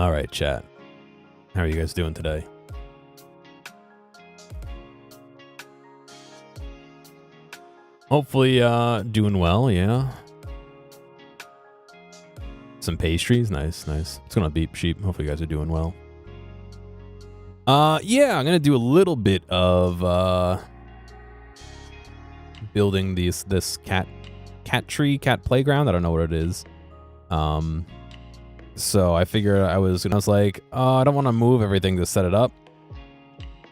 All right, chat. How are you guys doing today? Hopefully, doing well, yeah. Some pastries, nice. It's gonna beep sheep. Hopefully you guys are doing well. Yeah, I'm gonna do a little bit of, building this cat playground. I don't know what it is. So I figured I was like, I don't want to move everything to set it up.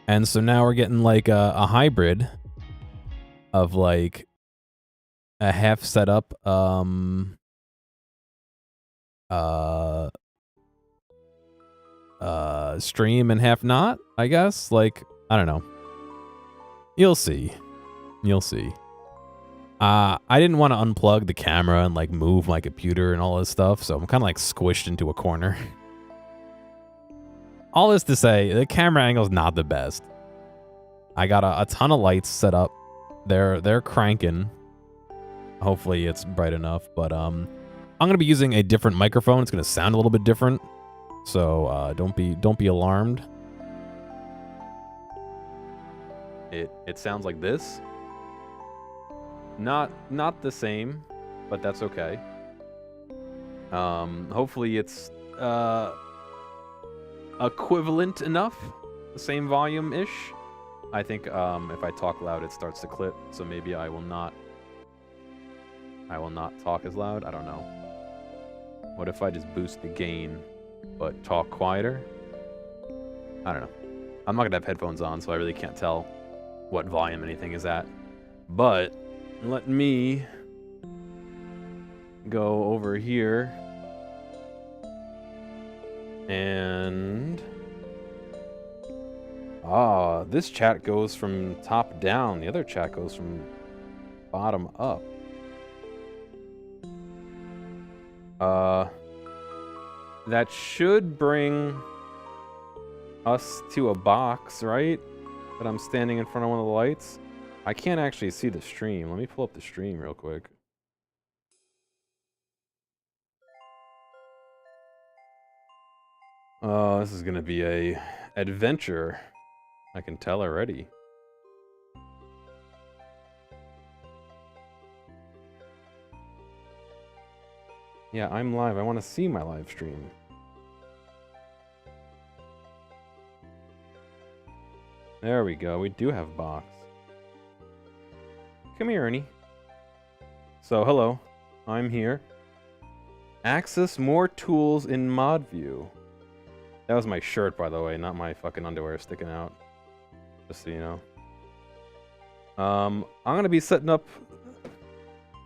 And so now we're getting like a hybrid of like a half setup, stream and half not, I guess. Like, I don't know. You'll see. I didn't want to unplug the camera and like move my computer and all this stuff, so I'm kind of like squished into a corner. All this to say, the camera angle's not the best. I got a ton of lights set up. They're cranking. Hopefully it's bright enough, but I'm gonna be using a different microphone. It's gonna sound a little bit different, so don't be alarmed. It sounds like this. Not the same, but that's okay. Hopefully it's equivalent enough, the same volume-ish. I think if I talk loud, it starts to clip, so maybe I will not talk as loud. I don't know. What if I just boost the gain, but talk quieter? I don't know. I'm not gonna have headphones on, so I really can't tell what volume anything is at. But let me go over here and this chat goes from top down. The other chat goes from bottom up. That should bring us to a box, right? That I'm standing in front of one of the lights. I can't actually see the stream. Let me pull up the stream real quick. Oh, this is gonna be a adventure. I can tell already. Yeah, I'm live. I want to see my live stream. There we go. We do have box. Come here, Ernie. So, hello. I'm here. Access more tools in mod view. That was my shirt, by the way, not my fucking underwear sticking out. Just so you know. I'm gonna be setting up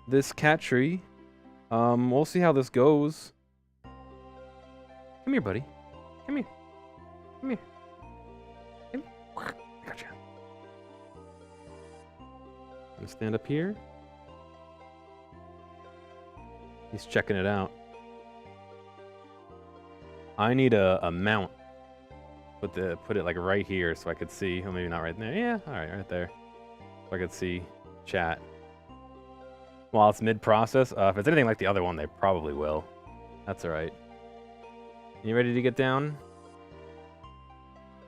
this cat tree. We'll see how this goes. Come here, buddy. Come here. Come here. Come here. Gotcha. Gonna stand up here. He's checking it out. I need a mount. Put it like right here so I could see. Oh, maybe not right there. Yeah, all right there. So I could see chat. While it's mid-process, if it's anything like the other one, they probably will. That's all right. You ready to get down,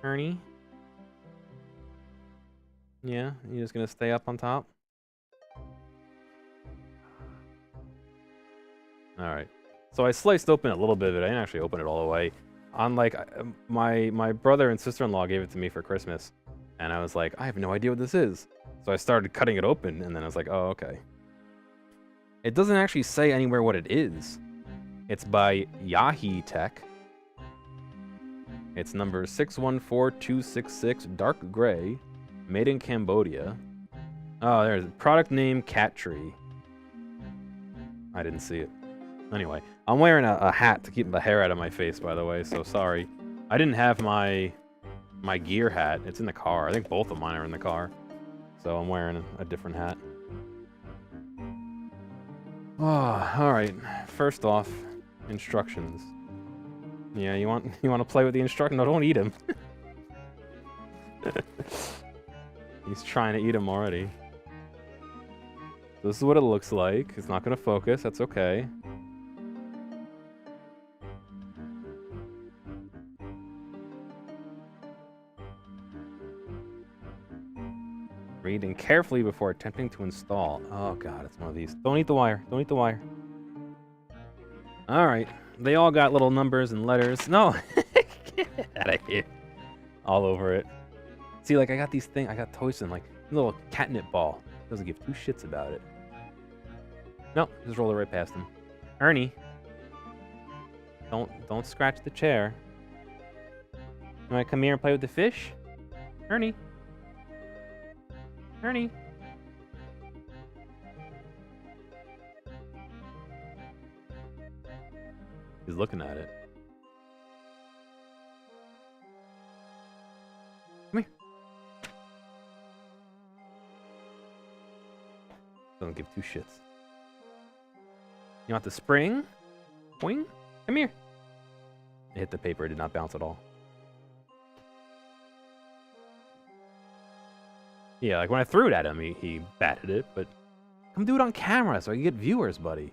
Ernie? Yeah, you just gonna stay up on top? All right. So I sliced open a little bit of it. I didn't actually open it all the way. On like my brother and sister-in-law gave it to me for Christmas, and I was like, I have no idea what this is. So I started cutting it open, and then I was like, oh, okay. It doesn't actually say anywhere what it is. It's by Yahi Tech. It's number 614266, dark gray, made in Cambodia. Oh, there's product name Cat Tree. I didn't see it. Anyway, I'm wearing a hat to keep the hair out of my face, by the way, so sorry. I didn't have my gear hat. It's in the car. I think both of mine are in the car. So I'm wearing a different hat. Oh, alright. First off, instructions. Yeah, you want to play with the instructions? No, don't eat him. He's trying to eat him already. This is what it looks like. It's not going to focus. That's okay. Reading carefully before attempting to install. Oh god, it's one of these. Don't eat the wire. Don't eat the wire. Alright. They all got little numbers and letters. No! Get out of here. All over it. See, like, I got these things. I got toys and, like, a little catnip ball. Doesn't give two shits about it. No, just roll it right past him. Ernie. Don't scratch the chair. You wanna come here and play with the fish? Ernie. Ernie. He's looking at it. Come here. Doesn't give two shits. You want the spring? Boing? Come here. It hit the paper. It did not bounce at all. Yeah, like when I threw it at him, he batted it, but come do it on camera so I can get viewers, buddy.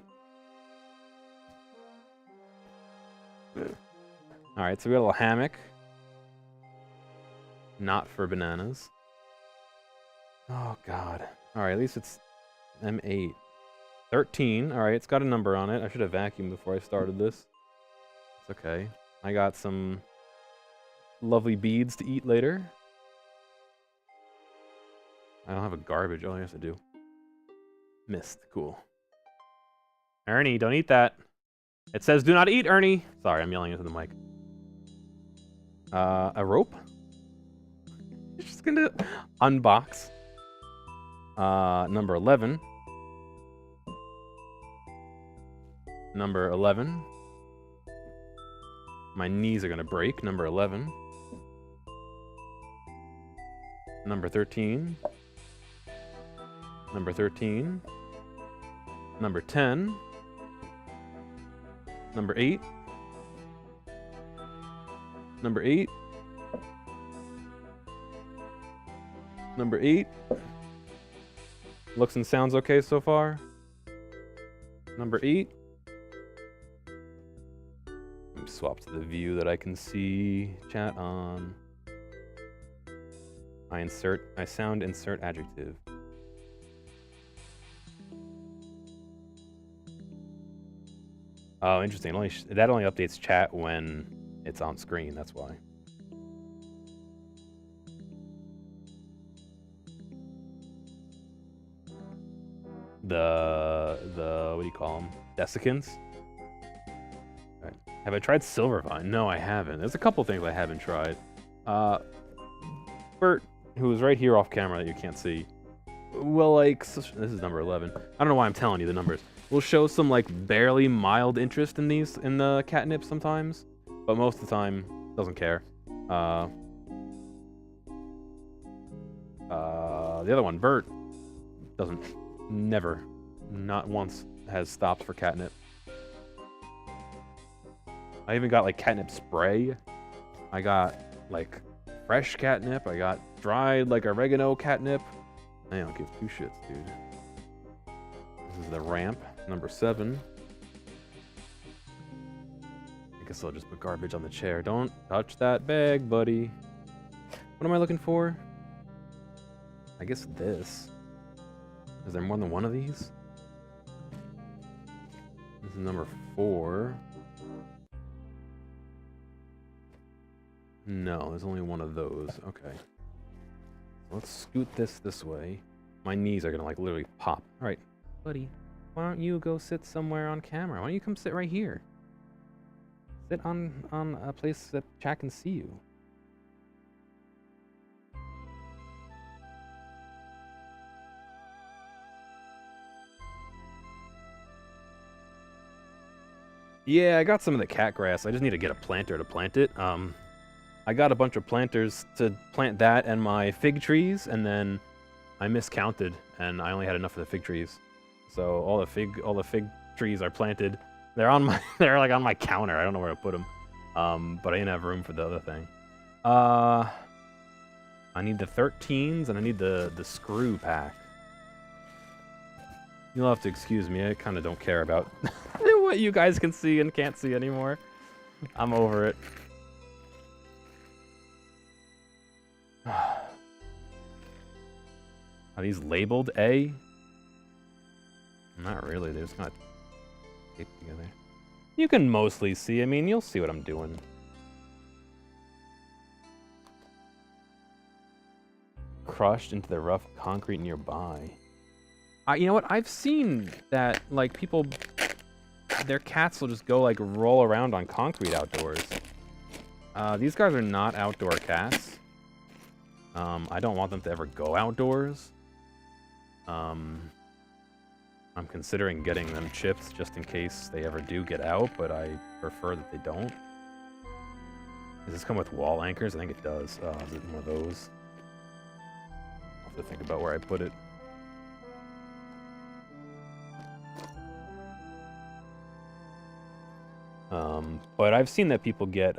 Alright, so we got a little hammock. Not for bananas. Oh, God. Alright, at least it's M8. 13. Alright, it's got a number on it. I should have vacuumed before I started this. It's okay. I got some lovely beads to eat later. I don't have a garbage. Oh, yes, I do. Missed. Cool. Ernie, don't eat that. It says do not eat, Ernie. Sorry, I'm yelling into the mic. A rope? Just gonna unbox. Number 11. Number 11. My knees are gonna break. Number 11. Number 13. Number 13. Number 10. Number 8. Number 8. Number 8. Looks and sounds okay so far. Number 8. Let me swap to the view that I can see chat on. I sound insert adjective. Oh, interesting. That only updates chat when it's on screen. That's why. The what do you call them? Desiccants. Right. Have I tried Silvervine? No, I haven't. There's a couple things I haven't tried. Bert, who is right here off camera that you can't see, well, like, this is number 11. I don't know why I'm telling you the numbers. We'll show some, like, barely mild interest in the catnip sometimes, but most of the time, doesn't care. The other one, Bert, never, not once, has stopped for catnip. I even got, like, catnip spray. I got, like, fresh catnip. I got dried, like, oregano catnip. I don't give two shits, dude. This is the ramp, number 7. I guess I'll just put garbage on the chair. Don't touch that bag, buddy. What am I looking for? I guess this. Is there more than one of these? This is number 4. No, there's only one of those. Okay. Let's scoot this way. My knees are gonna, like, literally pop. All right, buddy, why don't you go sit somewhere on camera? Why don't you come sit right here? Sit on a place that chat can see you. Yeah, I got some of the cat grass. I just need to get a planter to plant it. I got a bunch of planters to plant that and my fig trees, and then I miscounted, and I only had enough for the fig trees. So all the fig trees are planted. They're like on my counter. I don't know where to put them. But I didn't have room for the other thing. I need the 13s and I need the screw pack. You'll have to excuse me. I kind of don't care about what you guys can see and can't see anymore. I'm over it. Are these labeled A? Not really, they're just kind of taped together. You can mostly see, I mean, you'll see what I'm doing. Crushed into the rough concrete nearby. You know what? I've seen that, like, people, their cats will just go, like, roll around on concrete outdoors. These guys are not outdoor cats. I don't want them to ever go outdoors. I'm considering getting them chipped just in case they ever do get out, but I prefer that they don't. Does this come with wall anchors? I think it does. Is it one of those? I'll have to think about where I put it. But I've seen that people get,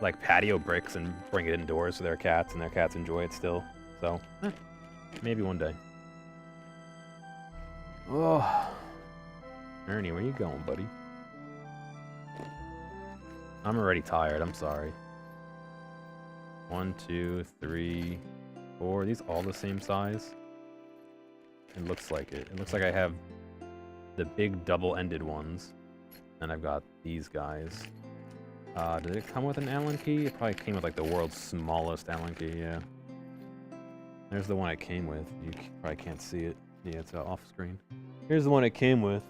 like patio bricks and bring it indoors to their cats, and their cats enjoy it still. So, maybe one day. Oh, Ernie, where you going, buddy? I'm already tired. I'm sorry. 1, 2, 3, 4. Are these all the same size? It looks like it. It looks like I have the big double-ended ones, and I've got these guys. Did it come with an Allen key? It probably came with like the world's smallest Allen key. Yeah. There's the one it came with. You probably can't see it. Yeah, it's off screen. Here's the one it came with.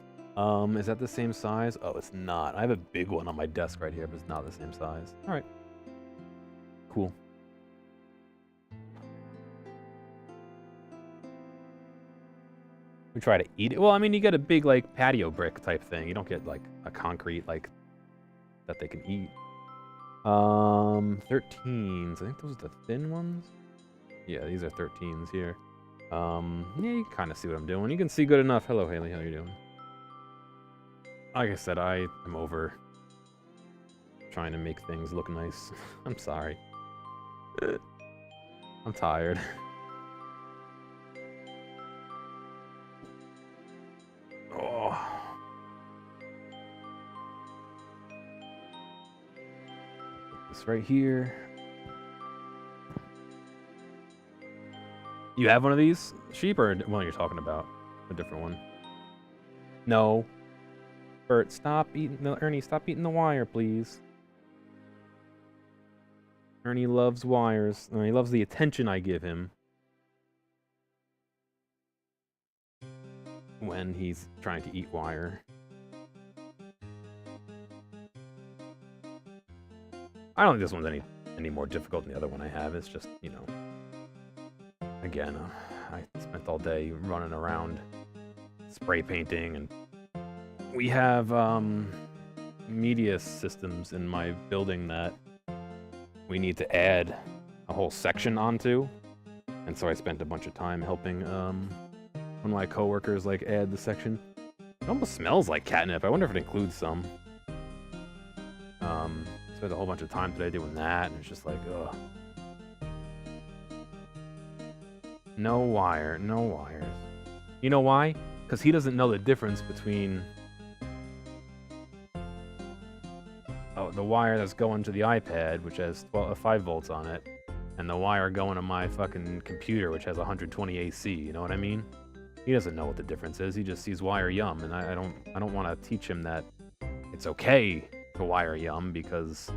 Is that the same size? Oh, it's not. I have a big one on my desk right here, but it's not the same size. All right. Cool. We try to eat it. Well, I mean, you get a big, like, patio brick type thing. You don't get, like, a concrete, like, that they can eat. 13s. I think those are the thin ones. Yeah, these are 13s here. Yeah, you can kind of see what I'm doing. You can see good enough. Hello, Haley. How you doing? Like I said, I am over trying to make things look nice. I'm sorry. I'm tired. Oh. Put this right here. You have one of these? Sheep or one you're talking about? A different one. No. Bert, stop eating the Ernie, stop eating the wire, please. Ernie loves wires. He loves the attention I give him when he's trying to eat wire. I don't think this one's any more difficult than the other one I have. It's just, you know, again, I spent all day running around spray painting, and we have media systems in my building that we need to add a whole section onto, and so I spent a bunch of time helping one of my coworkers like add the section. It almost smells like catnip. I wonder if it includes some. Spent a whole bunch of time today doing that, and it's just like, ugh. No wire, no wires. You know why? Because he doesn't know the difference between the wire that's going to the iPad, which has 5 volts on it, and the wire going to my fucking computer, which has 120 AC. You know what I mean? He doesn't know what the difference is. He just sees wire yum, and I don't want to teach him that it's okay to wire yum, because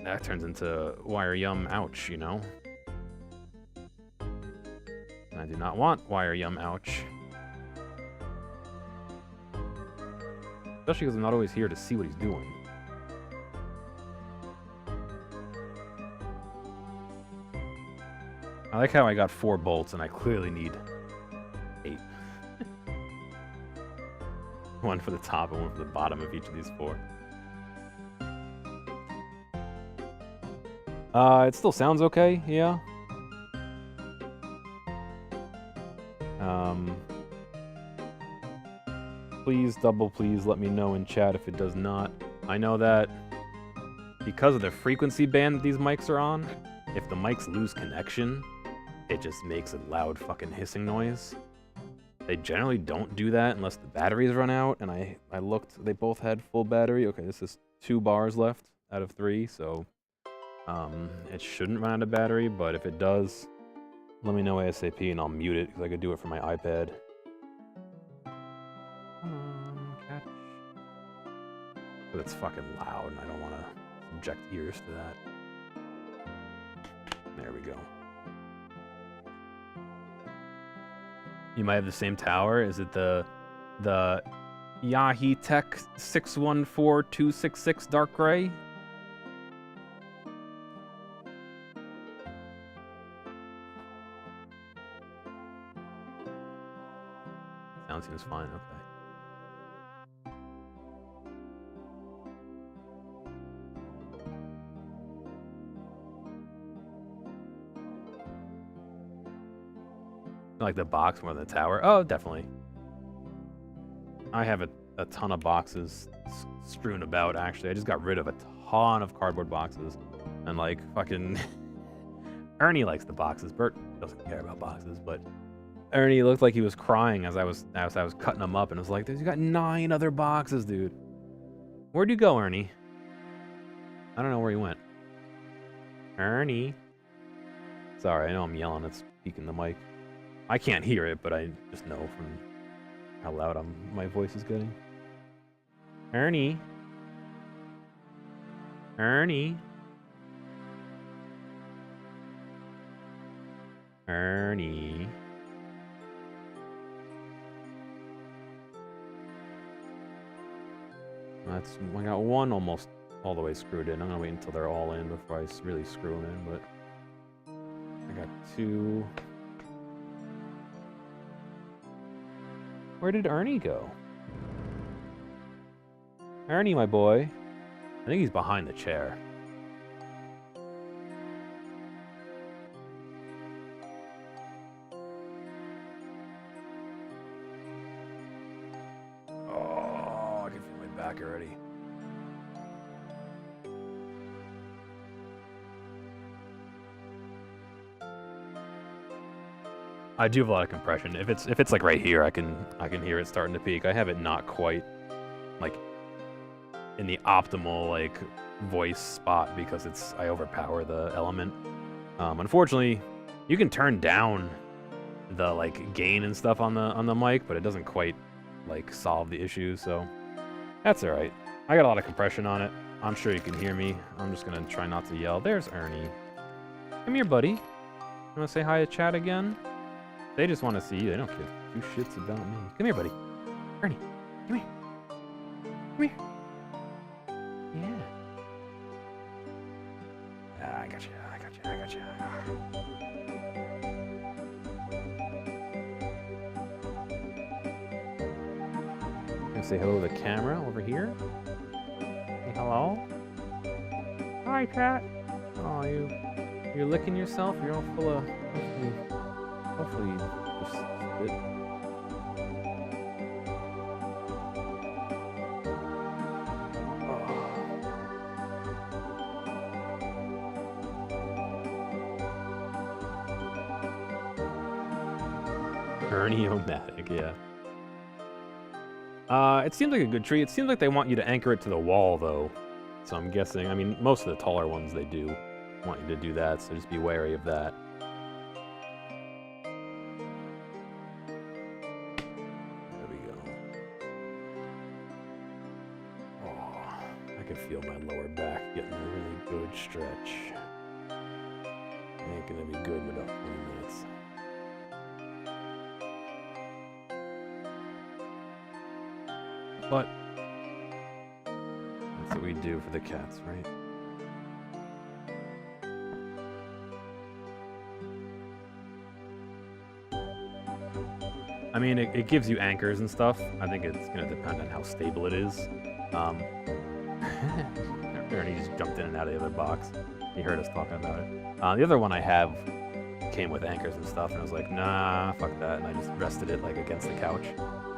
that turns into wire yum ouch, you know? I do not want wire yum ouch. Especially because I'm not always here to see what he's doing. I like how I got 4 bolts and I clearly need 8. One for the top and one for the bottom of each of these 4. It still sounds okay, yeah. Please let me know in chat if it does not. I know that because of the frequency band that these mics are on, if the mics lose connection, it just makes a loud fucking hissing noise. They generally don't do that unless the batteries run out, and I looked, they both had full battery. Okay, this is 2 bars left out of 3, so it shouldn't run out of battery, but if it does, Let me know ASAP and I'll mute it because I could do it from my iPad. Catch. But it's fucking loud and I don't want to subject ears to that. There we go. You might have the same tower. Is it the Yahi Tech 614266 dark gray? Sound seems fine, okay. Like the box more than the tower? Oh, definitely. I have a ton of boxes strewn about, actually. I just got rid of a ton of cardboard boxes. And, like, fucking... Ernie likes the boxes. Bert doesn't care about boxes, but... Ernie looked like he was crying as I was cutting them up, and it was like, you got 9 other boxes, dude. Where'd you go, Ernie? I don't know where he went. Ernie? Sorry, I know I'm yelling. It's peaking the mic. I can't hear it, but I just know from how loud my voice is getting. Ernie? Ernie? Ernie? I got one almost all the way screwed in. I'm gonna wait until they're all in before I really screw them in, but I got 2. Where did Ernie go? Ernie, my boy. I think he's behind the chair. Oh, I can feel my back already. I do have a lot of compression. If it's like right here, I can hear it starting to peak. I have it not quite like in the optimal like voice spot because I overpower the element. Unfortunately, you can turn down the like gain and stuff on the mic, but it doesn't quite like solve the issue. So that's all right. I got a lot of compression on it. I'm sure you can hear me. I'm just gonna try not to yell. There's Ernie. Come here, buddy. You wanna say hi to chat again? They just want to see you. They don't give 2 shits about me. Come here, buddy. Ernie, come here. Come here. Yeah. I got you. I got you. I got you. Gonna say hello to the camera over here. Say hello. Hi, chat. Oh, you're licking yourself. You're all full of. Hopefully you just spit. Ernie-o-matic, yeah. It seems like a good tree. It seems like they want you to anchor it to the wall, though. So I'm guessing, I mean, most of the taller ones, they do want you to do that, so just be wary of that. Feel my lower back getting a really good stretch. Ain't gonna be good in about 20 minutes. But that's what we do for the cats, right? I mean, it gives you anchors and stuff. I think it's gonna depend on how stable it is. Ernie just jumped in and out of the other box. He heard us talking about it. The other one I have came with anchors and stuff, and I was like, nah, fuck that, and I just rested it like against the couch.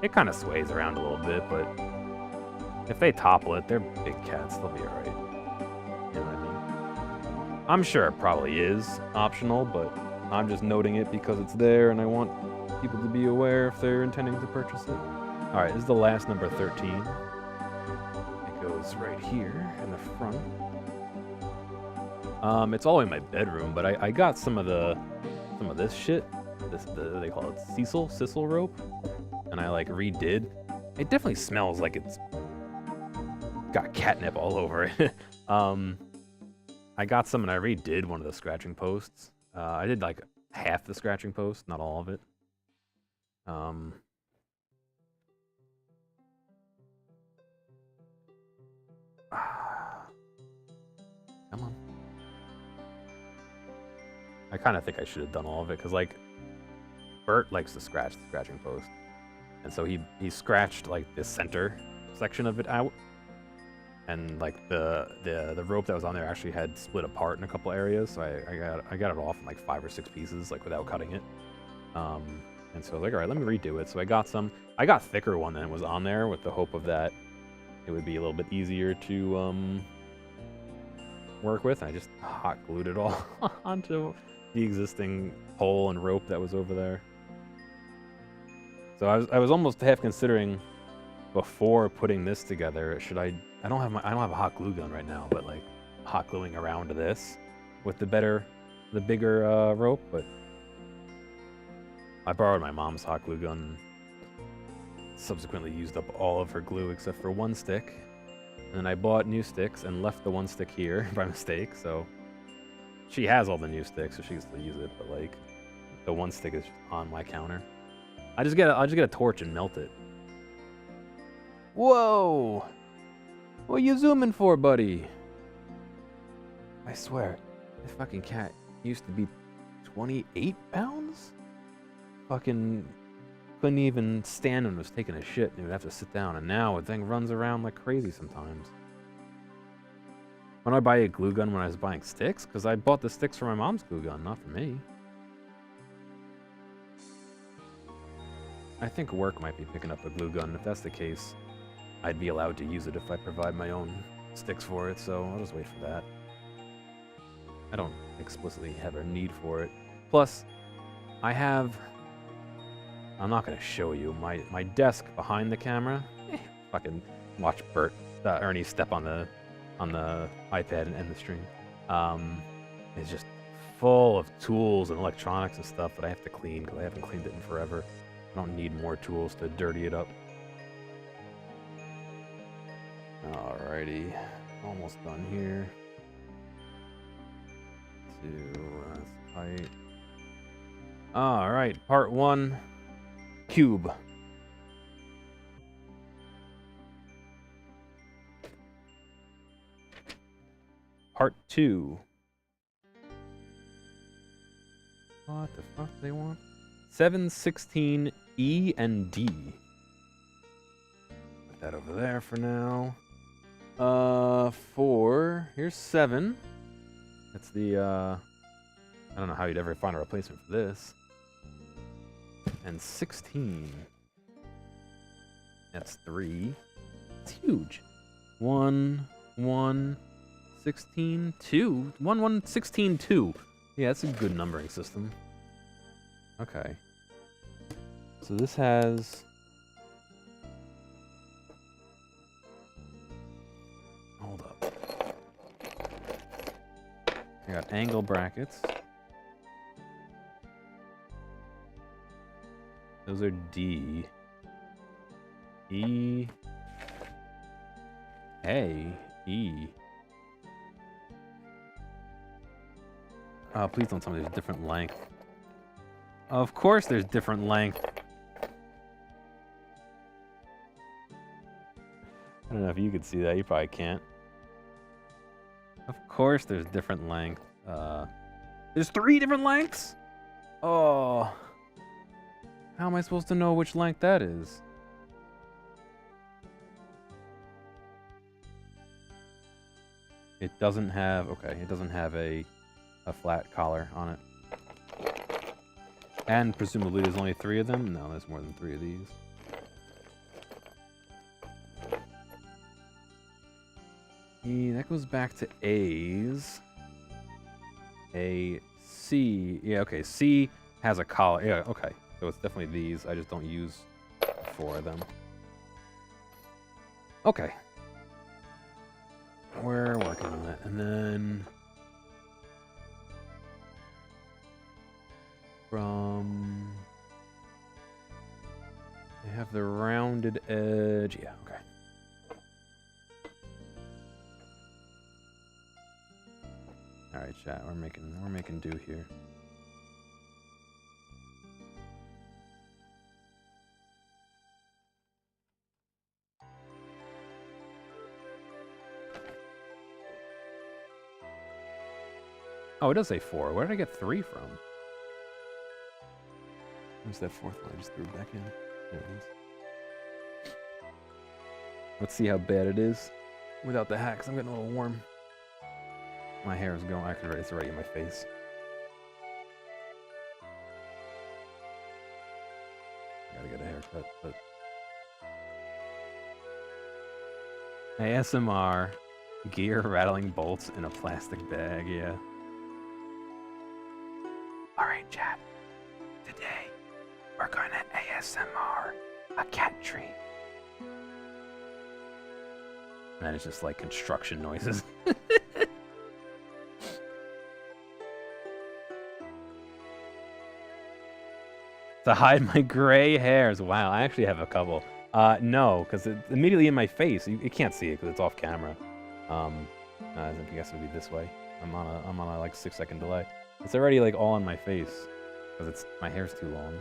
It kind of sways around a little bit, but if they topple it, they're big cats, they'll be alright. You know what I mean? I'm sure it probably is optional, but I'm just noting it because it's there, and I want people to be aware if they're intending to purchase it. Alright, this is the last number 13. Goes right here in the front. It's all in my bedroom, but I got some of the some of this shit. They call it sisal rope, and I like redid. It definitely smells like it's got catnip all over it. I got some and I redid one of the scratching posts. I did like half the scratching post, not all of it. Come on. I kind of think I should have done all of it, because, like, Bert likes to scratch the scratching post. And so he scratched, like, the center section of it out. And, like, the rope that was on there actually had split apart in a couple areas, so I got it off in, like, 5 or 6 pieces, like, without cutting it. And so I was like, all right, let me redo it. So I got some. I got thicker one than was on there with the hope of that it would be a little bit easier to work with. And I just hot glued it all onto the existing pole and rope that was over there. So I was almost half considering before putting this together, should I don't have a hot glue gun right now, but like hot gluing around this with the bigger rope, but I borrowed my mom's hot glue gun, subsequently used up all of her glue except for one stick, and then I bought new sticks and left the one stick here by mistake, so she has all the new sticks, so she can still use it, but like the one stick is on my counter. I'll just get a torch and melt it. Whoa! What are you zooming for, buddy? I swear, this fucking cat used to be 28 pounds? Fucking couldn't even stand when it was taking a shit. He would have to sit down, and now the thing runs around like crazy sometimes. When I buy a glue gun when I was buying sticks? Because I bought the sticks for my mom's glue gun, not for me. I think work might be picking up a glue gun. If that's the case, I'd be allowed to use it if I provide my own sticks for it, so I'll just wait for that. I don't explicitly have a need for it. Plus, I'm not going to show you my desk behind the camera. Fucking watch Ernie step on the iPad and end the stream. It's just full of tools and electronics and stuff that I have to clean because I haven't cleaned it in forever. I don't need more tools to dirty it up. Alrighty, almost done here. That's tight. Alright, part 1, cube. Part 2. What the fuck do they want? 716 E and D. Put that over there for now. 4. Here's 7. That's the, I don't know how you'd ever find a replacement for this. And 16. That's 3. It's huge. 1, 1, 16, 2. 1, 1, 16, 2. Yeah, that's a good numbering system. Okay. So this has... Hold up. I got angle brackets. Those are D. E. A. E. Oh, please don't tell me there's different length. Of course there's different length. I don't know if you could see that. You probably can't. Of course there's different length. There's 3 different lengths? Oh. How am I supposed to know which length that is? It doesn't have... Okay, it doesn't have a flat collar on it. And presumably there's only 3 of them? No, there's more than 3 of these. That goes back to A's. A, C. Yeah, okay, C has a collar. Yeah, okay. So it's definitely these. I just don't use 4 of them. Okay. We're working on that. And then... from... They have the rounded edge. Yeah, okay. All right, chat. We're making do here. Oh, it does say 4. Where did I get 3 from? Where's that 4th one? I just threw it back in. There it is. Let's see how bad it is without the hat, because I'm getting a little warm. My hair is going. Actually, it's already in my face. I gotta get a haircut, but ASMR gear rattling bolts in a plastic bag. Yeah. All right, chat. Today we're gonna ASMR a cat tree. And then it's just like construction noises. To hide my gray hairs. Wow, I actually have a couple. No, because it's immediately in my face. You can't see it because it's off camera. I guess it would be this way. I'm on a like 6-second delay. It's already like all in my face because my hair's too long.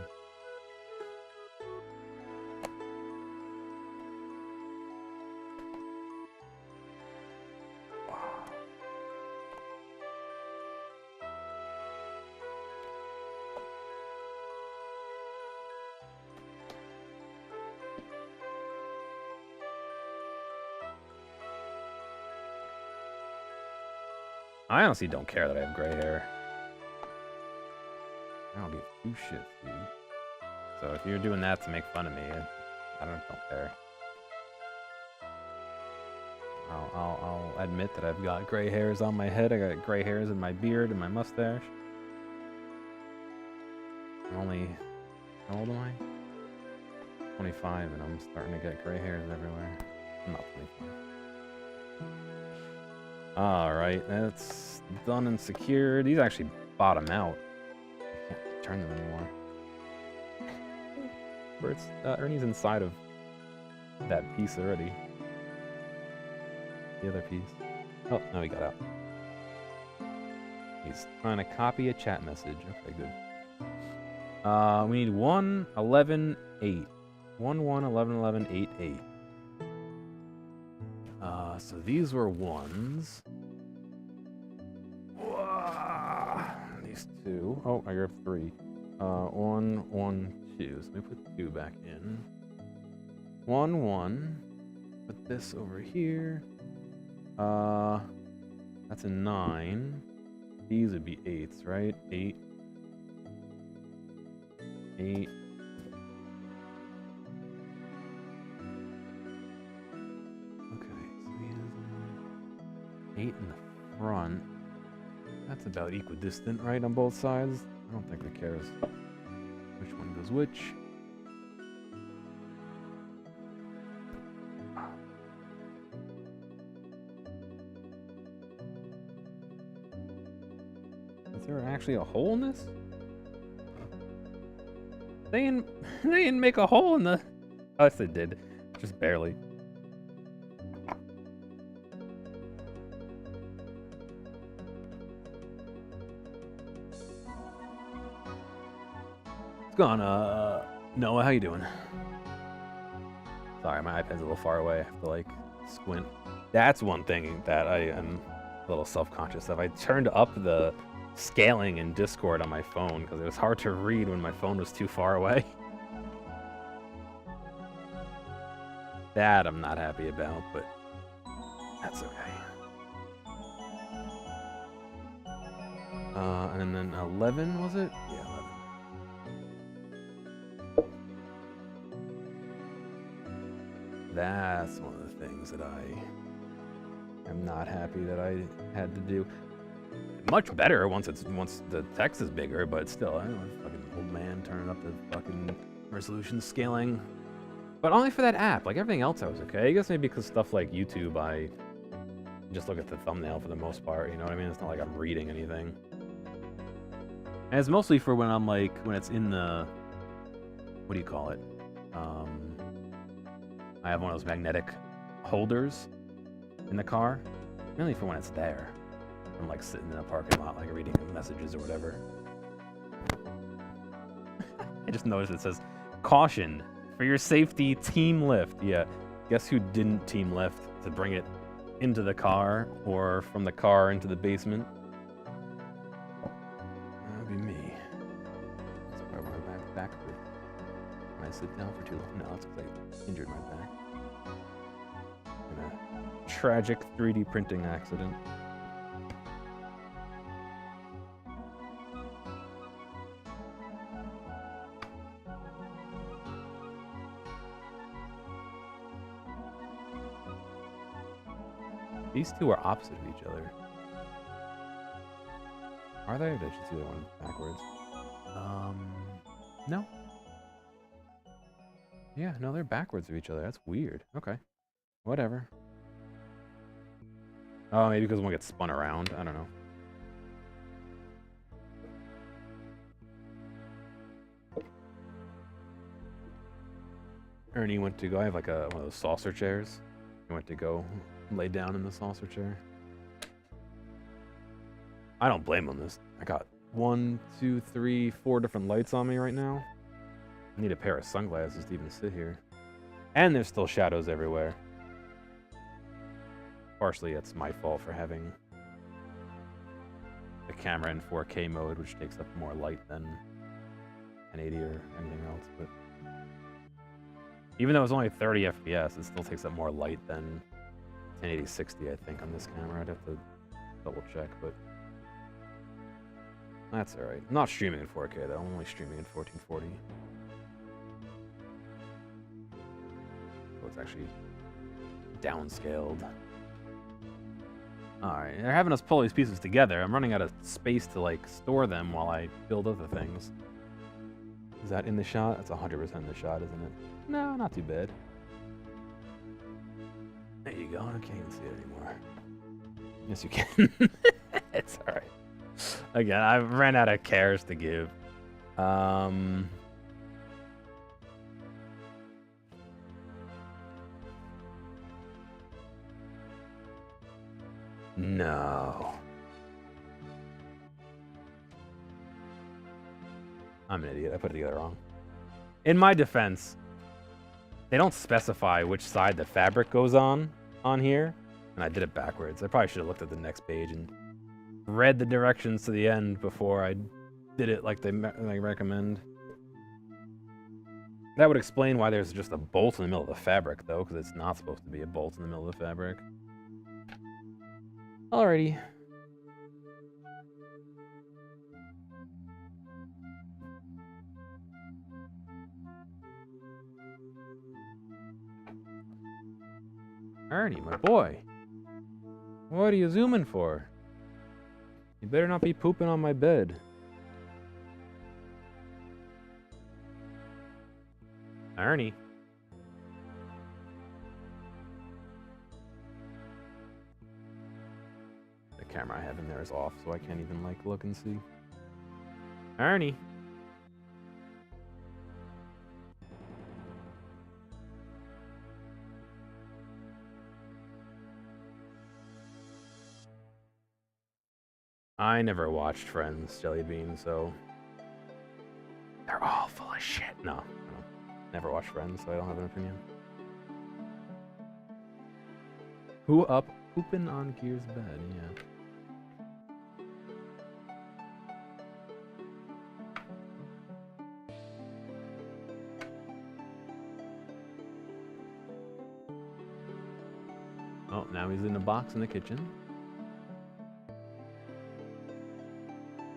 I honestly don't care that I have gray hair. I don't give two shits, dude. So if you're doing that to make fun of me, I don't care. I'll admit that I've got gray hairs on my head. I got gray hairs in my beard and my mustache. I'm only... How old am I? 25, and I'm starting to get gray hairs everywhere. I'm not 25. Alright, that's done and secured. These actually bottom out. I can't turn them anymore. Bert's, Ernie's inside of that piece already. The other piece. Oh, no, he got out. He's trying to copy a chat message. Okay, good. We need 1, 11, 8. 1, 1, 11, 11, 8, 8. So these were 1s. These 2. Oh, I grabbed 3. 1, 1, 2. So let me put 2 back in. 1, 1. Put this over here. That's a 9. These would be 8s, right? 8. 8. Okay, so he has 8 in the front. That's about equidistant, right, on both sides? I don't think it cares which one goes which. Is there actually a hole in this? They didn't make a hole in the... Oh, yes, they did. Just barely. What's going on, Noah? How you doing? Sorry, my iPad's a little far away. I have to, like, squint. That's one thing that I am a little self-conscious of. I turned up the scaling in Discord on my phone because it was hard to read when my phone was too far away. That I'm not happy about, but that's okay. And then 11, was it? Yeah, 11. That's one of the things that I am not happy that I had to do. Much better once the text is bigger, but still, I don't know, fucking old man turning up the fucking resolution scaling. But only for that app. Like everything else I was okay. I guess maybe because stuff like YouTube, I just look at the thumbnail for the most part, you know what I mean? It's not like I'm reading anything. And it's mostly for when I'm like, when it's in the, what do you call it? I have one of those magnetic holders in the car. Mainly for when it's there. I'm like sitting in a parking lot, like reading messages or whatever. I just noticed it says, caution, for your safety, team lift. Yeah, guess who didn't team lift to bring it into the car or from the car into the basement? That would be me. That's why I want my back hurt. When I sit down for too long. No, it's because I injured my back. In a tragic 3D printing accident. These two are opposite of each other. Are they? Or did I just see the one backwards? No. Yeah, no, they're backwards of each other. That's weird. Okay. Whatever. Oh, maybe because one gets spun around. I don't know. Ernie went to go. I have like one of those saucer chairs. He went to go lay down in the saucer chair. I don't blame him. I got 1, 2, 3, 4 different lights on me right now. I need a pair of sunglasses to even sit here. And there's still shadows everywhere. Partially it's my fault for having the camera in 4K mode, which takes up more light than 1080 or anything else. But even though it's only 30 FPS, it still takes up more light than 1080 60, I think, on this camera. I'd have to double check, but that's alright. I'm not streaming in 4K though, I'm only streaming in 1440. So it's actually downscaled. Alright, they're having us pull these pieces together. I'm running out of space to like store them while I build other things. Is that in the shot? That's 100% in the shot, isn't it? No, not too bad. There you go. I can't even see it anymore. Yes, you can. It's alright. Again, I ran out of cares to give. No. I'm an idiot. I put it together wrong. In my defense, they don't specify which side the fabric goes on here, and I did it backwards. I probably should have looked at the next page and read the directions to the end before I did it like they recommend. That would explain why there's just a bolt in the middle of the fabric, though, because it's not supposed to be a bolt in the middle of the fabric. Alrighty. Ernie, my boy. What are you zooming for? You better not be pooping on my bed. Ernie. The camera I have in there is off, so I can't even like look and see. Ernie. I never watched Friends, Jelly Bean, so they're all full of shit. No, never watched Friends, so I don't have an opinion. Who up pooping on Gear's bed? Yeah. Oh, now he's in a box in the kitchen.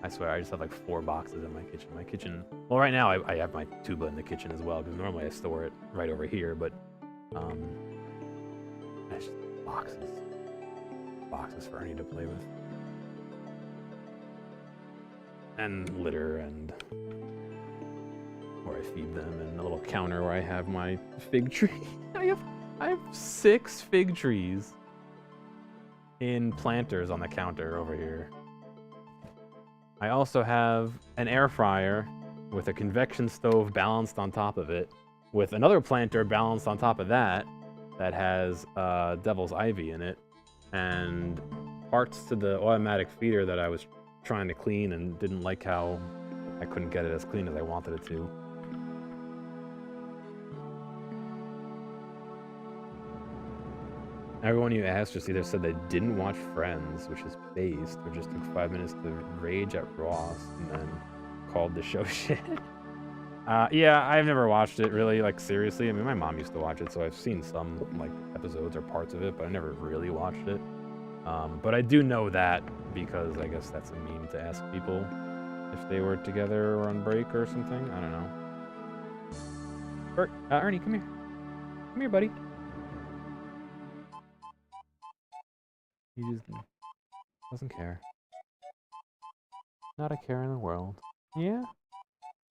I swear, I just have like 4 boxes in my kitchen. My kitchen, well, right now I have my tuba in the kitchen as well, because normally I store it right over here, but it's just boxes for Ernie to play with. And litter, and where I feed them, and a little counter where I have my fig tree. I have 6 fig trees in planters on the counter over here. I also have an air fryer with a convection stove balanced on top of it, with another planter balanced on top of that, that has Devil's Ivy in it, and parts to the automatic feeder that I was trying to clean and didn't like how I couldn't get it as clean as I wanted it to. Everyone you asked just either said they didn't watch Friends, which is based, or just took 5 minutes to rage at Ross and then called the show shit. Yeah, I've never watched it really, like, seriously. I mean, my mom used to watch it, so I've seen some, like, episodes or parts of it, but I never really watched it. But I do know that because I guess that's a meme to ask people if they were together or on break or something. I don't know. Bert, Ernie, come here. Come here, buddy. He just doesn't care. Not a care in the world. Yeah?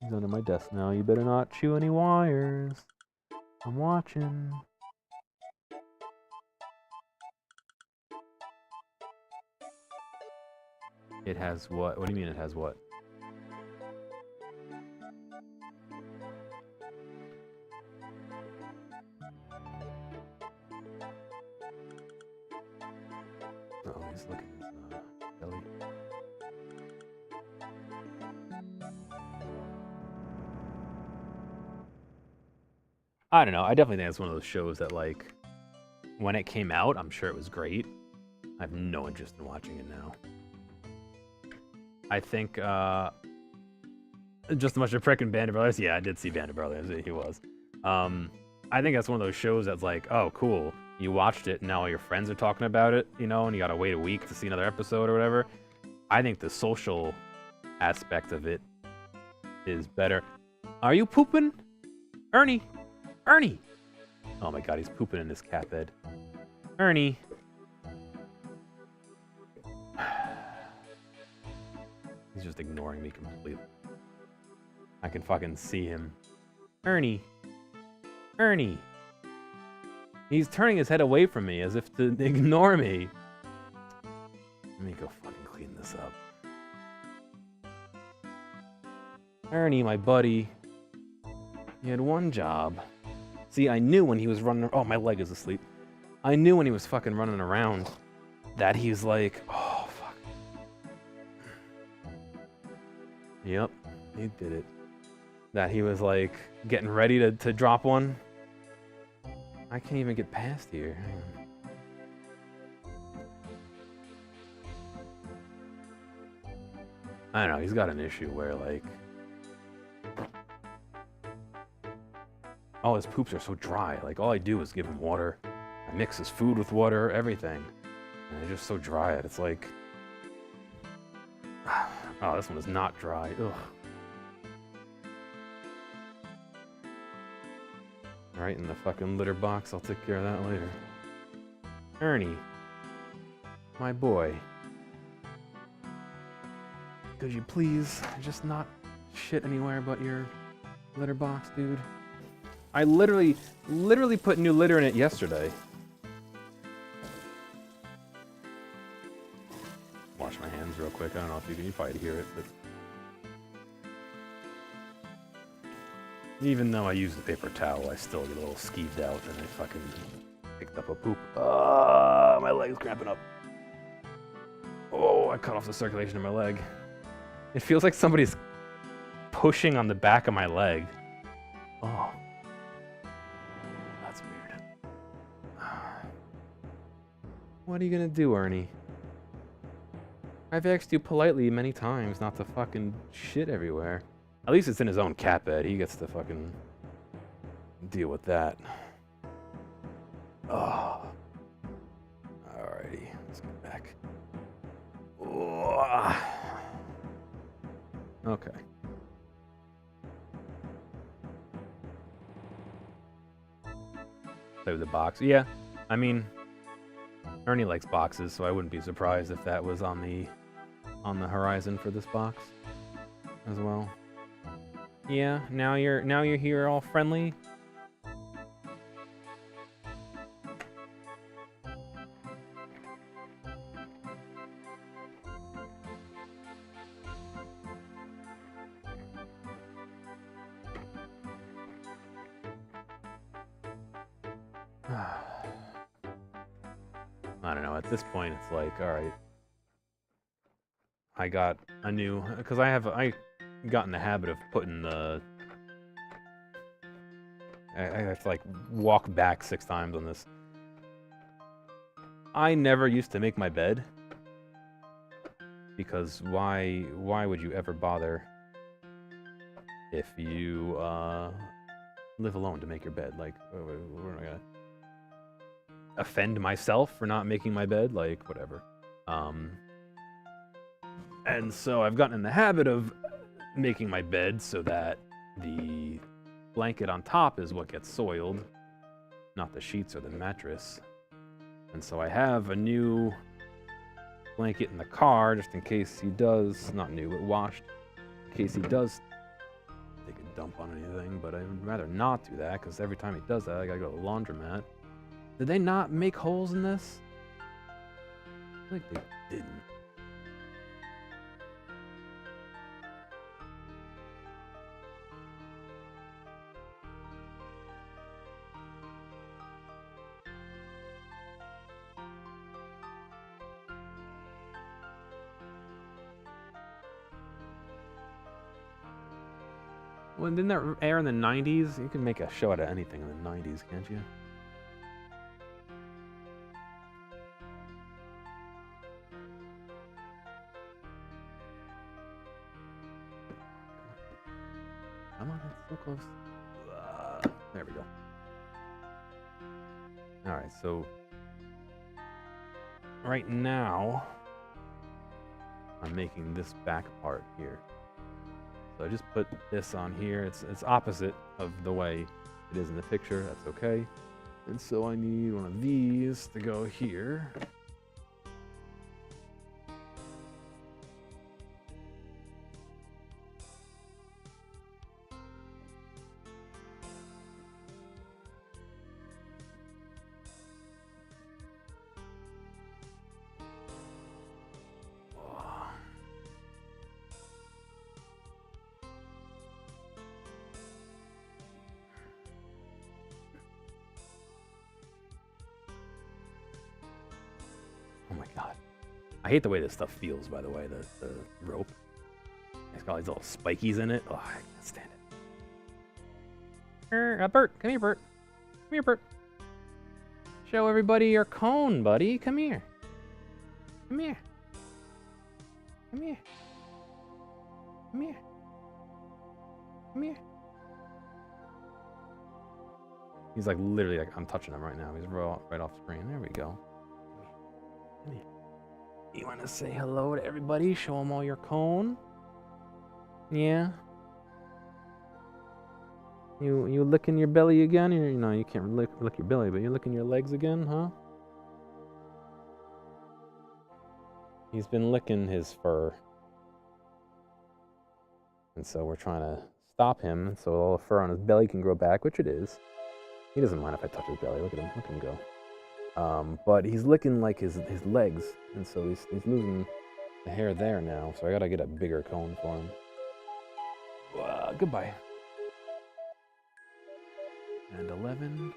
He's under my desk now. You better not chew any wires. I'm watching. It has what? What do you mean it has what? Oh, he's looking at his belly. I don't know. I definitely think it's one of those shows that, like, when it came out, I'm sure it was great. I have no interest in watching it now. I think, just as much as frickin' Band of Brothers. Yeah, I did see Band of Brothers. He was. I think that's one of those shows that's like, oh, cool. You watched it, and now all your friends are talking about it, you know, and you gotta wait a week to see another episode or whatever. I think the social aspect of it is better. Are you pooping? Ernie! Ernie! Oh my god, he's pooping in his cat bed. Ernie! He's just ignoring me completely. I can fucking see him. Ernie! Ernie! He's turning his head away from me as if to ignore me. Let me go fucking clean this up. Ernie, my buddy. He had one job. See, I knew when he was running... Oh, my leg is asleep. I knew when he was fucking running around that he's like... Oh, fuck. Yep, he did it. That he was, like, getting ready to drop one. I can't even get past here. I don't know, he's got an issue where, like... all his poops are so dry. Like, all I do is give him water. I mix his food with water, everything. And they're just so dry. It's like... Oh, this one is not dry. Ugh. Right in the fucking litter box. I'll take care of that later. Ernie. My boy. Could you please just not shit anywhere but your litter box, dude? I literally put new litter in it yesterday. Wash my hands real quick. I don't know if you can probably hear it, but... Even though I use the paper towel, I still get a little skeeved out and I fucking picked up a poop. My leg's cramping up. Oh, I cut off the circulation in my leg. It feels like somebody's pushing on the back of my leg. Oh. That's weird. What are you gonna do, Ernie? I've asked you politely many times not to fucking shit everywhere. At least it's in his own cat bed. He gets to fucking deal with that. Oh. Alrighty, let's get back. Oh. Okay. Play with the box. Yeah, I mean, Ernie likes boxes, so I wouldn't be surprised if that was on the horizon for this box as well. Yeah, now you're here all friendly. I don't know. At this point, it's like, all right. I got a new, because I got in the habit of putting the. I have to like walk back 6 times on this. I never used to make my bed because why would you ever bother if you live alone to make your bed? Like, we're not gonna offend myself for not making my bed, like whatever. And so I've gotten in the habit of making my bed so that the blanket on top is what gets soiled, not the sheets or the mattress. And so I have a new blanket in the car just in case he does, not new, but washed, in case he does take a dump on anything, but I'd rather not do that because every time he does that, I gotta go to the laundromat. Did they not make holes in this? I think they didn't. Well, didn't that air in the 90s? You can make a show out of anything in the 90s, can't you? Come on, it's so close. There we go. Alright, so right now I'm making this back part here. So I just put this on here. It's opposite of the way it is in the picture. That's okay. And so I need one of these to go here. Oh my god. I hate the way this stuff feels, by the way, the rope. It's got these little spikies in it. Oh, I can't stand it. Bert, come here, Bert. Come here, Bert. Show everybody your cone, buddy. Come here. Come here. Come here. Come here. Come here. He's like literally like I'm touching him right now. He's right off screen. There we go. Come here. You want to say hello to everybody? Show them all your cone? Yeah? You licking your belly again? Or, no, you can't lick your belly, but you're licking your legs again, huh? He's been licking his fur. And so we're trying to stop him so all the fur on his belly can grow back, which it is. He doesn't mind if I touch his belly. Look at him go. But he's licking like his legs, and so he's losing the hair there now. So I gotta get a bigger cone for him. Goodbye. And 11.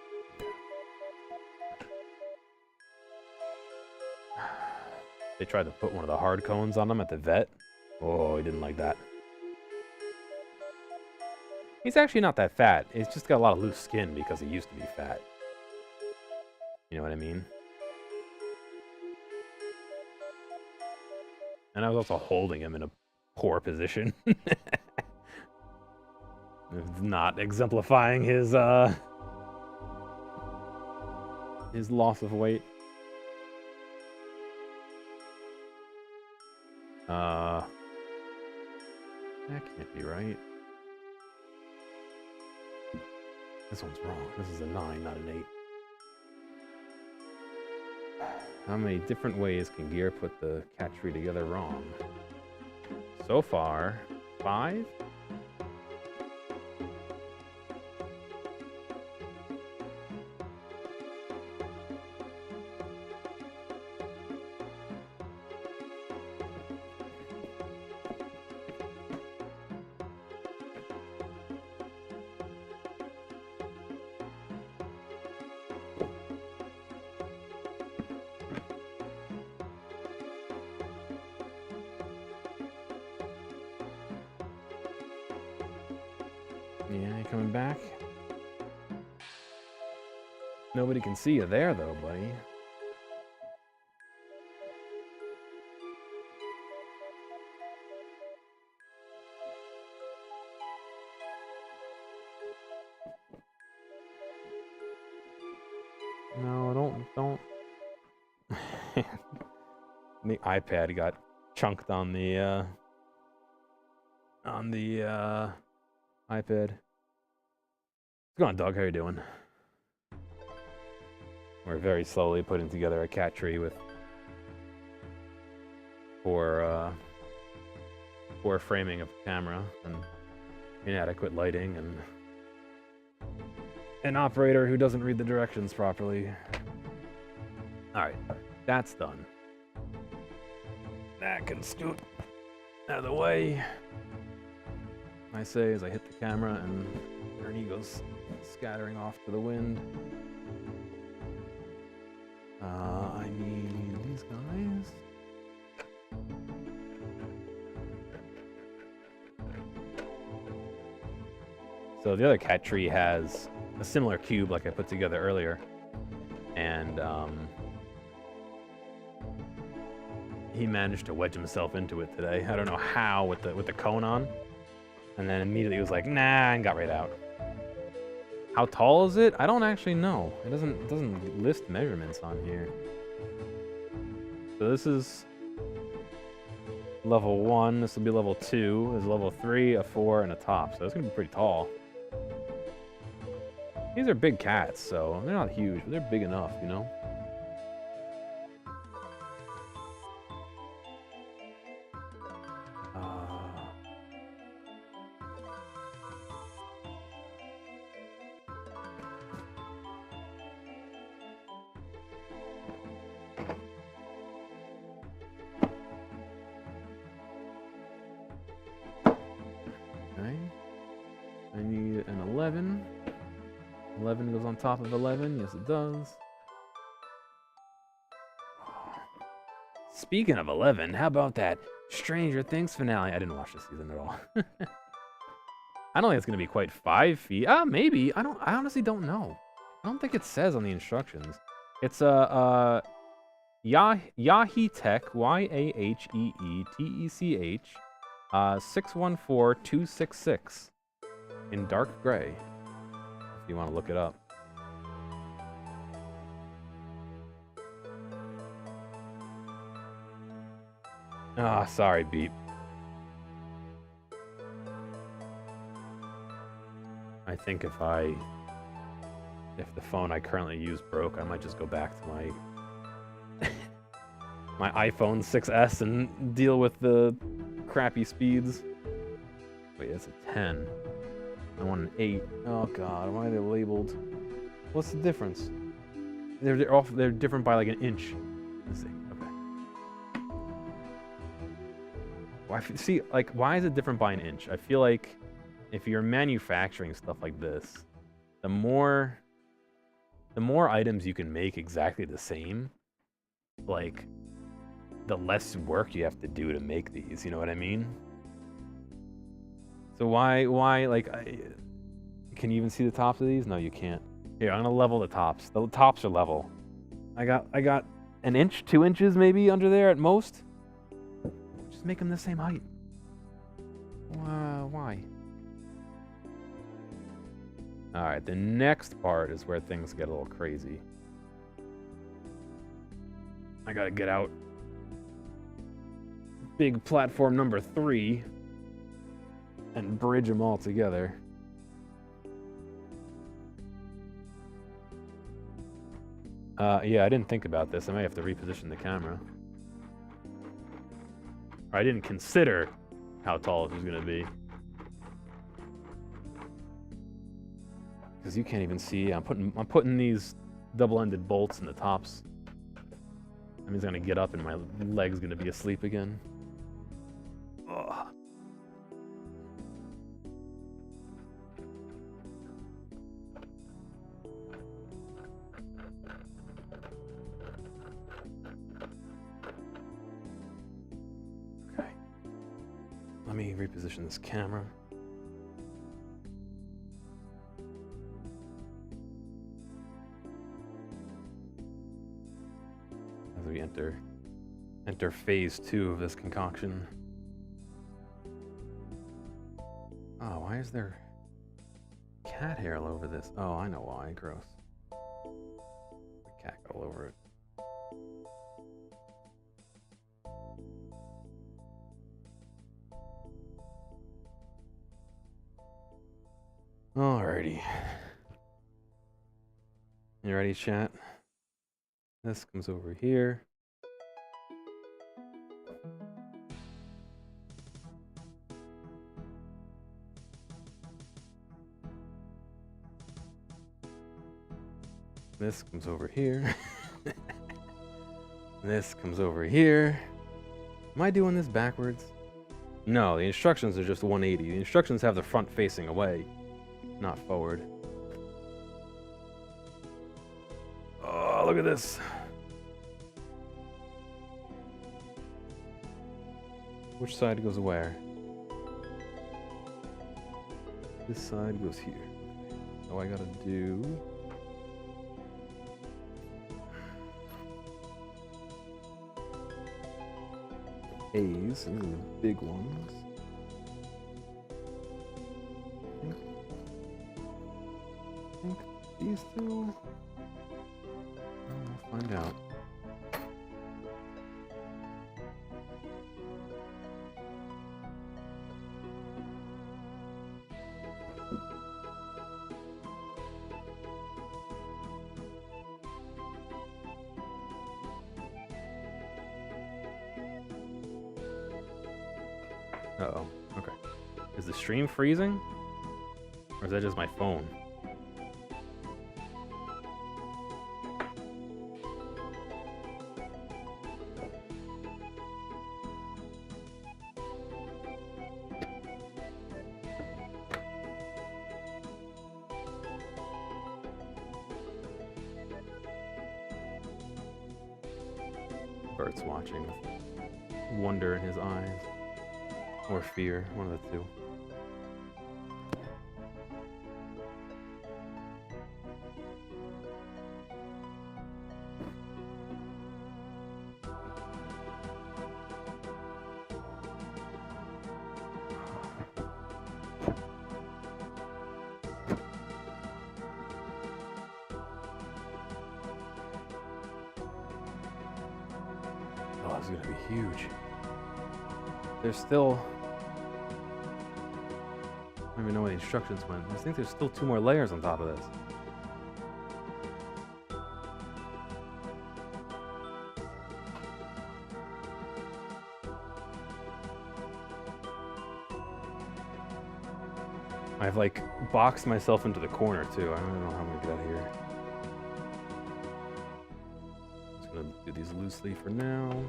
They tried to put one of the hard cones on him at the vet. Oh, he didn't like that. He's actually not that fat. He's just got a lot of loose skin because he used to be fat. You know what I mean? And I was also holding him in a poor position. It's not exemplifying his loss of weight. That can't be right. This one's wrong. This is a 9, not an 8. How many different ways can Gear put the cat tree together wrong? So far, 5? Yeah, you coming back? Nobody can see you there, though, buddy. No, don't. The iPad got chunked on the iPad. What's going on, Doug? How you doing? We're very slowly putting together a cat tree with poor framing of the camera and inadequate lighting and an operator who doesn't read the directions properly. Alright, that's done. That can scoot out of the way. I say as I hit the camera and Ernie goes scattering off to the wind. I need these guys. So the other cat tree has a similar cube like I put together earlier. And he managed to wedge himself into it today. I don't know how with the cone on. And then immediately he was like, nah, and got right out. How tall is it? I don't actually know. It doesn't list measurements on here. So this is level 1. This will be level 2. There's level 3, a 4, and a top. So it's gonna be pretty tall. These are big cats, so they're not huge, but they're big enough, you know? Okay. I need an 11. 11 goes on top of 11. Yes, it does. Speaking of 11, how about that Stranger Things finale? I didn't watch this season at all. I don't think it's going to be quite 5 feet. Maybe. I honestly don't know. I don't think it says on the instructions. It's Yahi Tech, YAHEETECH, 614266 in dark gray. You want to look it up. Sorry, Beep. I think if the phone I currently use broke, I might just go back to my iPhone 6S and deal with the crappy speeds. Wait, that's a 10. I want an 8. Oh god, why are they labeled? What's the difference? They're different by like an inch. Let's see. Okay. Why is it different by an inch? I feel like if you're manufacturing stuff like this, the more items you can make exactly the same, like the less work you have to do to make these. You know what I mean? So why can you even see the tops of these? No, you can't. Here, I'm gonna level the tops. The tops are level. I got an inch, 2 inches maybe under there at most. Just make them the same height. Why? All right, the next part is where things get a little crazy. I gotta get out big platform number 3 and bridge them all together. Yeah, I didn't think about this. I may have to reposition the camera. I didn't consider how tall it was going to be. Because you can't even see. I'm putting these double-ended bolts in the tops. That means I'm going to get up and my leg's going to be asleep again. Ugh. Let me reposition this camera. we enter phase 2 of this concoction. Oh, why is there cat hair all over this? Oh, I know why. Gross. The cat got all over it. Alrighty. You ready, chat? This comes over here. This comes over here. This comes over here. Am I doing this backwards? No, the instructions are just 180. The instructions have the front facing away, not forward. Oh, look at this. Which side goes where? This side goes here. So I gotta do... A's, these are the big ones. I think these two. We'll find out. Uh-oh. Okay. Is the stream freezing? Or is that just my phone? Bert's watching with wonder in his eyes. Or fear, one of the two. Oh, this is gonna be huge. There's still... I don't even know where the instructions went. I think there's still 2 more layers on top of this. I've like boxed myself into the corner too. I don't know how I'm gonna get out of here. Just gonna do these loosely for now.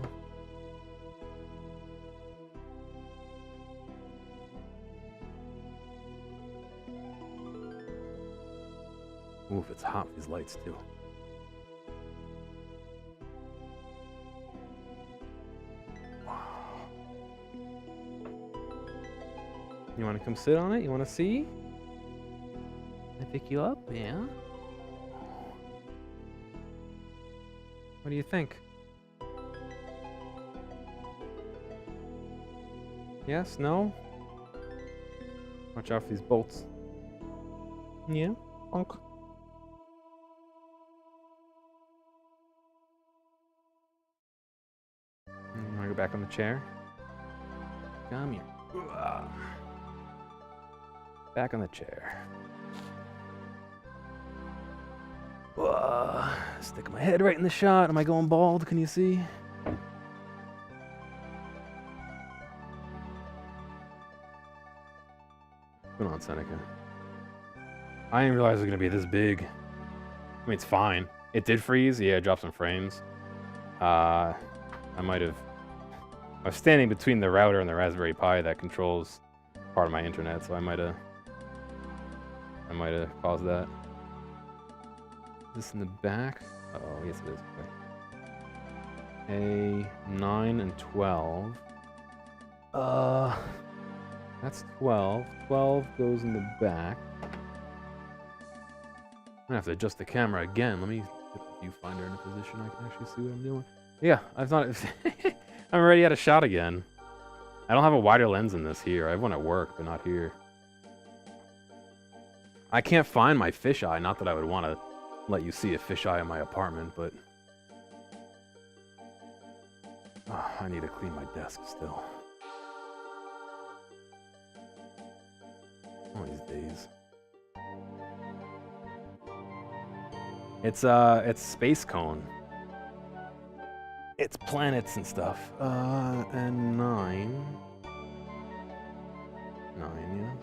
Ooh, if it's hot, these lights too. Wow. You want to come sit on it? You want to see? Can I pick you up? Yeah. What do you think? Yes? No? Watch out for these bolts. Yeah? Bonk. Go back on the chair. Come here. Back on the chair. Stick my head right in the shot. Am I going bald? Can you see? What's going on, Seneca? I didn't realize it was going to be this big. I mean, it's fine. It did freeze. Yeah, it dropped some frames. I might have... I was standing between the router and the Raspberry Pi that controls part of my internet, so I might have caused that. Is this in the back? Uh-oh, yes it is. Okay. A 9 and 12. That's 12. 12 goes in the back. I'm gonna have to adjust the camera again. Let me get the viewfinder in a position I can actually see what I'm doing. Yeah, I thought I'm already at a shot again. I don't have a wider lens in this here. I have one at work, but not here. I can't find my fisheye. Not that I would want to let you see a fisheye in my apartment, but... Oh, I need to clean my desk still. One of these days. It's Space Cone. It's planets and stuff. And 9. 9, yes.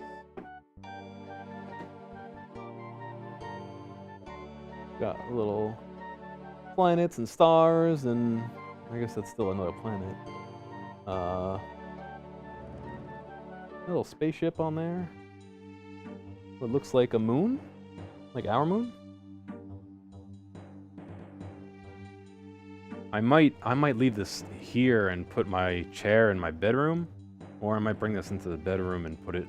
Got little planets and stars, and I guess that's still another planet. A little spaceship on there. What looks like a moon? Like our moon? I might leave this here and put my chair in my bedroom, or I might bring this into the bedroom and put it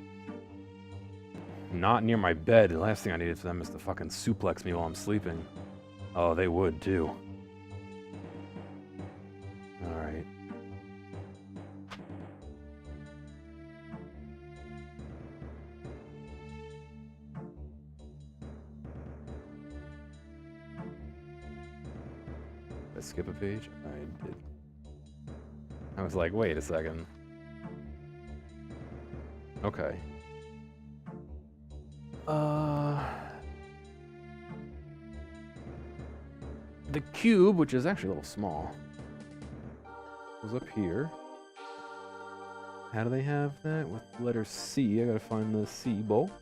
not near my bed. The last thing I need for them is to fucking suplex me while I'm sleeping. Oh, they would too. Alright. Did I skip a page? I did. I was like, wait a second. Okay. The cube, which is actually a little small, goes up here. How do they have that? With the letter C, I gotta find the C bolts.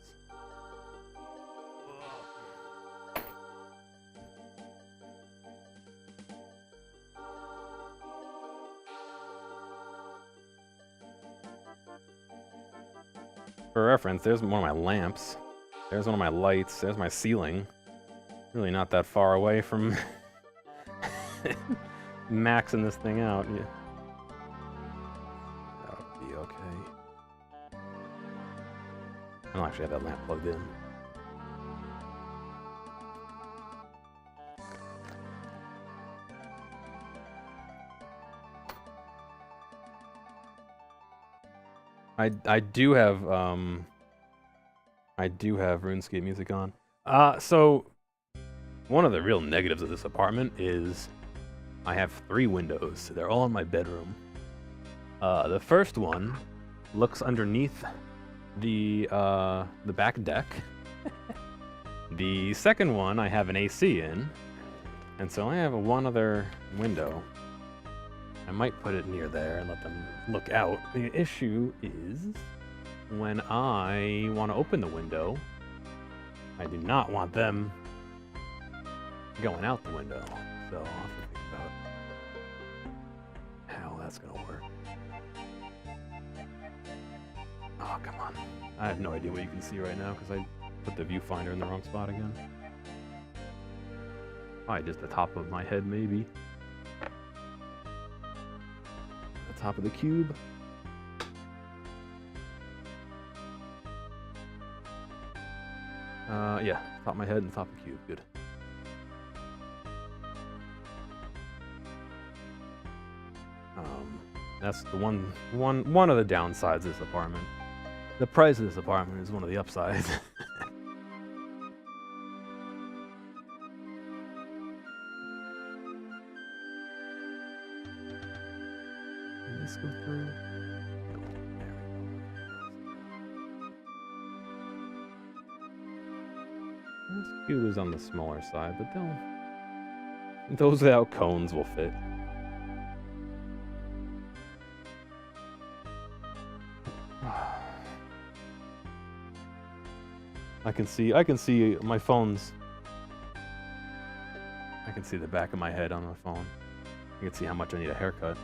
For reference, there's one of my lamps. There's one of my lights. There's my ceiling. Really not that far away from maxing this thing out. Yeah. That would be okay. I don't actually have that lamp plugged in. I do have RuneScape music on. So one of the real negatives of this apartment is I have 3 windows. They're all in my bedroom. The first one looks underneath the back deck. The second one I have an AC in, and so I have one other window. I might put it near there and let them look out. The issue is when I want to open the window, I do not want them going out the window. So I'll have to think about how that's going to work. Oh, come on. I have no idea what you can see right now because I put the viewfinder in the wrong spot again. Probably just the top of my head, maybe. The top of the cube. Yeah, top of my head and top of the cube. Good. That's the one of the downsides of this apartment. The price of this apartment is one of the upsides. Can this go through? This cube is on the smaller side, but those without cones will fit. I can see my phone's. I can see the back of my head on my phone. I can see how much I need a haircut.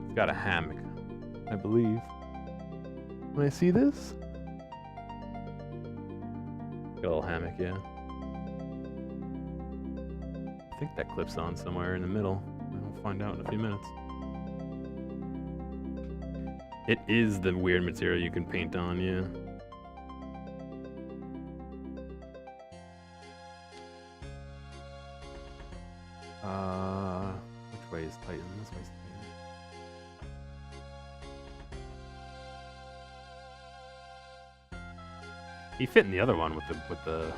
It's got a hammock, I believe. When I see this? Got a little hammock, yeah. I think that clips on somewhere in the middle. We'll find out in a few minutes. It is the weird material you can paint on, yeah. Which way is Titan? This way's Titan. He fit in the other one with the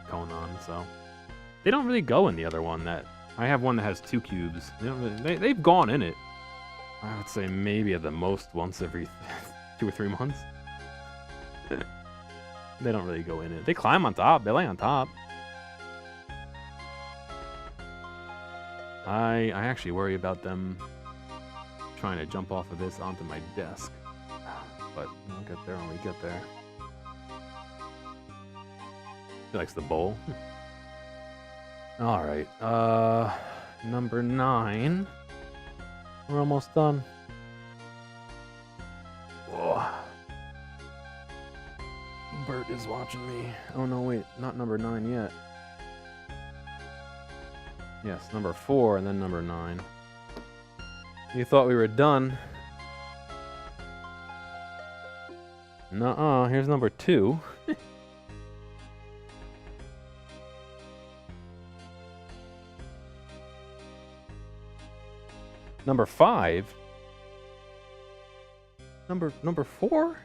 cone on, so they don't really go in the other one. That I have one that has 2 cubes. They don't really, they've gone in it. I would say maybe at the most once every 2 or 3 months. They don't really go in it. They climb on top. They lay on top. I actually worry about them trying to jump off of this onto my desk. But we'll get there when we get there. He likes the bowl. Alright, number 9. We're almost done. Oh. Bert is watching me. Oh no, wait, not number 9 yet. Yes, number 4 and then number 9. You thought we were done. Nuh-uh, here's number 2. Number 5? Number 4?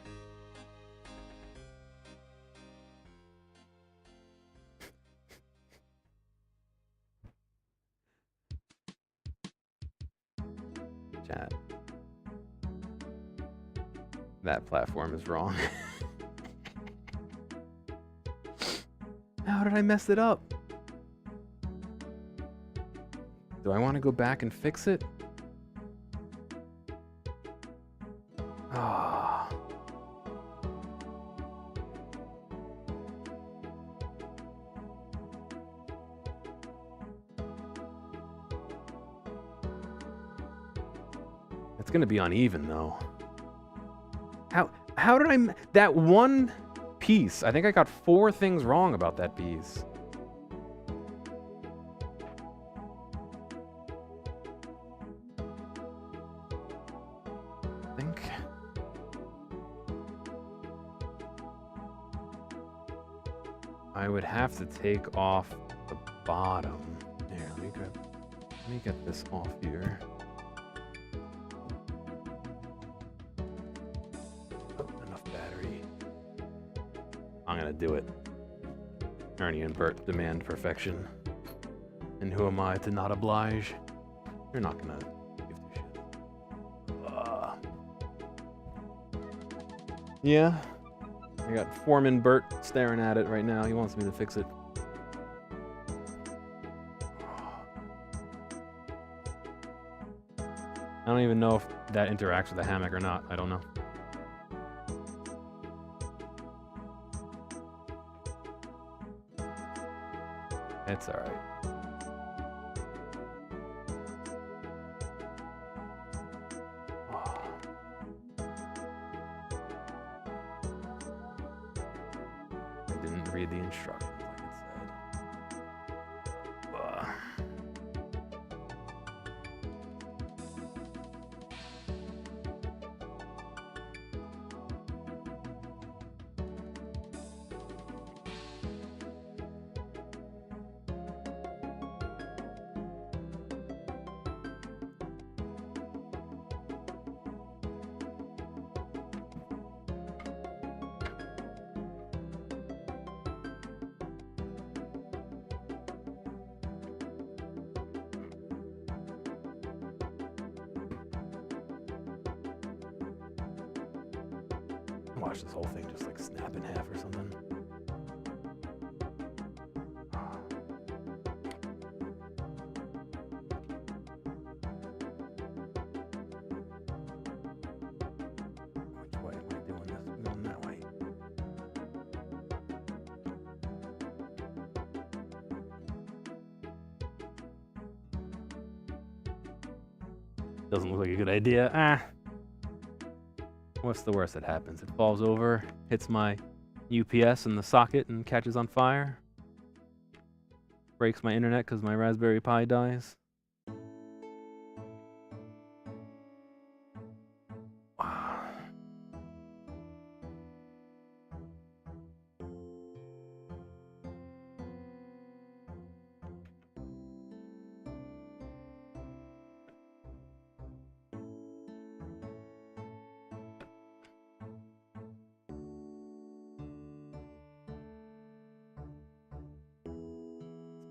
Chat. That platform is wrong. How did I mess it up? Do I want to go back and fix it? Ah. It's gonna be uneven though. How did I that one piece? I think I got 4 things wrong about that piece. I would have to take off the bottom. Here, let me get this off here. Enough battery. I'm gonna do it. Ernie and Bert demand perfection. And who am I to not oblige? You're not gonna give 2 shits. Yeah. I got Foreman Bert staring at it right now. He wants me to fix it. I don't even know if that interacts with the hammock or not. I don't know. It's alright. Read the instructions like it said. Watch this whole thing just like snap in half or something. Which way am I doing this? I'm going that way. Doesn't look like a good idea. What's the worst that happens? It falls over, hits my UPS in the socket and catches on fire. Breaks my internet because my Raspberry Pi dies.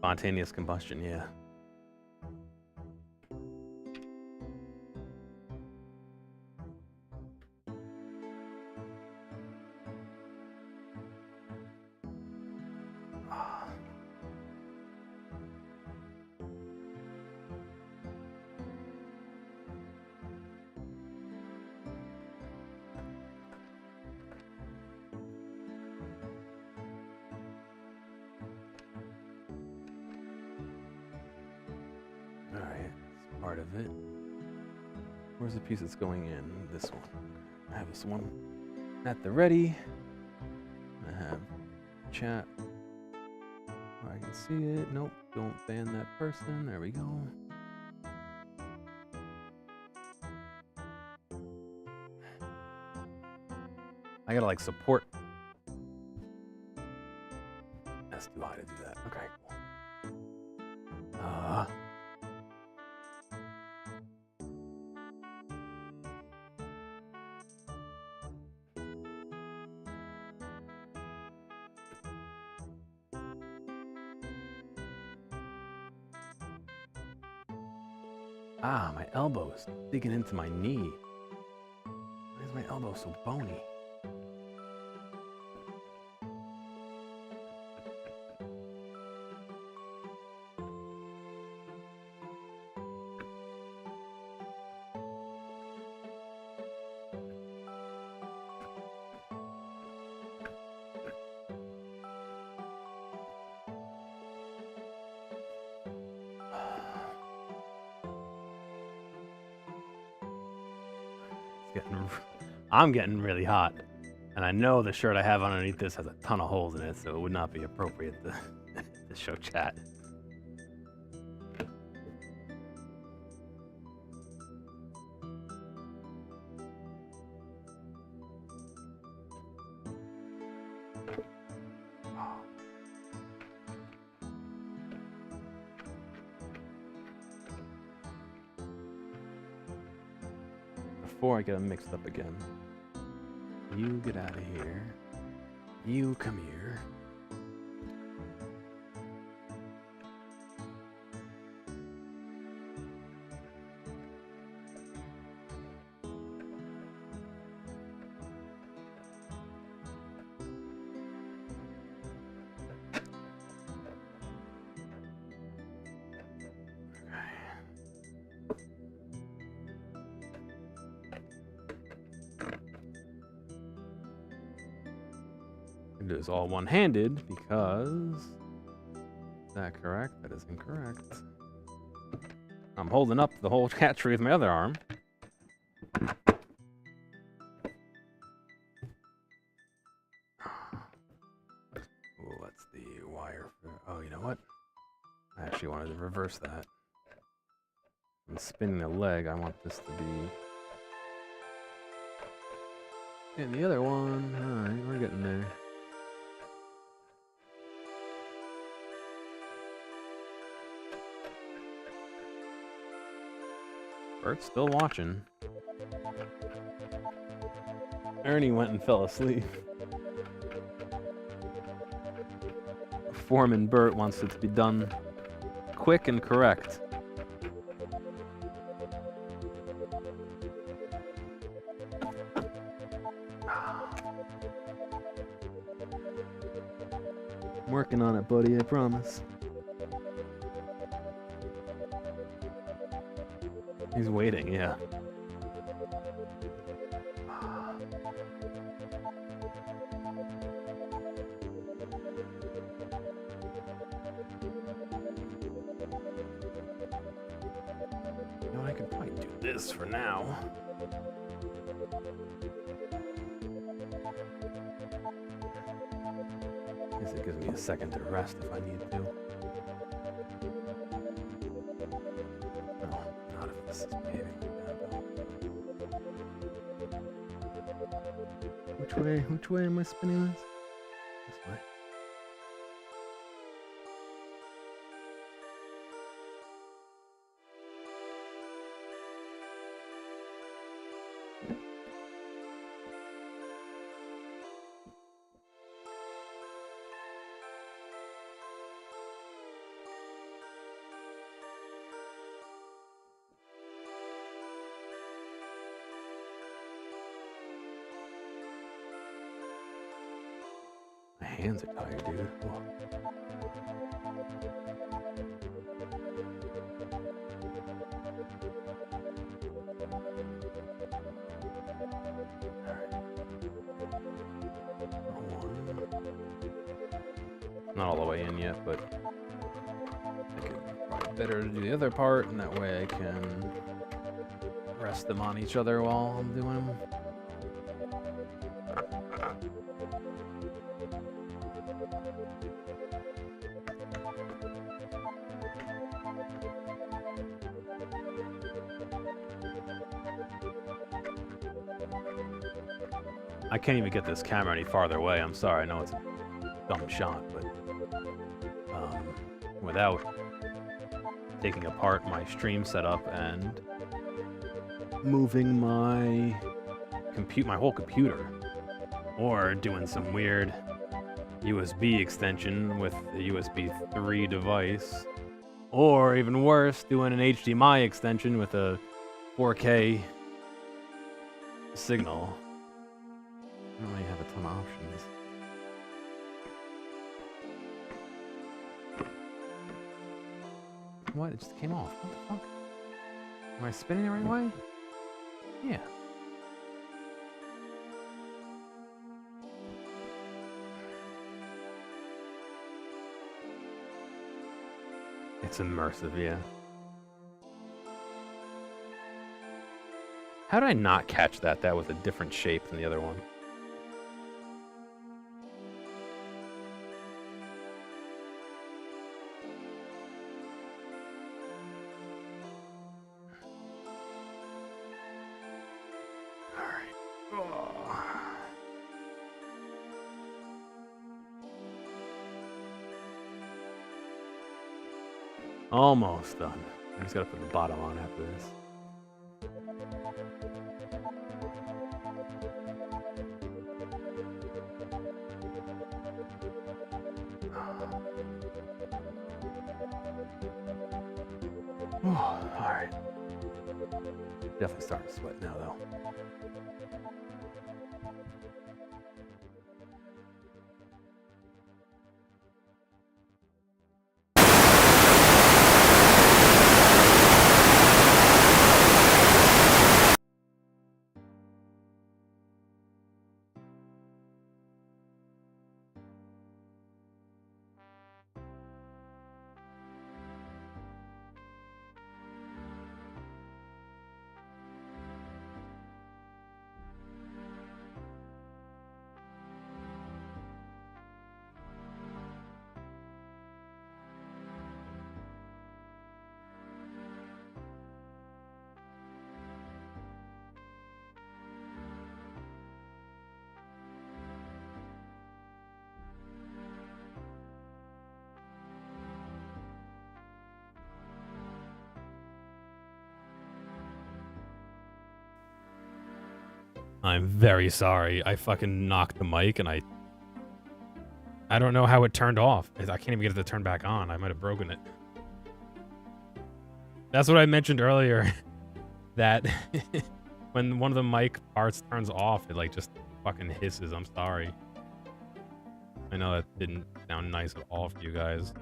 Spontaneous combustion, yeah. Alright, that's part of it. Where's the piece that's going in? This one. I have this one at the ready. I have chat. Oh, I can see it. Nope, don't ban that person. There we go. I gotta like support. That's too high to do that. Okay, cool. My elbow is digging into my knee. Why is my elbow so bony? I'm getting really hot, and I know the shirt I have underneath this has a ton of holes in it, so it would not be appropriate to, to show chat. Before I get them mixed up again. You get out of here. You come here. Do this all one-handed because is that correct? That is incorrect. I'm holding up the whole cat tree with my other arm. Oh, what's the wire for? Oh, you know what? I actually wanted to reverse that. I'm spinning the leg. I want this to be. And the other one. All right, we're getting there. Bert's still watching. Ernie went and fell asleep. Foreman Bert wants it to be done quick and correct. I'm working on it, buddy, I promise. He's waiting, yeah. You know, I could probably do this for now. I guess it gives me a second to rest if I need to. This is behaving like that, though. Which way am I spinning this? This way. hands are tired, dude. Oh. Not all the way in yet, but I think it's probably better to do the other part, and that way I can rest them on each other while I'm doing them. I can't even get this camera any farther away. I'm sorry. I know it's a dumb shot, but without taking apart my stream setup and moving my whole computer, or doing some weird USB extension with a USB 3 device, or even worse, doing an HDMI extension with a 4K signal. I don't really have a ton of options. What? It just came off. What the fuck? Am I spinning the right way? Yeah. It's immersive, yeah. How did I not catch that? That was a different shape than the other one. Almost done. I just gotta put the bottom on after this. Alright. Definitely starting to sweat now, though. I'm very sorry. I fucking knocked the mic and I don't know how it turned off. I can't even get it to turn back on. I might have broken it. That's what I mentioned earlier. That when one of the mic parts turns off, it like just fucking hisses. I'm sorry. I know that didn't sound nice at all for you guys.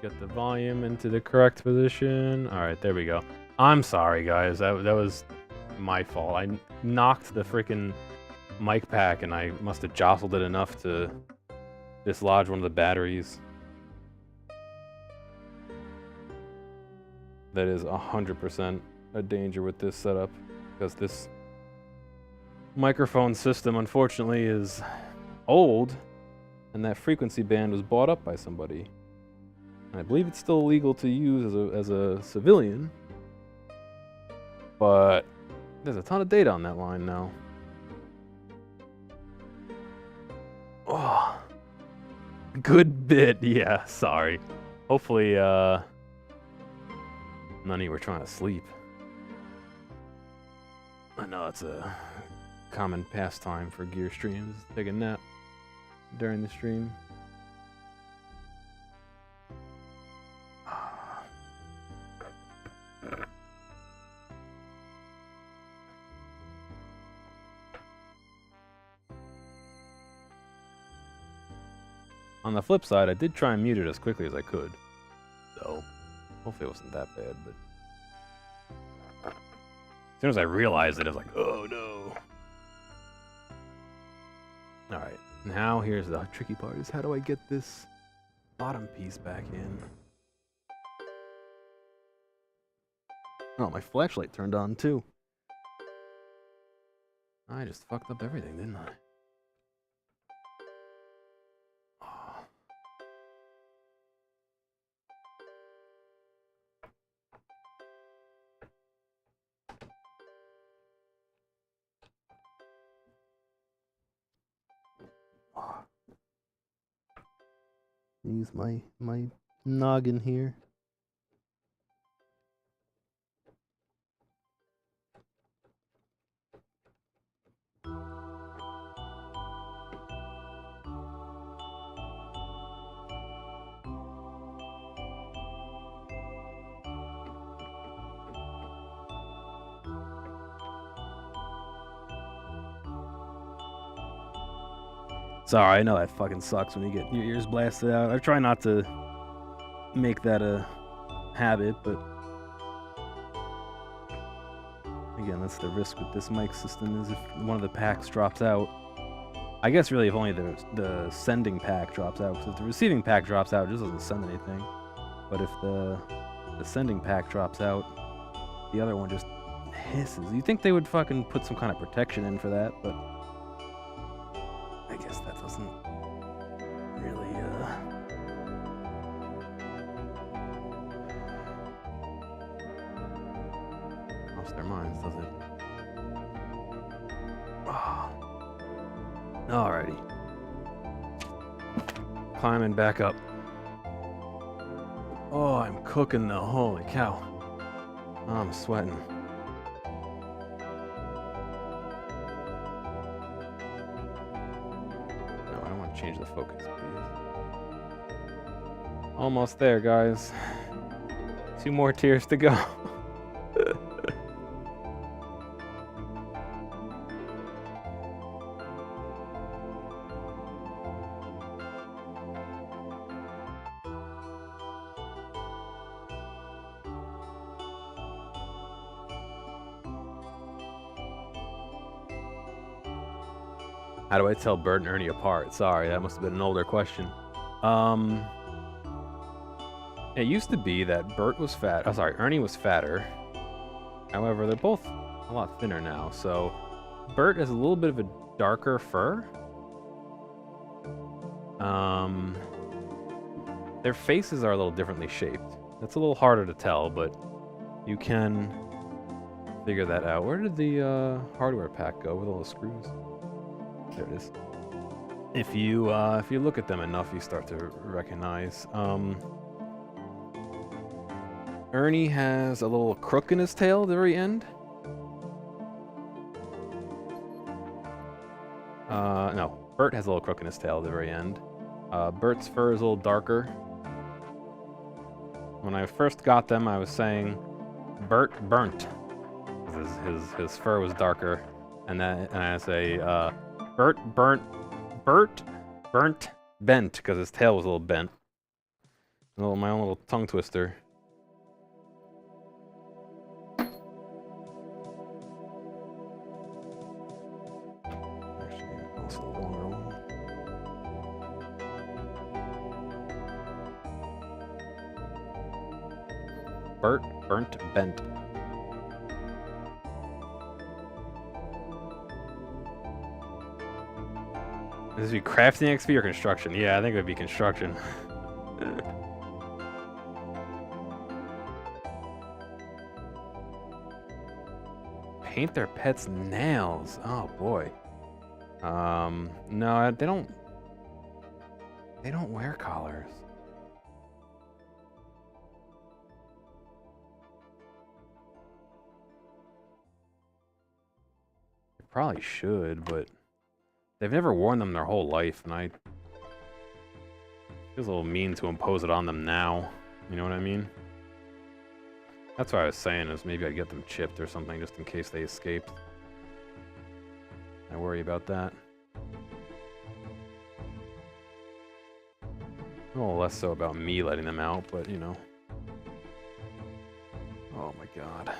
Get the volume into the correct position. All right, there we go. I'm sorry, guys. That was my fault. I knocked the freaking mic pack, and I must have jostled it enough to dislodge one of the batteries. That is 100% a danger with this setup, because this microphone system, unfortunately, is old, and that frequency band was bought up by somebody. I believe it's still illegal to use as a civilian, but there's a ton of data on that line now. Oh, good bit. Yeah, sorry. Hopefully None of you were trying to sleep. I know it's a common pastime for gear streams, take a nap during the stream. On the flip side, I did try and mute it as quickly as I could. So, hopefully it wasn't that bad, but... As soon as I realized it, I was like, oh no! Alright, now here's the tricky part, is how do I get this bottom piece back in? Oh, my flashlight turned on too. I just fucked up everything, didn't I? Use my noggin here. Sorry, I know that fucking sucks when you get your ears blasted out. I try not to make that a habit, but again, that's the risk with this mic system, is if one of the packs drops out. I guess really if only the sending pack drops out, because if the receiving pack drops out, it just doesn't send anything. But if the sending pack drops out, the other one just hisses. You'd think they would fucking put some kind of protection in for that, but I guess that doesn't really, cross their minds, does it? Oh. Alrighty. Climbing back up. Oh, I'm cooking though, holy cow. I'm sweating. Change the focus, please. Almost there, guys. 2 more tiers to go. How do I tell Bert and Ernie apart? Sorry, that must have been an older question. It used to be that Bert was fat. Oh, sorry, Ernie was fatter. However, they're both a lot thinner now, so Bert has a little bit of a darker fur. Their faces are a little differently shaped. That's a little harder to tell, but you can figure that out. Where did the hardware pack go with all the screws? There it is. If you look at them enough, you start to recognize. Ernie has a little crook in his tail at the very end. No, Bert has a little crook in his tail at the very end. Bert's fur is a little darker. When I first got them, I was saying Bert burnt. His fur was darker, and I say Bert burnt bent, because his tail was a little bent. My own little tongue twister. Actually, also a longer one. Bert burnt bent. This would be crafting XP or construction? Yeah, I think it would be construction. Paint their pets' nails. Oh boy. No, they don't wear collars. probably should, but they've never worn them their whole life, and it feels a little mean to impose it on them now. You know what I mean? That's what I was saying, is maybe I'd get them chipped or something just in case they escaped. I worry about that. A little less so about me letting them out, but you know. Oh my god.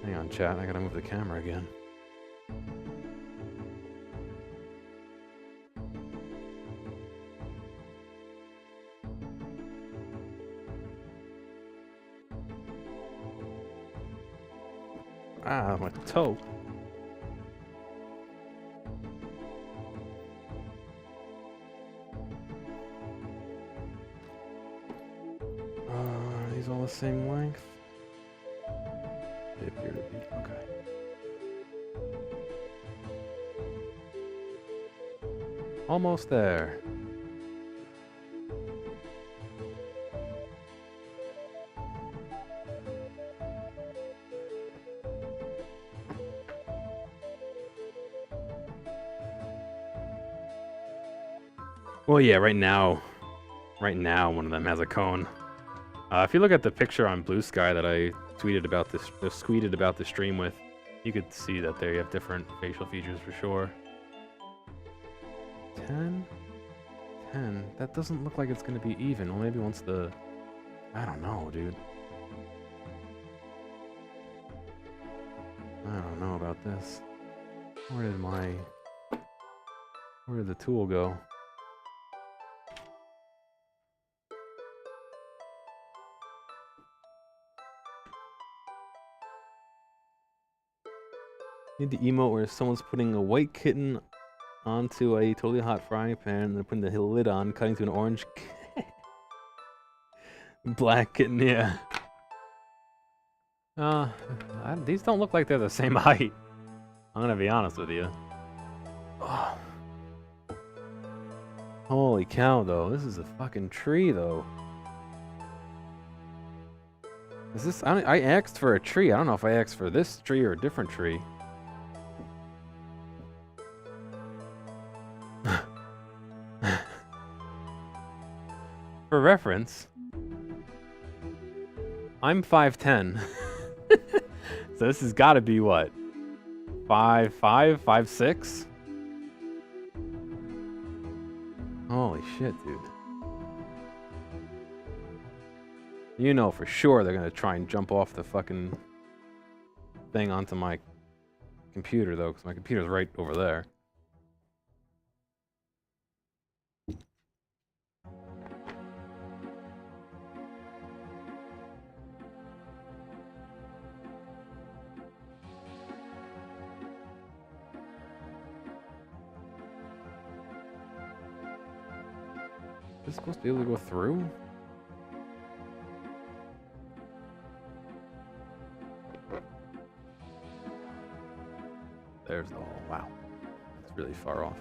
Hang on, chat, I gotta move the camera again. Ah, my toe. Are these all the same length? They appear to be. Okay. Almost there. Well, yeah, right now, one of them has a cone. If you look at the picture on Blue Sky that I tweeted about the stream with, you could see that they have different facial features for sure. 10? 10? That doesn't look like it's going to be even. Well, maybe once the... I don't know, dude. I don't know about this. Where did the tool go? Need the emote where someone's putting a white kitten onto a totally hot frying pan and then putting the lid on, cutting to an orange black kitten, yeah. These don't look like they're the same height. I'm gonna be honest with you. Oh. Holy cow, though. This is a fucking tree, though. Is this... I asked for a tree. I don't know if I asked for this tree or a different tree. For reference, I'm 5'10". So this has got to be what? 5'5", 5'6"? Holy shit, dude. You know for sure they're gonna try and jump off the fucking thing onto my computer, though, because my computer's right over there. Is this supposed to be able to go through? There's the hole. Wow. It's really far off.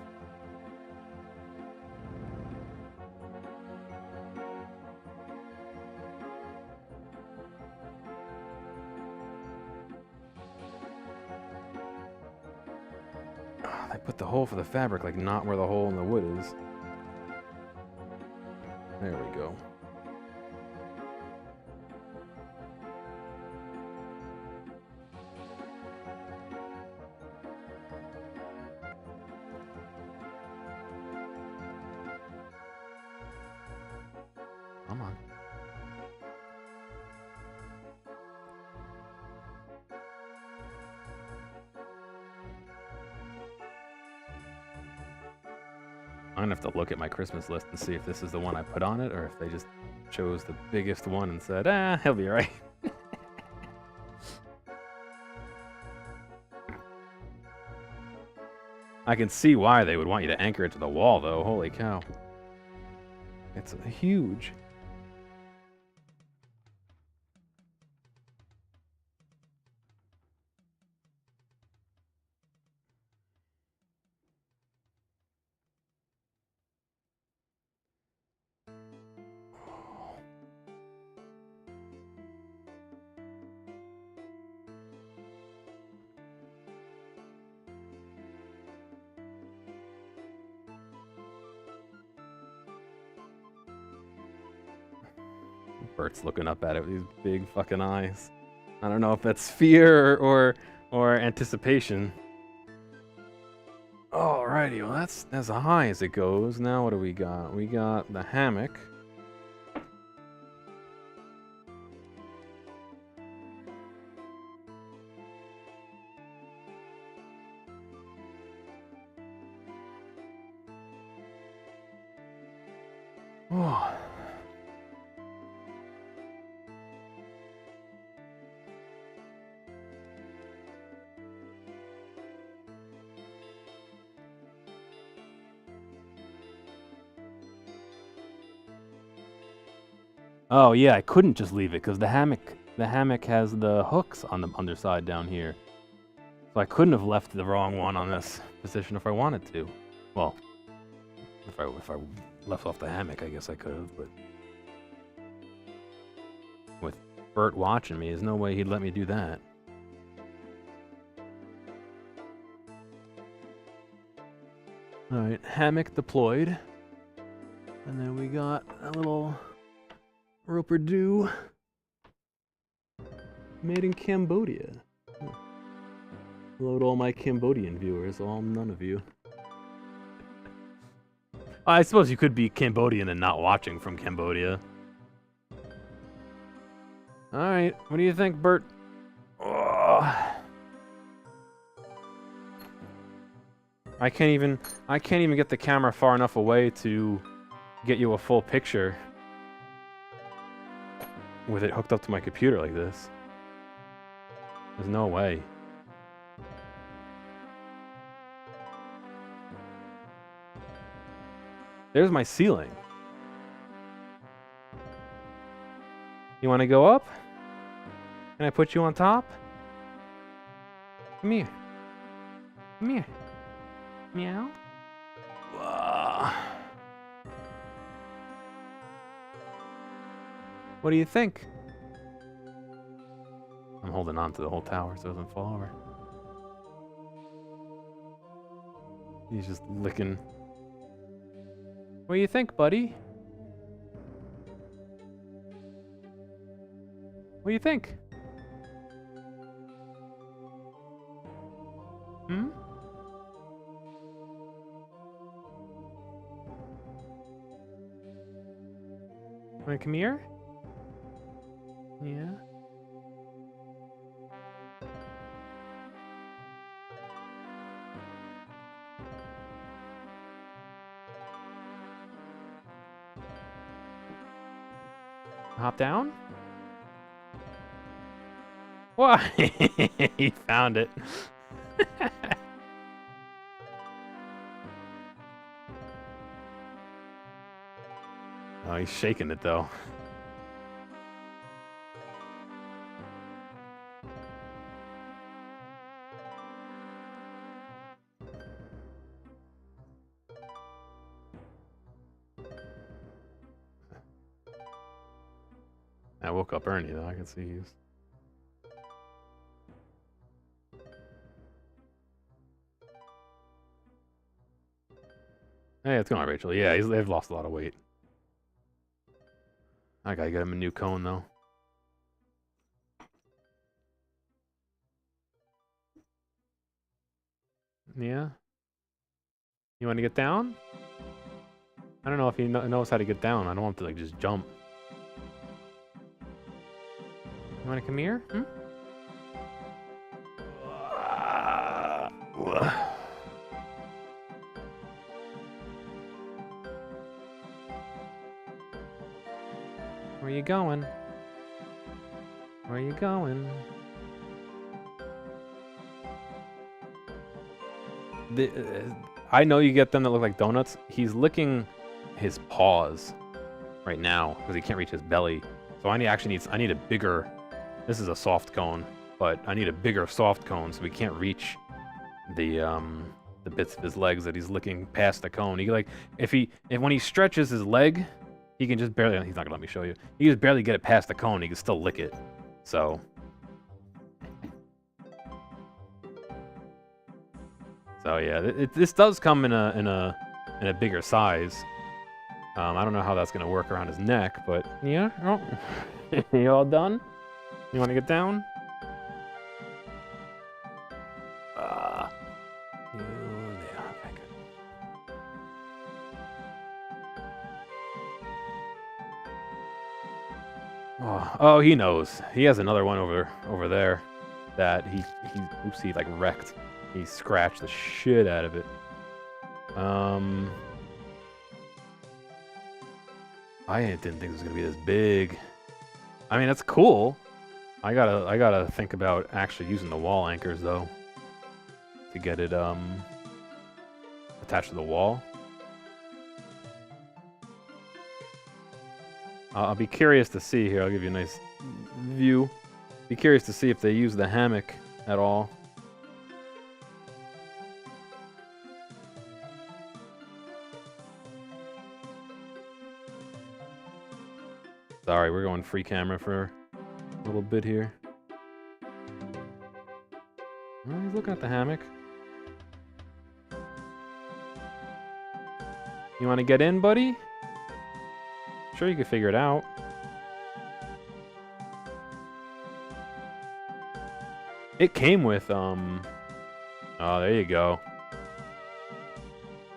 Oh, they put the hole for the fabric, like, not where the hole in the wood is. There we go. Come on. I'm gonna have to look at my Christmas list and see if this is the one I put on it, or if they just chose the biggest one and said, ah, he'll be right. I can see why they would want you to anchor it to the wall, though. Holy cow. It's huge. Bert's looking up at it with these big fucking eyes. I don't know if that's fear or anticipation. Alrighty, well that's as high as it goes. Now what do we got? We got the hammock. Oh. Oh yeah, I couldn't just leave it because the hammock has the hooks on the underside down here. So I couldn't have left the wrong one on this position if I wanted to. Well, if I left off the hammock, I guess I could have, but with Bert watching me, there's no way he'd let me do that. Alright, hammock deployed. And then we got a little roper do made in Cambodia. Hello to all my Cambodian viewers, none of you. I suppose you could be Cambodian and not watching from Cambodia. Alright, what do you think, Bert? Oh. I can't even get the camera far enough away to get you a full picture with it hooked up to my computer like this. There's no way. There's my ceiling. You want to go up? Can I put you on top? Come here. Come here. Meow. What do you think? I'm holding on to the whole tower so it doesn't fall over. He's just licking. What do you think, buddy? What do you think? Hmm? Wanna come here? Yeah. Hop down? Why? He found it. Oh, he's shaking it though. I woke up Ernie though, I can see he's... Hey, it's going on, Rachel. Yeah, they've lost a lot of weight. I gotta get him a new cone though. Yeah? You want to get down? I don't know if he knows how to get down. I don't want him to like just jump. You want to come here? Hmm? Where you going? Where you going? I know you get them that look like donuts. He's licking his paws right now because he can't reach his belly. So I need a bigger. This is a soft cone, but I need a bigger soft cone so we can't reach the bits of his legs that he's licking past the cone. He like if when he stretches his leg, he can just barely. He's not gonna let me show you. He can just barely get it past the cone. He can still lick it. So yeah, this does come in a bigger size. I don't know how that's gonna work around his neck, but Yeah? Oh. You all done? You want to get down? Yeah, okay, good. Oh, he knows. He has another one over there that he like wrecked. He scratched the shit out of it. I didn't think it was gonna be this big. I mean, that's cool. I gotta think about actually using the wall anchors though to get it attached to the wall. I'll be curious to see here. I'll give you a nice view. Be curious to see if they use the hammock at all. Sorry, we're going free camera for a little bit here. Oh, he's looking at the hammock. You want to get in, buddy? Sure, you can figure it out. It came with, oh, there you go.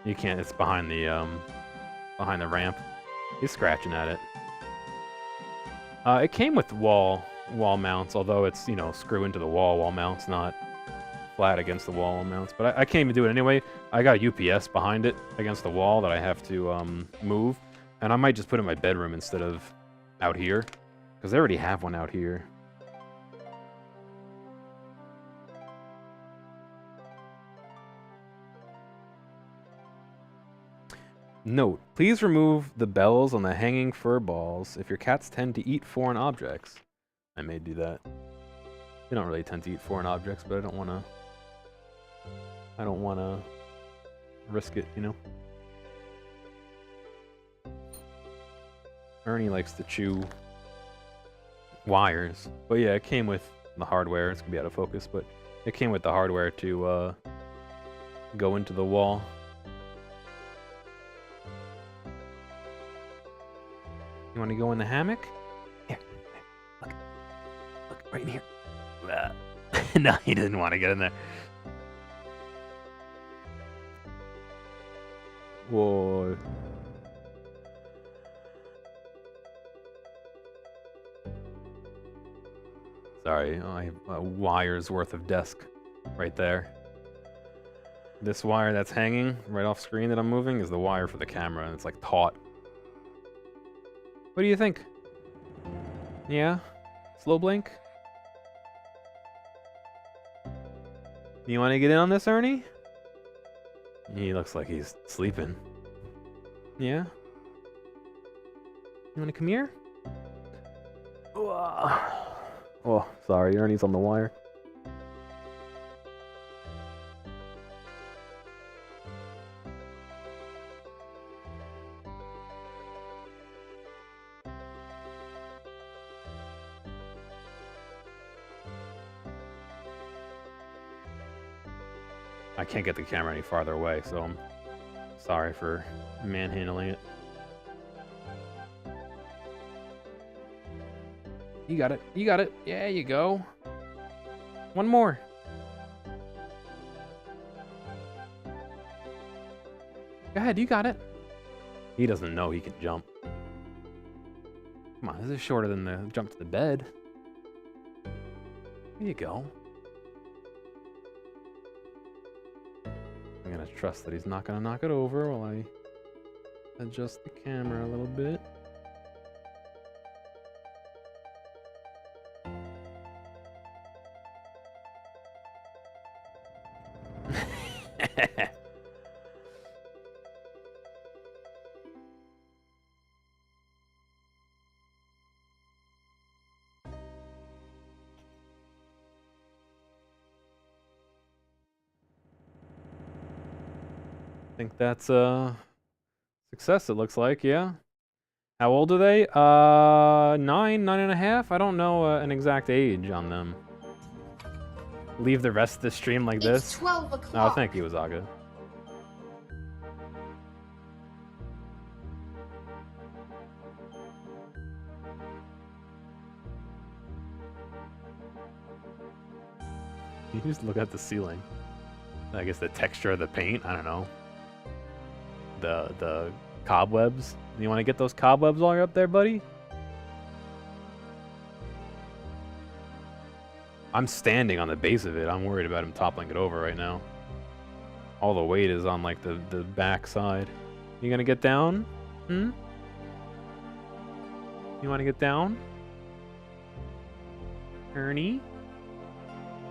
You can't, it's behind the ramp. He's scratching at it. It came with wall mounts, although it's, you know, screw into the wall mounts, not flat against the wall mounts. But I can't even do it anyway. I got a UPS behind it against the wall that I have to move. And I might just put it in my bedroom instead of out here. Because they already have one out here. Note, please remove the bells on the hanging fur balls if your cats tend to eat foreign objects. I may do that. They don't really tend to eat foreign objects, but I don't want to risk it, you know? Ernie likes to chew wires. But yeah, it came with the hardware. It's going to be out of focus, but it came with the hardware to go into the wall. You want to go in the hammock? Here. Look, right in here. No, he didn't want to get in there. Whoa. Sorry, I have a wire's worth of desk right there. This wire that's hanging right off screen that I'm moving is the wire for the camera, and it's like taut. What do you think? Yeah? Slow blink? You want to get in on this, Ernie? He looks like he's sleeping. Yeah? You want to come here? Oh, sorry, Ernie's on the wire. I can't get the camera any farther away, so I'm sorry for manhandling it. You got it. You got it. Yeah, you go. One more. Go ahead, you got it. He doesn't know he can jump. Come on, this is shorter than the jump to the bed. There you go. I'm gonna trust that he's not gonna knock it over while I adjust the camera a little bit. I think that's a success, it looks like, yeah. How old are they? 9.5? I don't know an exact age on them. Leave the rest of the stream like this? It's 12 o'clock. Oh, thank you, Azaga. You just look at the ceiling. I guess the texture of the paint. I don't know. The cobwebs. You want to get those cobwebs while you're up there, buddy? I'm standing on the base of it. I'm worried about him toppling it over right now. All the weight is on like the back side. You gonna get down? Hmm? You wanna get down? Ernie?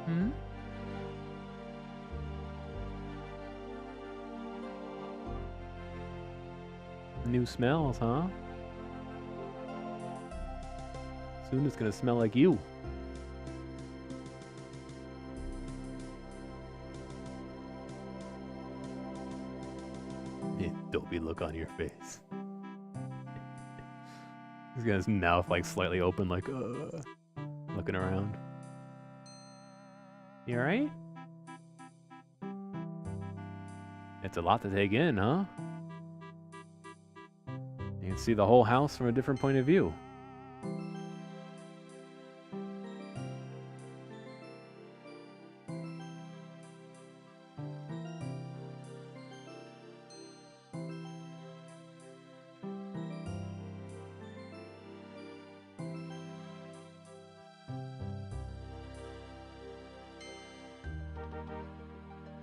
Hmm? New smells, huh? Soon it's gonna smell like you. Dopey look on your face. He's got his mouth like slightly open, like looking around. You alright? It's a lot to take in, huh? You can see the whole house from a different point of view.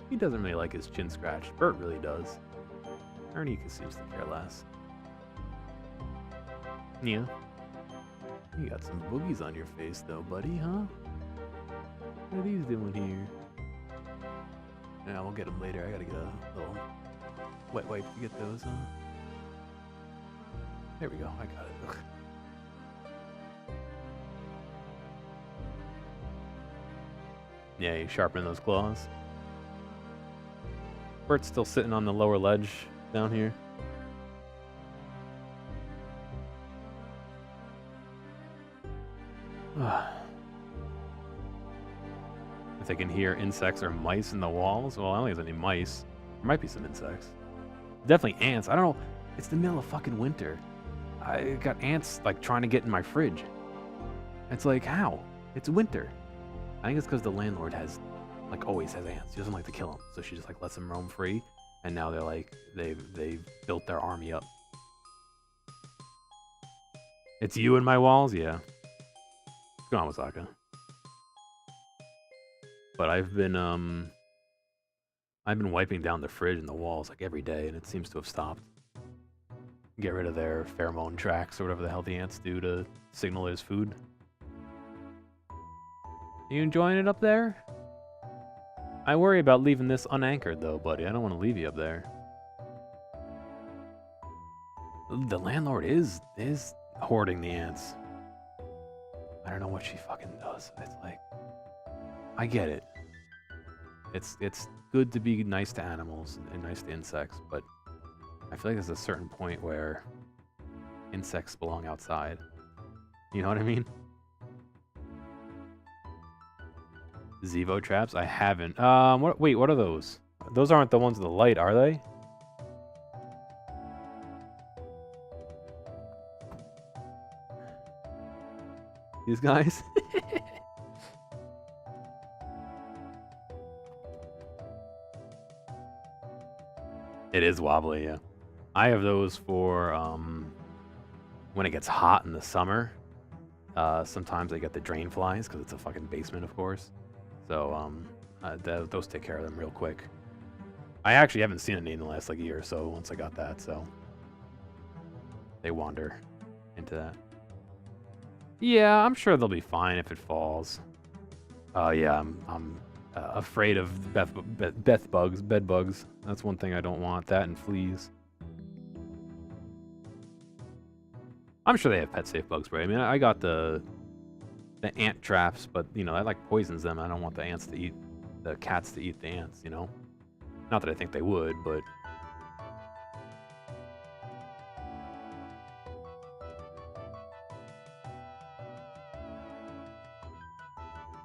He doesn't really like his chin scratched. Bert really does. Ernie seems to care less. Yeah. You got some boogies on your face though, buddy, huh? What are these doing here? Yeah, we'll get them later. I gotta get a little wet wipe to get those, huh? There we go. I got it. Ugh. Yeah, you sharpen those claws. Bert's still sitting on the lower ledge down here. If they can hear insects or mice in the walls, well, I don't think there's any mice. There might be some insects. Definitely ants. I don't know. It's the middle of fucking winter. I got ants like trying to get in my fridge. It's like, how? It's winter. I think it's because the landlord has, like, always has ants. She doesn't like to kill them, so she just like lets them roam free. And now they're like, they've built their army up. It's you in my walls, yeah. What's going on, Wasaka? But I've been wiping down the fridge and the walls like every day, and it seems to have stopped. Get rid of their pheromone tracks or whatever the hell the ants do to signal there's food. You enjoying it up there? I worry about leaving this unanchored though, buddy. I don't want to leave you up there. The landlord is hoarding the ants. I don't know what she fucking does. It's like, I get it. It's good to be nice to animals and nice to insects, but I feel like there's a certain point where insects belong outside. You know what I mean? Zevo traps? I haven't. Wait, what are those? Those aren't the ones with the light, are they? These guys? It is wobbly, yeah. I have those for when it gets hot in the summer. Sometimes I get the drain flies because it's a fucking basement, of course. So those take care of them real quick. I actually haven't seen any in the last like year or so once I got that, so they wander into that. Yeah, I'm sure they'll be fine if it falls. Yeah, I'm afraid of bed bugs. That's one thing I don't want. That and fleas. I'm sure they have pet safe bug spray. I mean, I got the ant traps, but you know, that like poisons them. I don't want the cats to eat the ants, you know? Not that I think they would, but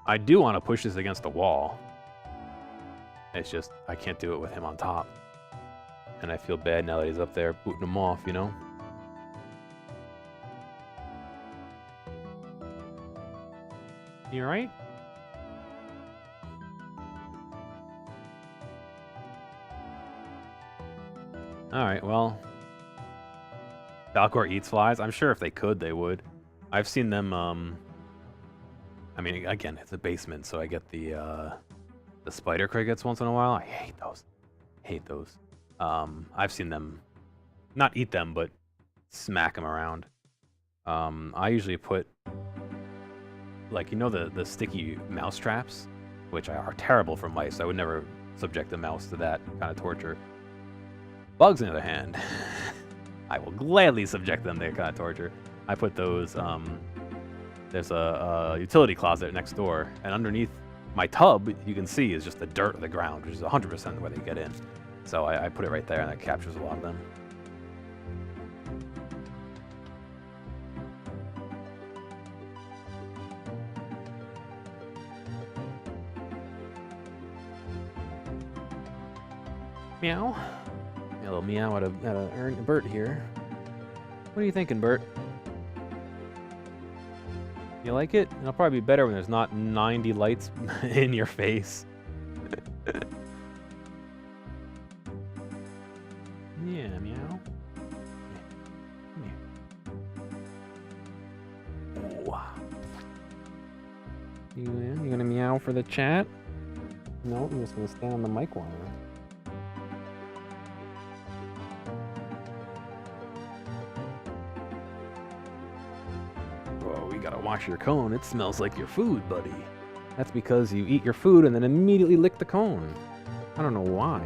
I do want to push this against the wall. It's just, I can't do it with him on top. And I feel bad now that he's up there booting him off, you know? You alright? Alright, well. Falcor eats flies. I'm sure if they could, they would. I've seen them, I mean, again, it's a basement, so I get the spider crickets once in a while. I hate those. Hate those. I've seen them, not eat them, but smack them around. I usually put, like, you know the sticky mouse traps, which are terrible for mice. I would never subject a mouse to that kind of torture. Bugs, on the other hand, I will gladly subject them to that kind of torture. I put those, there's a utility closet next door, and underneath my tub, you can see, is just the dirt of the ground, which is 100% where they get in. So I put it right there, and that captures a lot of them. Meow. A little meow out of Bert here. What are you thinking, Bert? You like it? It'll probably be better when there's not 90 lights in your face. Yeah, meow. Come here. Ooh. You gonna meow for the chat? No, I'm just gonna stand on the mic wire. Wash your cone, it smells like your food, buddy. That's because you eat your food and then immediately lick the cone. I don't know why.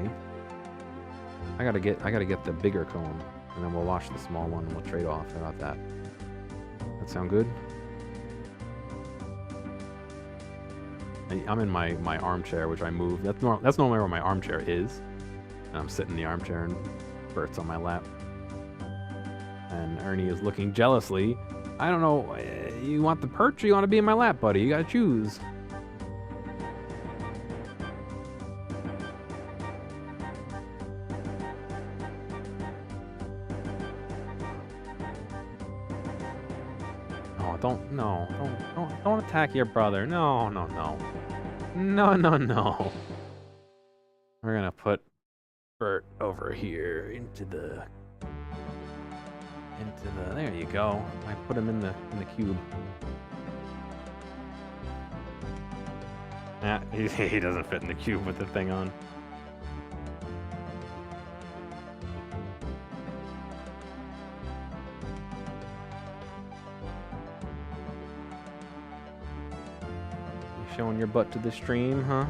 I gotta get the bigger cone, and then we'll wash the small one and we'll trade off. How about that? That sound good? I'm in my armchair, which I moved. That's normally where my armchair is. And I'm sitting in the armchair and Bert's on my lap. And Ernie is looking jealously. I don't know, you want the perch or you want to be in my lap, buddy? You gotta choose. Oh, don't attack your brother. No. We're gonna put Bert over here into the, there you go. I put him in the cube. Yeah, he doesn't fit in the cube with the thing on. You showing your butt to the stream, huh?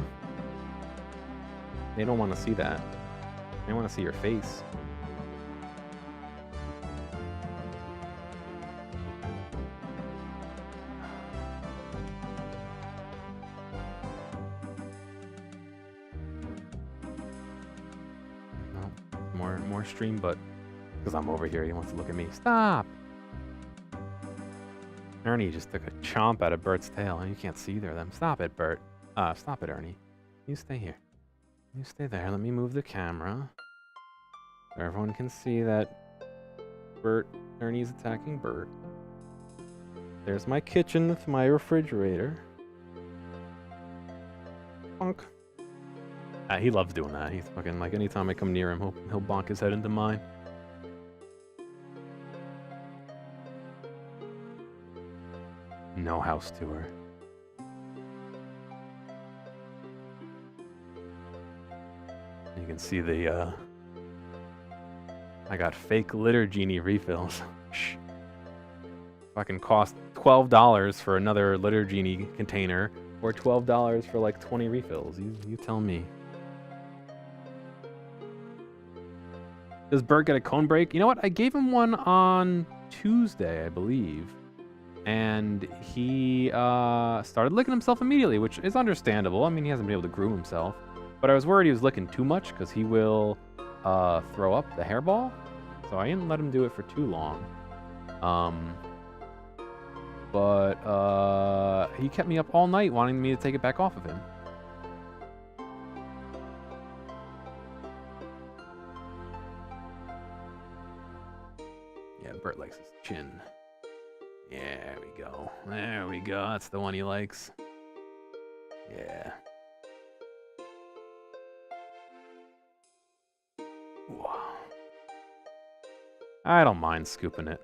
They don't want to see that. They want to see your face. More stream, but because I'm over here, he wants to look at me. Stop! Ernie just took a chomp out of Bert's tail, and you can't see either of them. Stop it, Bert. Stop it, Ernie. You stay here. You stay there. Let me move the camera so everyone can see that Ernie's attacking Bert. There's my kitchen with my refrigerator. Bonk. He loves doing that. He's fucking like, anytime I come near him, he'll bonk his head into mine. No house tour. You can see the, I got fake litter genie refills. Shh. Fucking cost $12 for another litter genie container, or $12 for like 20 refills. You tell me. Does Bert get a cone break? You know what? I gave him one on Tuesday, I believe. And he started licking himself immediately, which is understandable. I mean, he hasn't been able to groom himself. But I was worried he was licking too much because he will throw up the hairball. So I didn't let him do it for too long. But he kept me up all night wanting me to take it back off of him. Yeah, Bert likes his chin. Yeah, there we go. There we go. That's the one he likes. Yeah. Wow. I don't mind scooping it.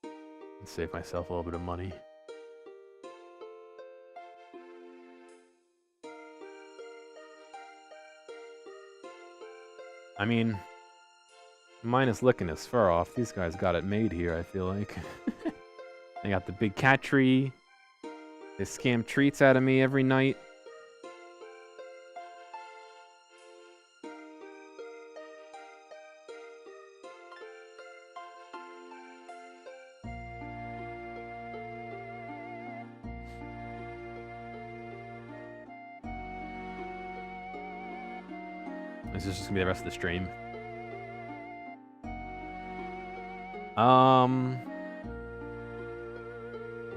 And save myself a little bit of money. I mean, minus licking his fur off, these guys got it made here, I feel like. They got the big cat tree. They scam treats out of me every night. This is just gonna be the rest of the stream. I'm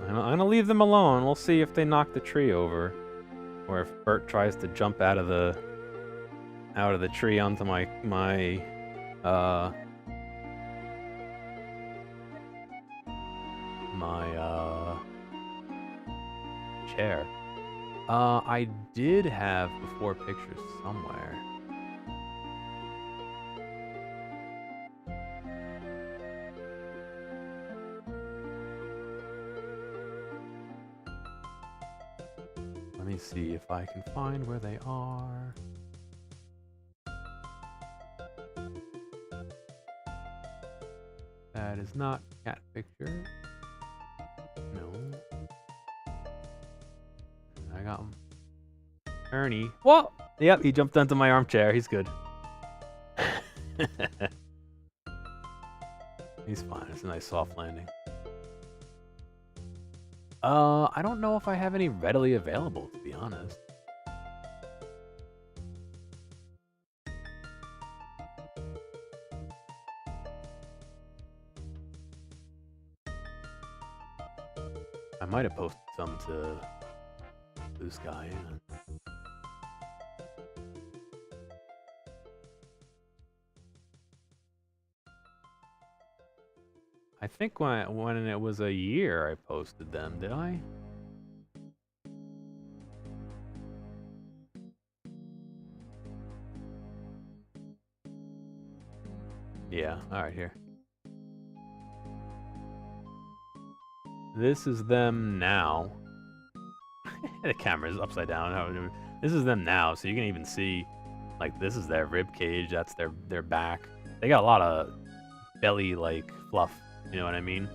gonna leave them alone. We'll see if they knock the tree over, or if Bert tries to jump out of the tree onto my chair. I did have before pictures somewhere. Let me see if I can find where they are. That is not cat picture. No. I got him. Ernie. What? Yep, he jumped onto my armchair. He's good. He's fine. It's a nice soft landing. I don't know if I have any readily available, to be honest. I might have posted some to Blue Sky. I think when it was a year, I posted them. Did I? Yeah. All right, here. This is them now. The camera's upside down. This is them now, so you can even see, like, this is their rib cage. That's their back. They got a lot of belly like fluff. You know what I mean?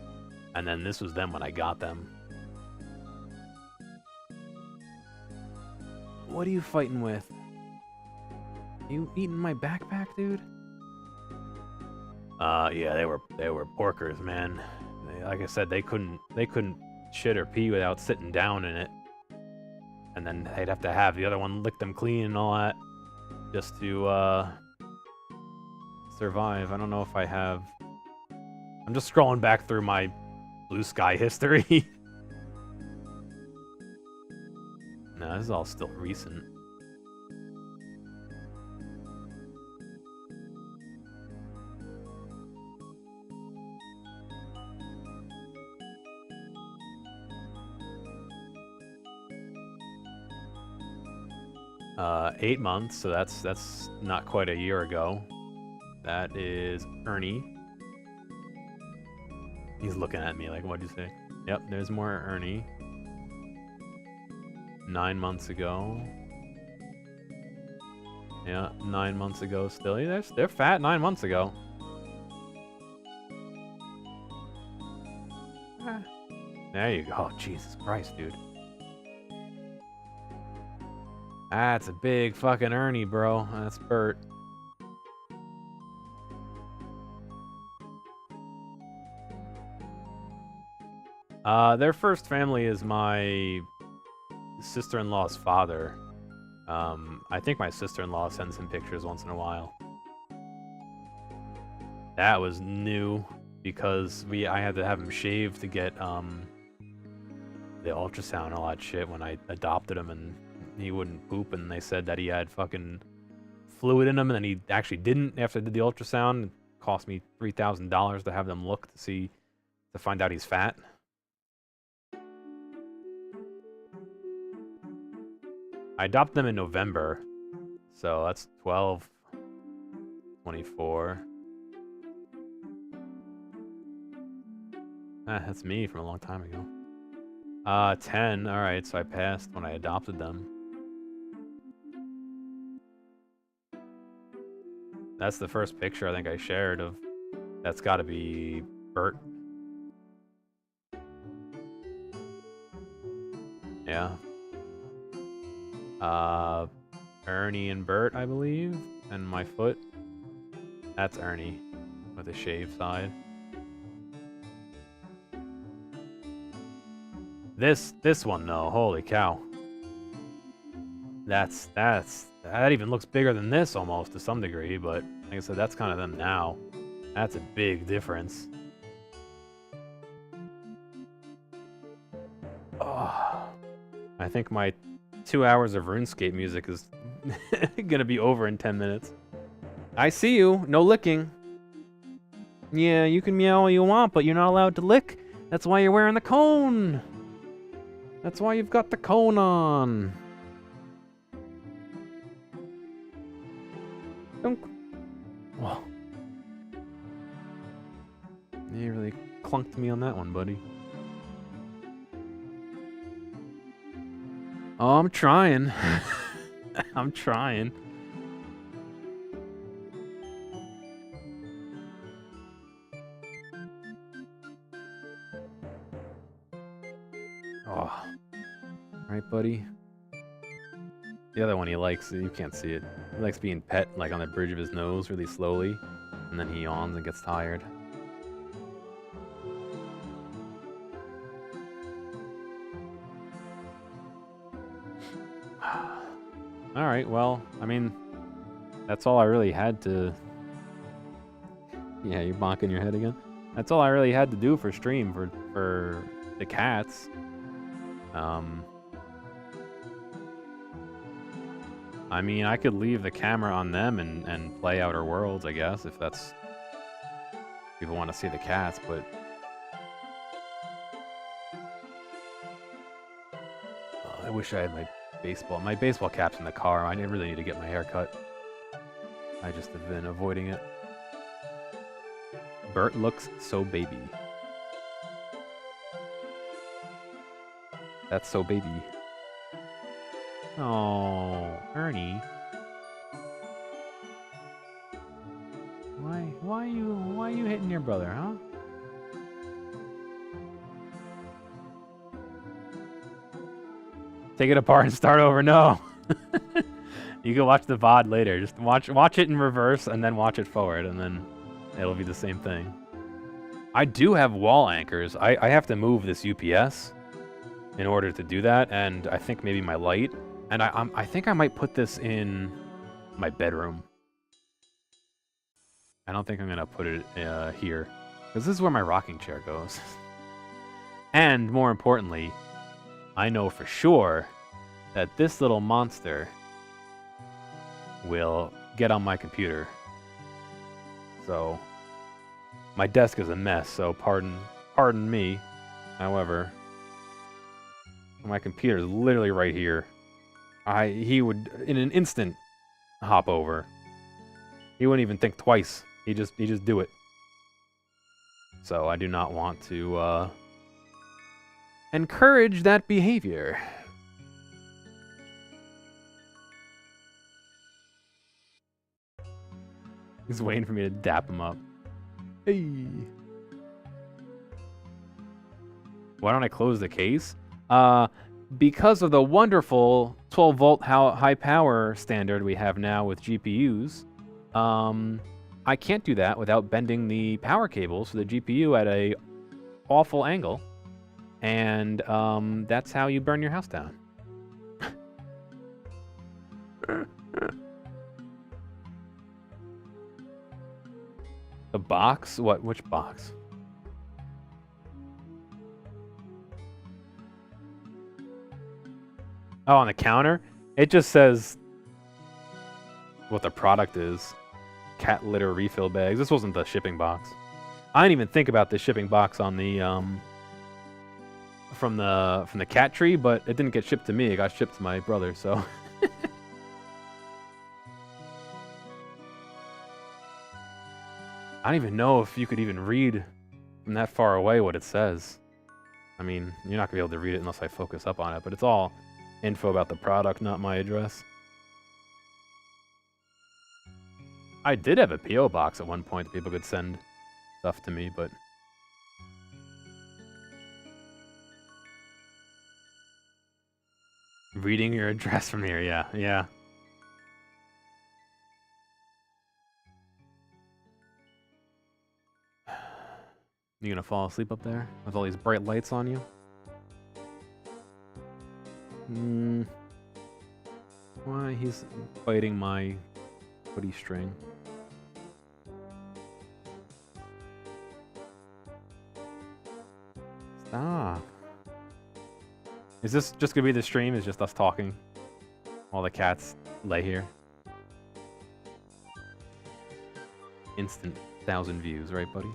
And then this was them when I got them. What are you fighting with? You eating my backpack, dude? Yeah, they were porkers, man. Like I said, they couldn't shit or pee without sitting down in it. And then they'd have to have the other one lick them clean and all that just to survive. I don't know if I have. I'm just scrolling back through my Blue Sky history. No, this is all still recent. Uh, 8 months, so that's not quite a year ago. That is Ernie. He's looking at me like, what'd you say? Yep, there's more Ernie. 9 months ago. Yeah, 9 months ago still. Yeah, they're fat 9 months ago. There you go. Oh, Jesus Christ, dude. That's a big fucking Ernie, bro. That's Bert. Their first family is my sister-in-law's father. I think my sister-in-law sends him pictures once in a while. That was new because I had to have him shaved to get the ultrasound and all that shit when I adopted him, and he wouldn't poop, and they said that he had fucking fluid in him, and then he actually didn't after I did the ultrasound. It cost me $3,000 to have them look to find out he's fat. I adopted them in November, so that's 12, 24. That's me from a long time ago. 10. Alright, so I passed when I adopted them. That's the first picture I think I shared of... That's gotta be Bert. Yeah. Ernie and Bert, I believe. And my foot. That's Ernie. With a shaved side. This one though, holy cow. That even looks bigger than this almost to some degree, but like I said, that's kind of them now. That's a big difference. Oh, I think my 2 hours of RuneScape music is gonna be over in 10 minutes. I see you, no licking. Yeah, you can meow all you want, but you're not allowed to lick. That's why you're wearing the cone. That's why you've got the cone on. Dunk. Whoa. You really clunked me on that one, buddy. Oh, I'm trying. I'm trying. Oh. Right, buddy? The other one he likes, you can't see it. He likes being pet, like on the bridge of his nose, really slowly. And then he yawns and gets tired. Alright, well, I mean, that's all I really had to... Yeah, you're bonking your head again? That's all I really had to do for stream, for the cats. I mean, I could leave the camera on them and play Outer Worlds, I guess, if that's... people want to see the cats, but... Oh, I wish I had my baseball cap's in the car. I really need to get my hair cut. I just have been avoiding it. Bert looks so baby. That's so baby. Oh, Ernie. Why are you hitting your brother, huh? Take it apart and start over. No. You can watch the VOD later. Just watch it in reverse and then watch it forward, and then it'll be the same thing. I do have wall anchors. I have to move this UPS in order to do that, and I think maybe my light. And I think I might put this in my bedroom. I don't think I'm gonna put it here, because this is where my rocking chair goes. And more importantly, I know for sure that this little monster will get on my computer. So my desk is a mess, so pardon me. However, my computer is literally right here. He would in an instant hop over. He wouldn't even think twice. He just do it. So I do not want to encourage that behavior. He's waiting for me to dap him up. Hey. Why don't I close the case? Because of the wonderful 12-volt high power standard we have now with GPUs, I can't do that without bending the power cables for the GPU at a awful angle. And that's how you burn your house down. The box? What? Which box? Oh, on the counter? It just says what the product is. Cat litter refill bags. This wasn't the shipping box. I didn't even think about the shipping box on the from the cat tree, but it didn't get shipped to me. It got shipped to my brother, so I don't even know if you could even read from that far away what it says. I mean, you're not going to be able to read it unless I focus up on it, but it's all info about the product, not my address. I did have a P.O. box at one point that people could send stuff to me, but... Reading your address from here, yeah. You gonna fall asleep up there with all these bright lights on you? Why? He's biting my hoodie string. Stop. Is this just gonna be the stream? Is just us talking while the cats lay here? Instant 1,000 views, right, buddy?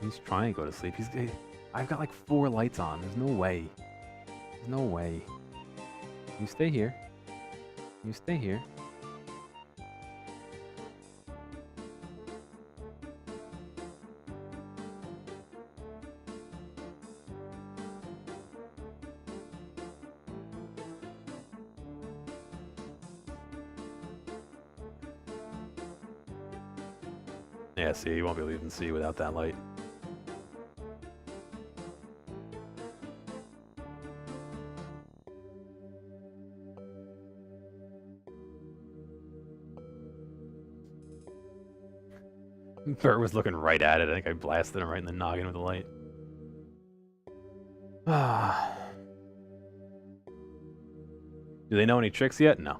He's trying to go to sleep. I've got like 4 lights on. There's no way. There's no way. You stay here. You stay here. Yeah, see, you won't be able to even see without that light. Bert was looking right at it. I think I blasted him right in the noggin with the light. Do they know any tricks yet? No.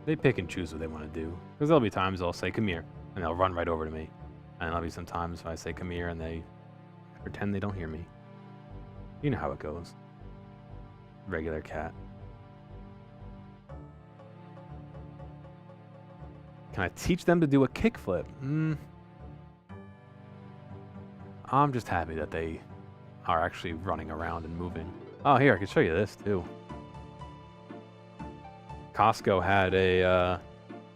They pick and choose what they want to do. Because there'll be times they'll say, come here, and they'll run right over to me. And there'll be some times when I say, come here, and they pretend they don't hear me. You know how it goes. Regular cat. Can I teach them to do a kickflip? I'm just happy that they are actually running around and moving. Oh, here, I can show you this, too. Costco had a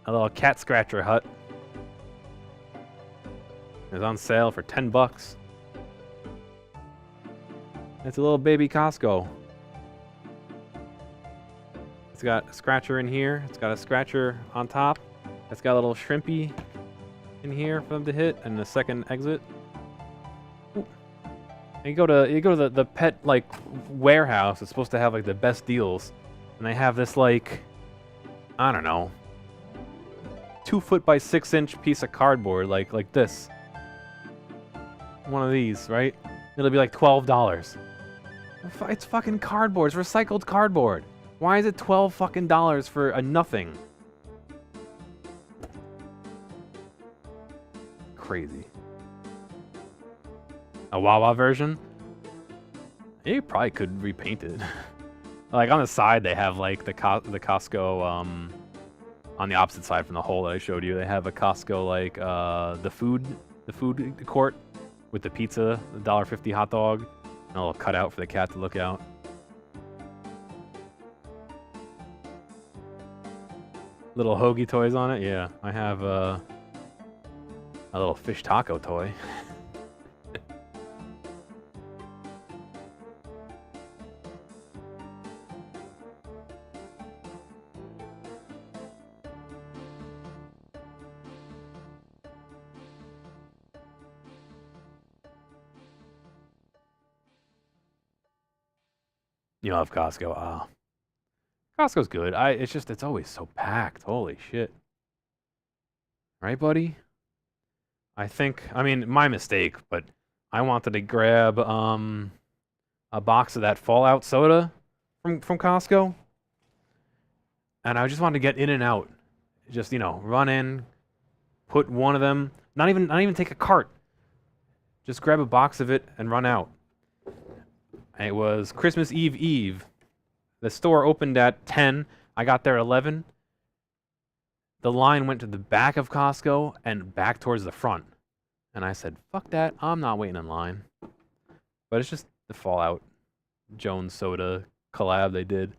little cat scratcher hut. It was on sale for 10 bucks. It's a little baby Costco. It's got a scratcher in here. It's got a scratcher on top. It's got a little shrimpy in here for them to hit, and the second exit. Ooh. And you go to the pet like warehouse. It's supposed to have like the best deals, and they have this like, I don't know, 2 foot by 6 inch piece of cardboard like this. One of these, right? It'll be like $12. It's fucking cardboard. It's recycled cardboard. Why is it $12 fucking for a nothing? Crazy. A Wawa version? You probably could repaint it. Like on the side, they have like the Costco. On the opposite side from the hole that I showed you, they have a Costco like the food court with the pizza, the $1.50 hot dog, and a little cutout for the cat to look out. Little hoagie toys on it. Yeah, I have a little fish taco toy. You love Costco. Ah, Costco's good. It's always so packed. Holy shit. Right, buddy? I mean, my mistake, but I wanted to grab a box of that Fallout soda from Costco. And I just wanted to get in and out. Just, run in, put one of them, not even take a cart. Just grab a box of it and run out. And it was Christmas Eve. The store opened at 10. I got there at 11. The line went to the back of Costco and back towards the front. And I said, fuck that. I'm not waiting in line. But it's just the Fallout Jones Soda collab they did.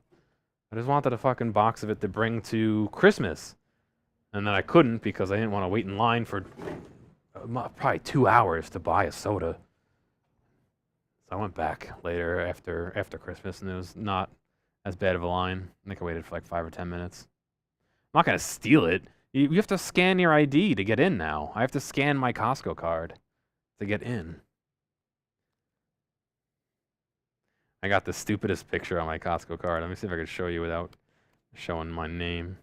I just wanted a fucking box of it to bring to Christmas, and then I couldn't because I didn't want to wait in line for probably 2 hours to buy a soda. So I went back later after Christmas, and it was not as bad of a line. I think I waited for like 5 or 10 minutes. I'm not gonna steal it. You have to scan your ID to get in now. I have to scan my Costco card to get in. I got the stupidest picture on my Costco card. Let me see if I can show you without showing my name.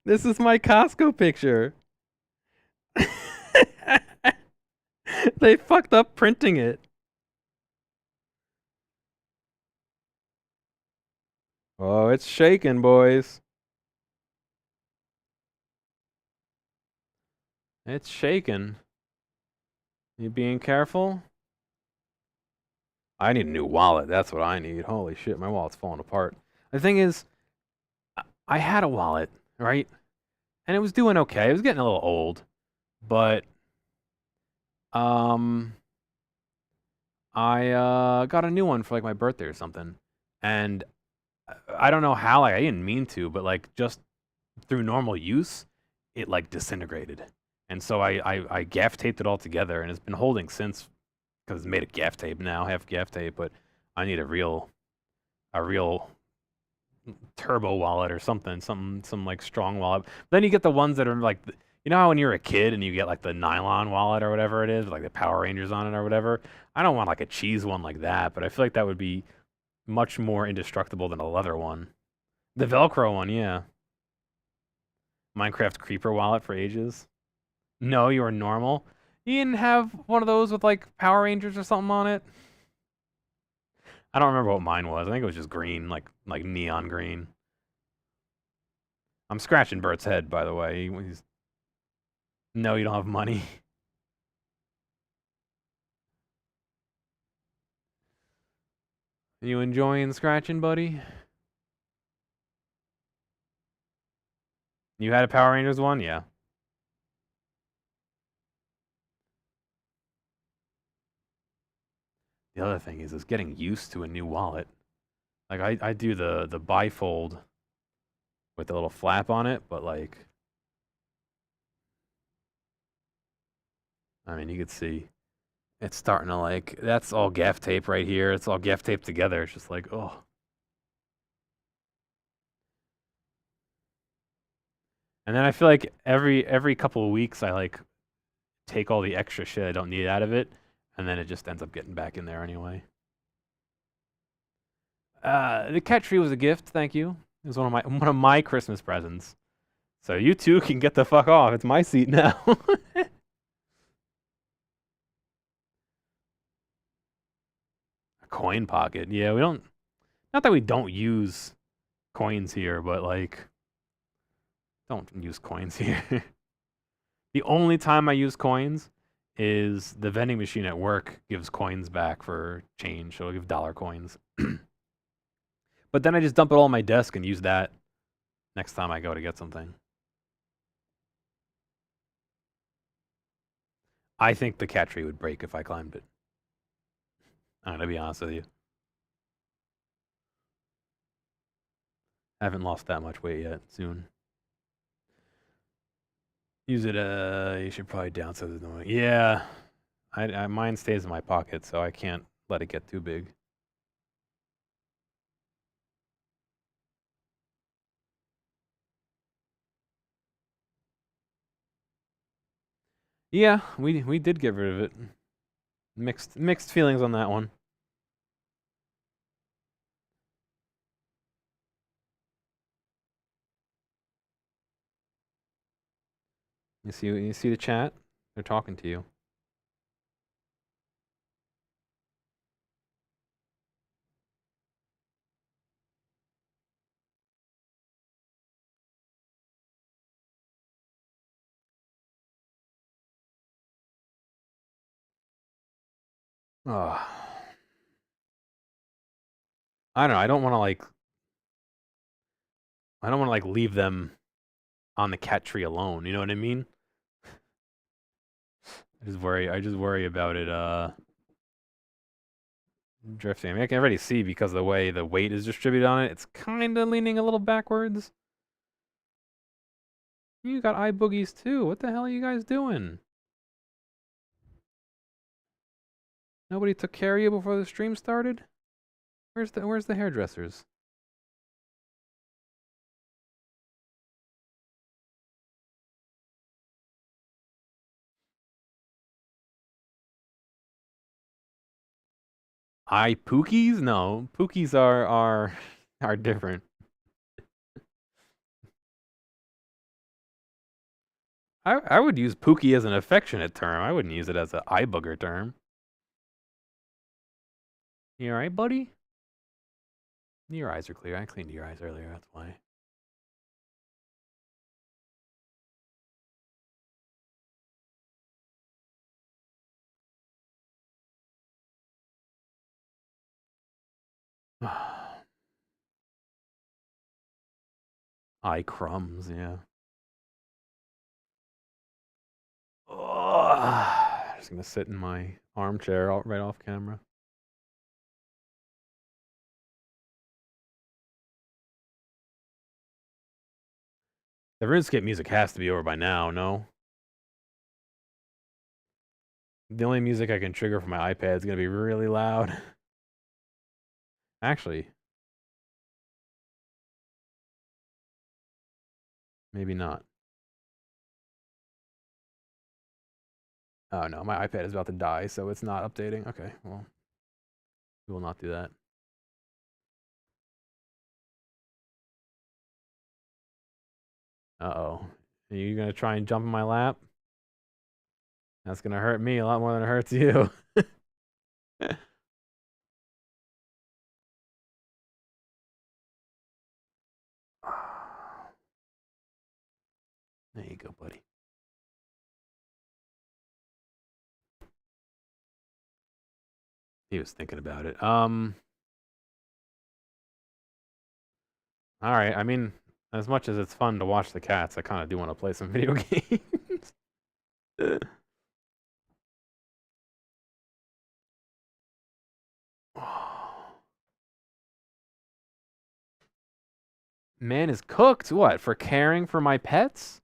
This is my Costco picture. They fucked up printing it. Oh, it's shaking, boys. It's shaking. You being careful? I need a new wallet. That's what I need. Holy shit, my wallet's falling apart. The thing is, I had a wallet, right? And it was doing okay. It was getting a little old, but um, I got a new one for like my birthday or something, and I don't know how. Like I didn't mean to, but like just through normal use, it like disintegrated, and so I gaff taped it all together, and it's been holding since because it's made of gaff tape now, half gaff tape. But I need a real turbo wallet or something, some like strong wallet. Then you get the ones that are like, you know how when you're a kid and you get like the nylon wallet or whatever it is, like the Power Rangers on it or whatever. I don't want like a cheese one like that, but I feel like that would be much more indestructible than a leather one. The Velcro one, yeah. Minecraft Creeper wallet for ages. No, you were normal. You didn't have one of those with like Power Rangers or something on it. I don't remember what mine was. I think it was just green, like neon green. I'm scratching Bert's head, by the way. No, you don't have money. You enjoying scratching, buddy? You had a Power Rangers one? Yeah. The other thing is getting used to a new wallet. Like I do the bifold with the little flap on it, but like I mean you could see it's starting to like that's all gaff tape right here. It's all gaff tape together. It's just like, oh. And then I feel like every couple of weeks I like take all the extra shit I don't need out of it, and then it just ends up getting back in there anyway. The cat tree was a gift, thank you. It was one of my Christmas presents. So you two can get the fuck off. It's my seat now. A coin pocket. Yeah, we don't. Not that we don't use coins here, but like, don't use coins here. The only time I use coins is the vending machine at work gives coins back for change. So I'll give dollar coins. But then I just dump it all on my desk and use that next time I go to get something. I think the cat tree would break if I climbed it. I'm gonna be honest with you. I haven't lost that much weight yet. Soon. Use it. You should probably downsize the noise. Yeah, mine stays in my pocket, so I can't let it get too big. Yeah, we did get rid of it. Mixed feelings on that one. You see the chat? They're talking to you. Oh. I don't know. I don't want to like I don't want to like leave them on the cat tree alone. You know what I mean? I just worry about it drifting. I mean, I can already see because of the way the weight is distributed on it, it's kind of leaning a little backwards. You got eye boogies too. What the hell are you guys doing? Nobody took care of you before the stream started? Where's the hairdressers? Eye pookies? No, pookies are different. I would use pookie as an affectionate term. I wouldn't use it as an eye booger term. You alright, buddy? Your eyes are clear. I cleaned your eyes earlier, that's why. Eye crumbs, yeah. Just gonna sit in my armchair right off camera. The RuneScape music has to be over by now, no? The only music I can trigger from my iPad is gonna be really loud. Actually, maybe not. Oh no, my iPad is about to die, so it's not updating. Okay, well, we will not do that. Uh-oh. Are you gonna try and jump in my lap? That's gonna hurt me a lot more than it hurts you. There you go, buddy. He was thinking about it. Alright, I mean, as much as it's fun to watch the cats, I kind of do want to play some video games. Man is cooked? What, for caring for my pets?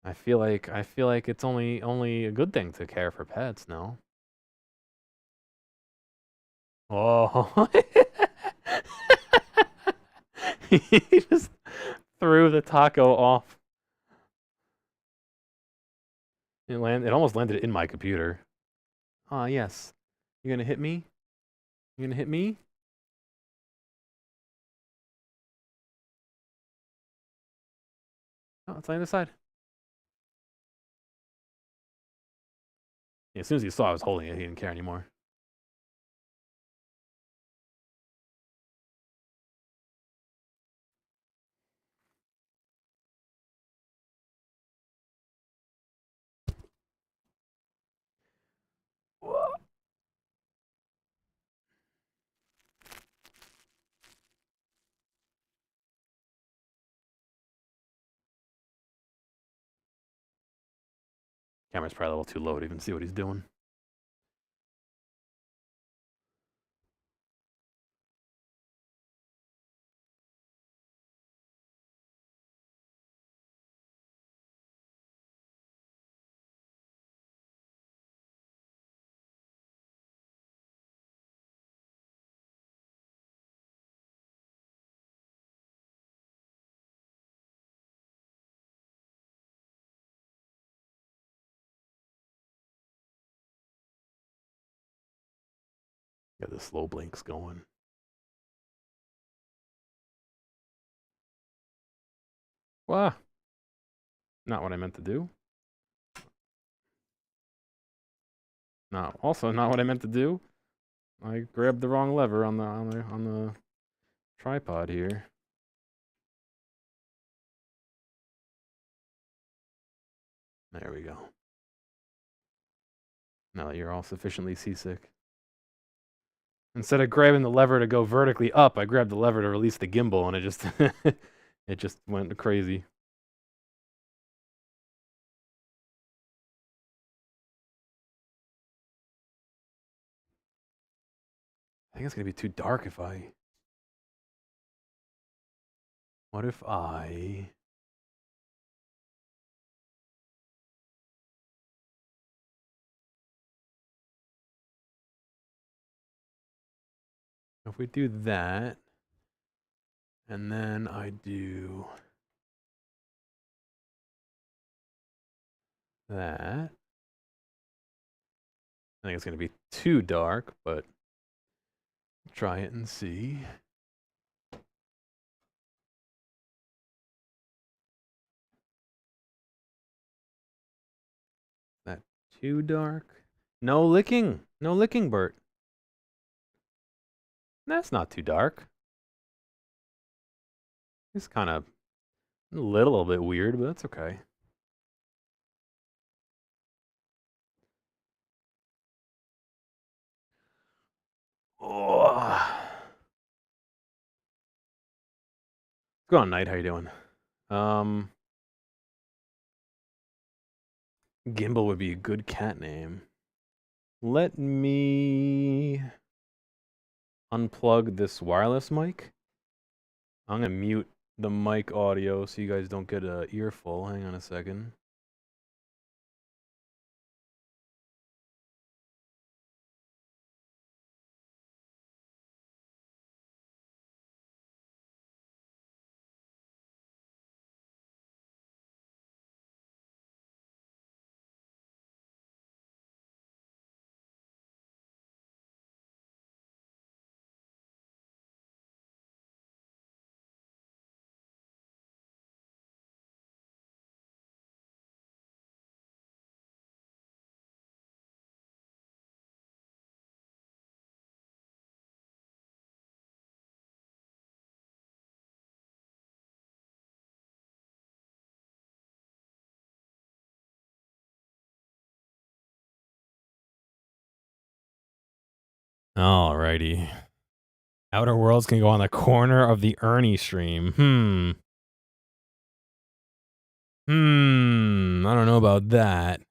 I feel like it's only a good thing to care for pets, no? Oh. He just threw the taco off. It almost landed in my computer. Ah, yes. You gonna hit me? You gonna hit me? Oh, it's on the other side. Yeah, as soon as he saw I was holding it, he didn't care anymore. Camera's probably a little too low to even see what he's doing. Got the slow blinks going. Wah! Not what I meant to do. No, also not what I meant to do. I grabbed the wrong lever on the tripod here. There we go. Now that you're all sufficiently seasick. Instead of grabbing the lever to go vertically up, I grabbed the lever to release the gimbal, and it just it just went crazy. I think it's gonna be too dark if I... What if I... If we do that, and then I do that, I think it's going to be too dark, but try it and see. That too dark? No licking. No licking, Bert. That's not too dark. It's kind of a little bit weird, but that's okay. Oh. Go on, Knight. How you doing? Gimbal would be a good cat name. Let me unplug this wireless mic. I'm gonna mute the mic audio so you guys don't get an earful. Hang on a second. Alrighty. Outer Worlds can go on the corner of the Ernie stream. I don't know about that.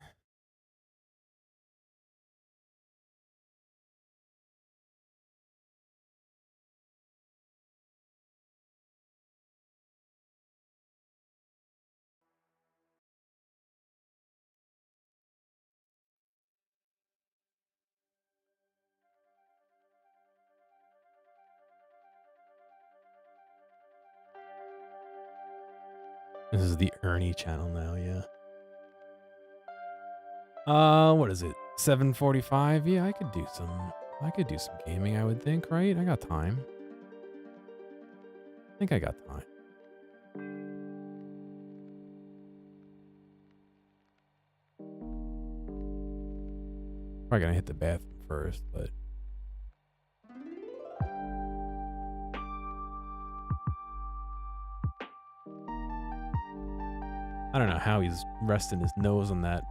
This is the Ernie channel now, yeah. What is it? 7:45? Yeah, I could do some gaming, I would think, right? I got time. I think I got time. Probably gonna hit the bathroom first, but I don't know how he's resting his nose on that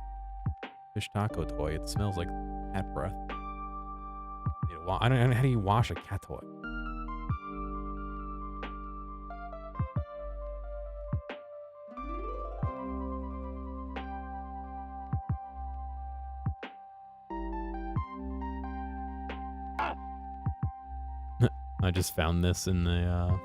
fish taco toy. It smells like cat breath. I don't know, how do you wash a cat toy? I just found this in the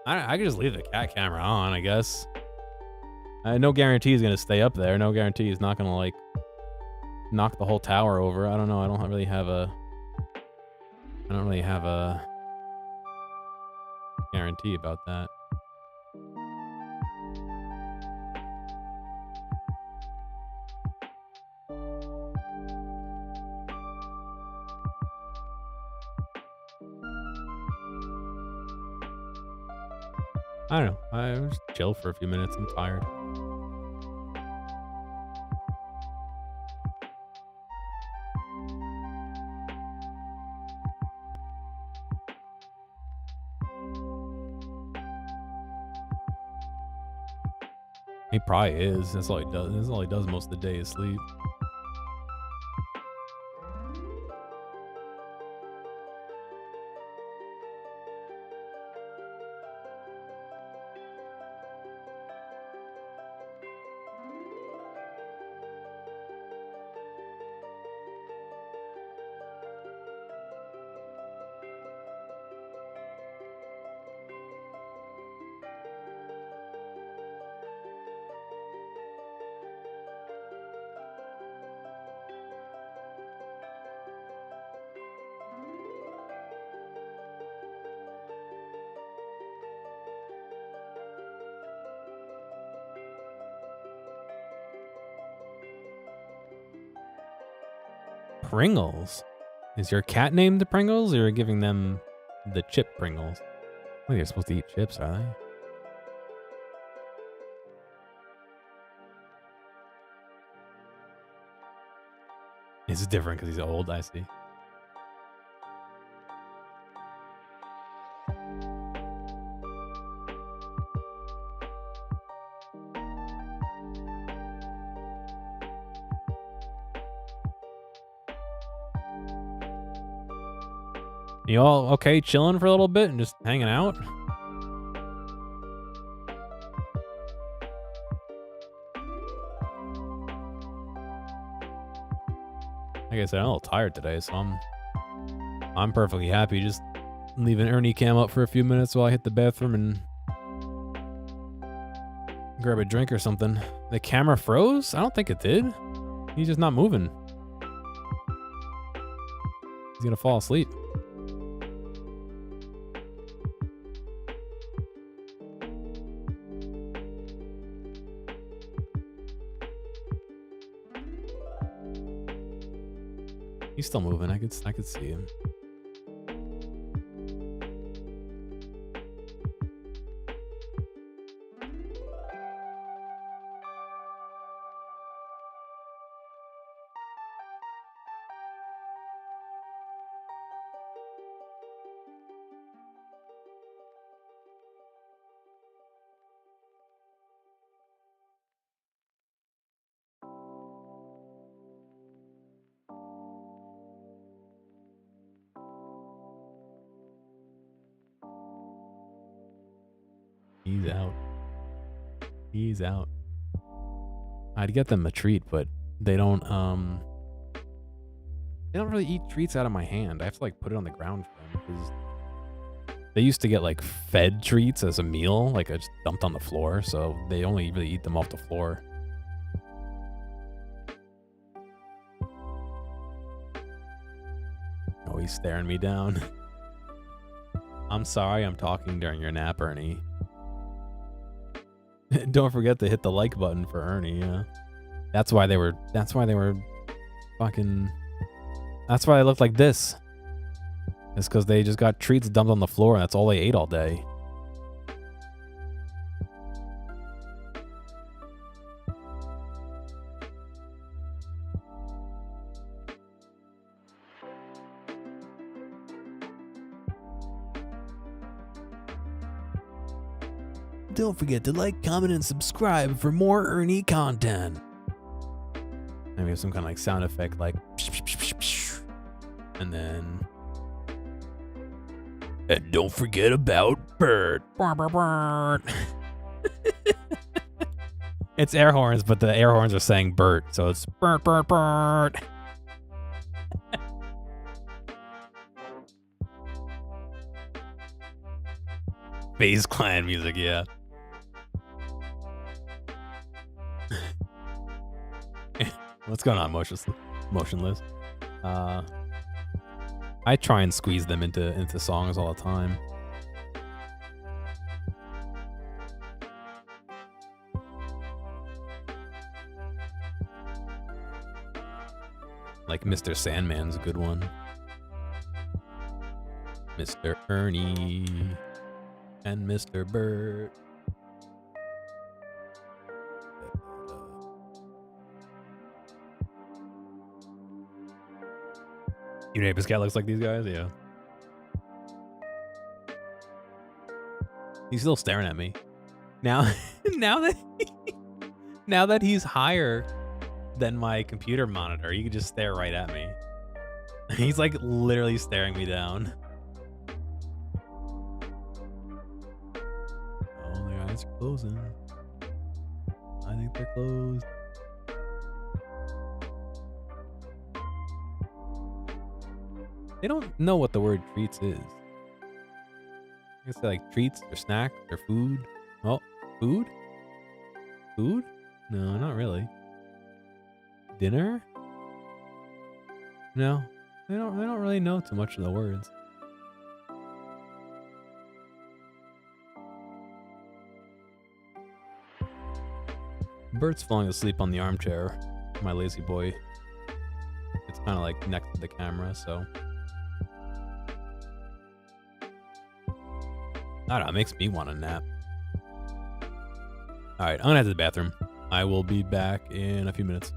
I could just leave the cat camera on, I guess. No guarantee he's gonna stay up there. No guarantee he's not gonna, like, knock the whole tower over. I don't know. I don't really have a guarantee about that. I don't know. I was chill for a few minutes. I'm tired. He probably is. That's all he does. That's all he does most of the day is sleep. Pringles? Is your cat named the Pringles, or you're giving them the chip Pringles? Well, you're supposed to eat chips, are they? It's different because he's old, I see. You all okay chilling for a little bit and just hanging out? Like I said, I'm a little tired today, so I'm perfectly happy just leaving Ernie cam up for a few minutes while I hit the bathroom and grab a drink or something. The camera froze? I don't think it did. He's just not moving. He's gonna fall asleep. He's still moving. I could see him. He's out. He's out. I'd get them a treat, but they don't really eat treats out of my hand. I have to like put it on the ground for them because they used to get like fed treats as a meal, like I just dumped on the floor, so they only really eat them off the floor. Oh, he's staring me down. I'm sorry I'm talking during your nap, Ernie. Don't forget to hit the like button for Ernie, yeah. That's why they were fucking... That's why they looked like this. It's because they just got treats dumped on the floor and that's all they ate all day. Don't forget to like, comment, and subscribe for more Ernie content. Maybe have some kind of like sound effect like psh, psh, psh, psh, psh. And then... And don't forget about Bert. It's air horns, but the air horns are saying Bert, so it's Bert, Bert, Bert. FaZe Clan music, yeah. What's going on, Motionless? I try and squeeze them into songs all the time. Like Mr. Sandman's a good one. Mr. Ernie and Mr. Bert. You know, this guy looks like these guys, yeah. He's still staring at me. Now that Now that he's higher than my computer monitor, he can just stare right at me. He's like literally staring me down. Oh, their eyes are closing. I think they're closed. They don't know what the word treats is. I guess they like treats or snack or food. Oh, food? Food? No, not really. Dinner? No. They don't really know too much of the words. Bert's falling asleep on the armchair. My lazy boy. It's kind of like next to the camera, so I don't know, it makes me want a nap. Alright, I'm gonna head to the bathroom. I will be back in a few minutes.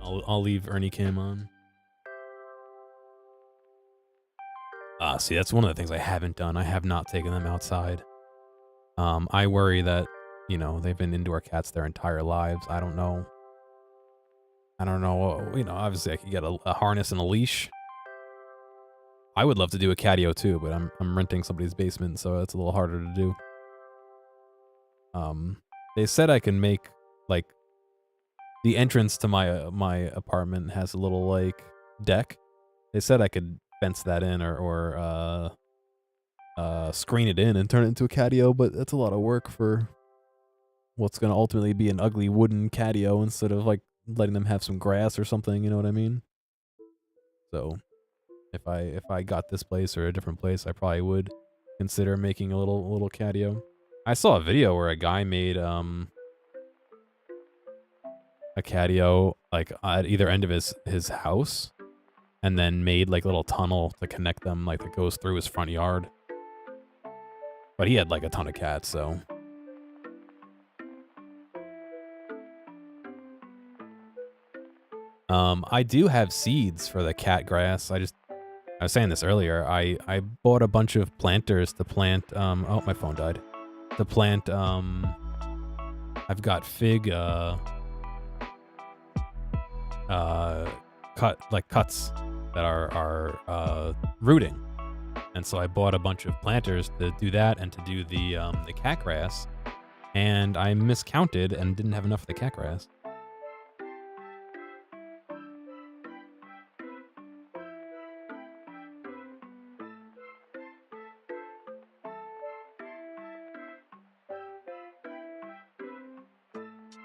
I'll leave Ernie Cam on. See, that's one of the things I haven't done. I have not taken them outside. I worry that, you know, they've been indoor cats their entire lives. I don't know. You know, obviously I could get a harness and a leash. I would love to do a catio too, but I'm renting somebody's basement, so it's a little harder to do. They said I can make, like, the entrance to my apartment has a little, like, deck. They said I could fence that in or screen it in and turn it into a catio, but that's a lot of work for what's going to ultimately be an ugly wooden catio instead of, like, letting them have some grass or something, you know what I mean? So if I got this place or a different place, I probably would consider making a little catio. I saw a video where a guy made a catio like at either end of his house and then made like a little tunnel to connect them, like that goes through his front yard. But he had like a ton of cats, so I do have seeds for the cat grass. I was saying this earlier. I bought a bunch of planters to plant oh, my phone died. To plant I've got fig cuts that are rooting. And so I bought a bunch of planters to do that and to do the cat grass. And I miscounted and didn't have enough of the cat grass.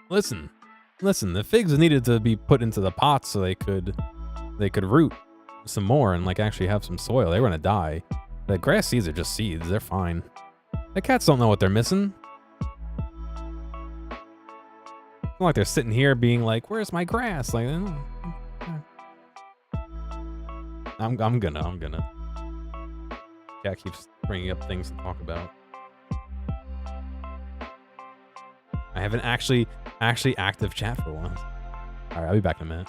Listen, the figs needed to be put into the pots so they could root some more and like actually have some soil. They were gonna die. The grass seeds are just seeds. They're fine. The cats don't know what they're missing. It's not like they're sitting here being like, "Where's my grass?" Like, I'm gonna. Cat keeps bringing up things to talk about. I haven't actually active chat for once. All right, I'll be back in a minute.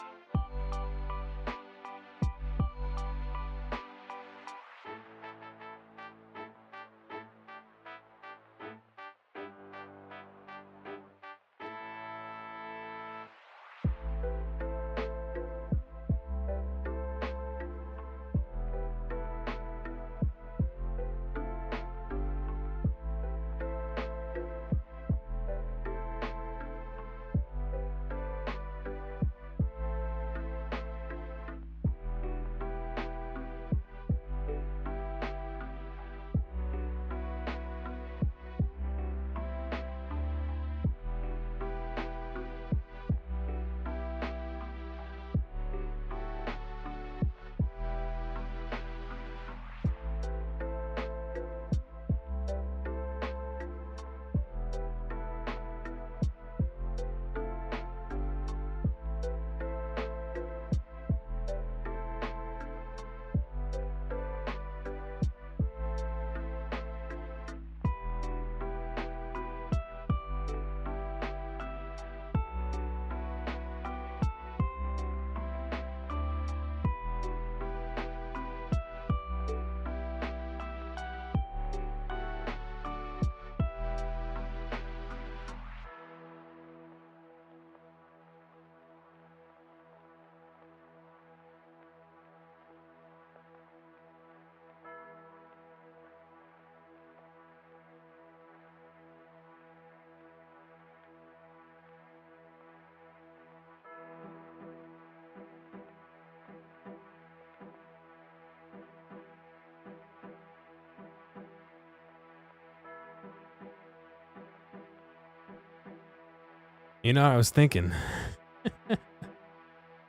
You know, I was thinking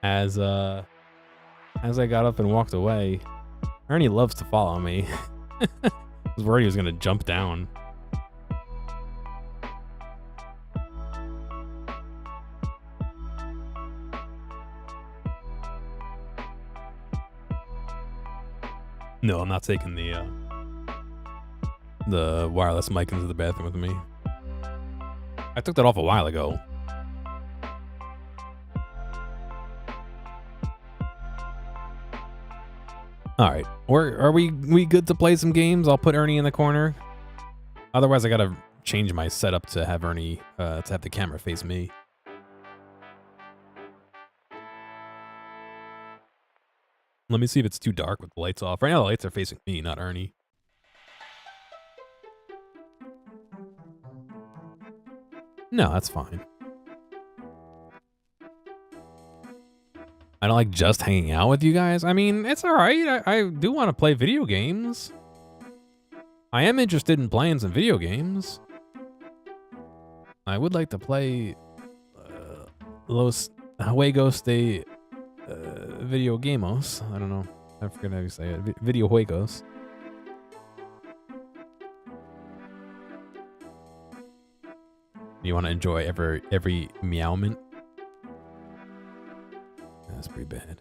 as I got up and walked away, Ernie loves to follow me. I was worried he was gonna jump down. No, I'm not taking the wireless mic into the bathroom with me. I took that off a while ago. All right, are we good to play some games? I'll put Ernie in the corner. Otherwise, I gotta change my setup to have Ernie to have the camera face me. Let me see if it's too dark with the lights off. Right now, the lights are facing me, not Ernie. No, that's fine. I don't like just hanging out with you guys. I mean, it's all right. I do want to play video games. I am interested in playing some video games. I would like to play Los Juegos de Video Gamos. I don't know. I forget how you say it. Video Juegos. You want to enjoy every meowment? That's pretty bad.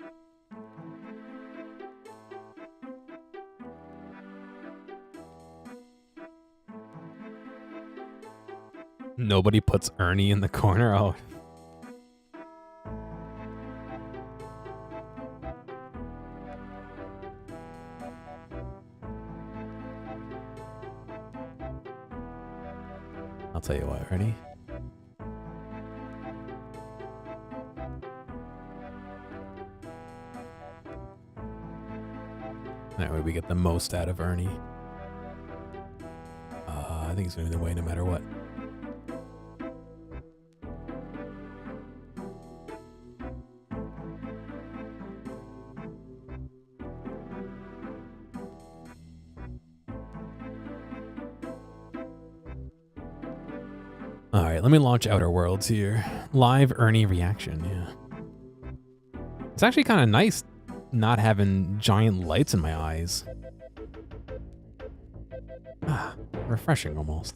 Nobody puts Ernie in the corner. Oh. I'll tell you what, ready? That way we get the most out of Ernie. I think he's going to be the way no matter what. All right, let me launch Outer Worlds here. Live Ernie reaction, yeah. It's actually kind of nice not having giant lights in my eyes. Ah, refreshing almost.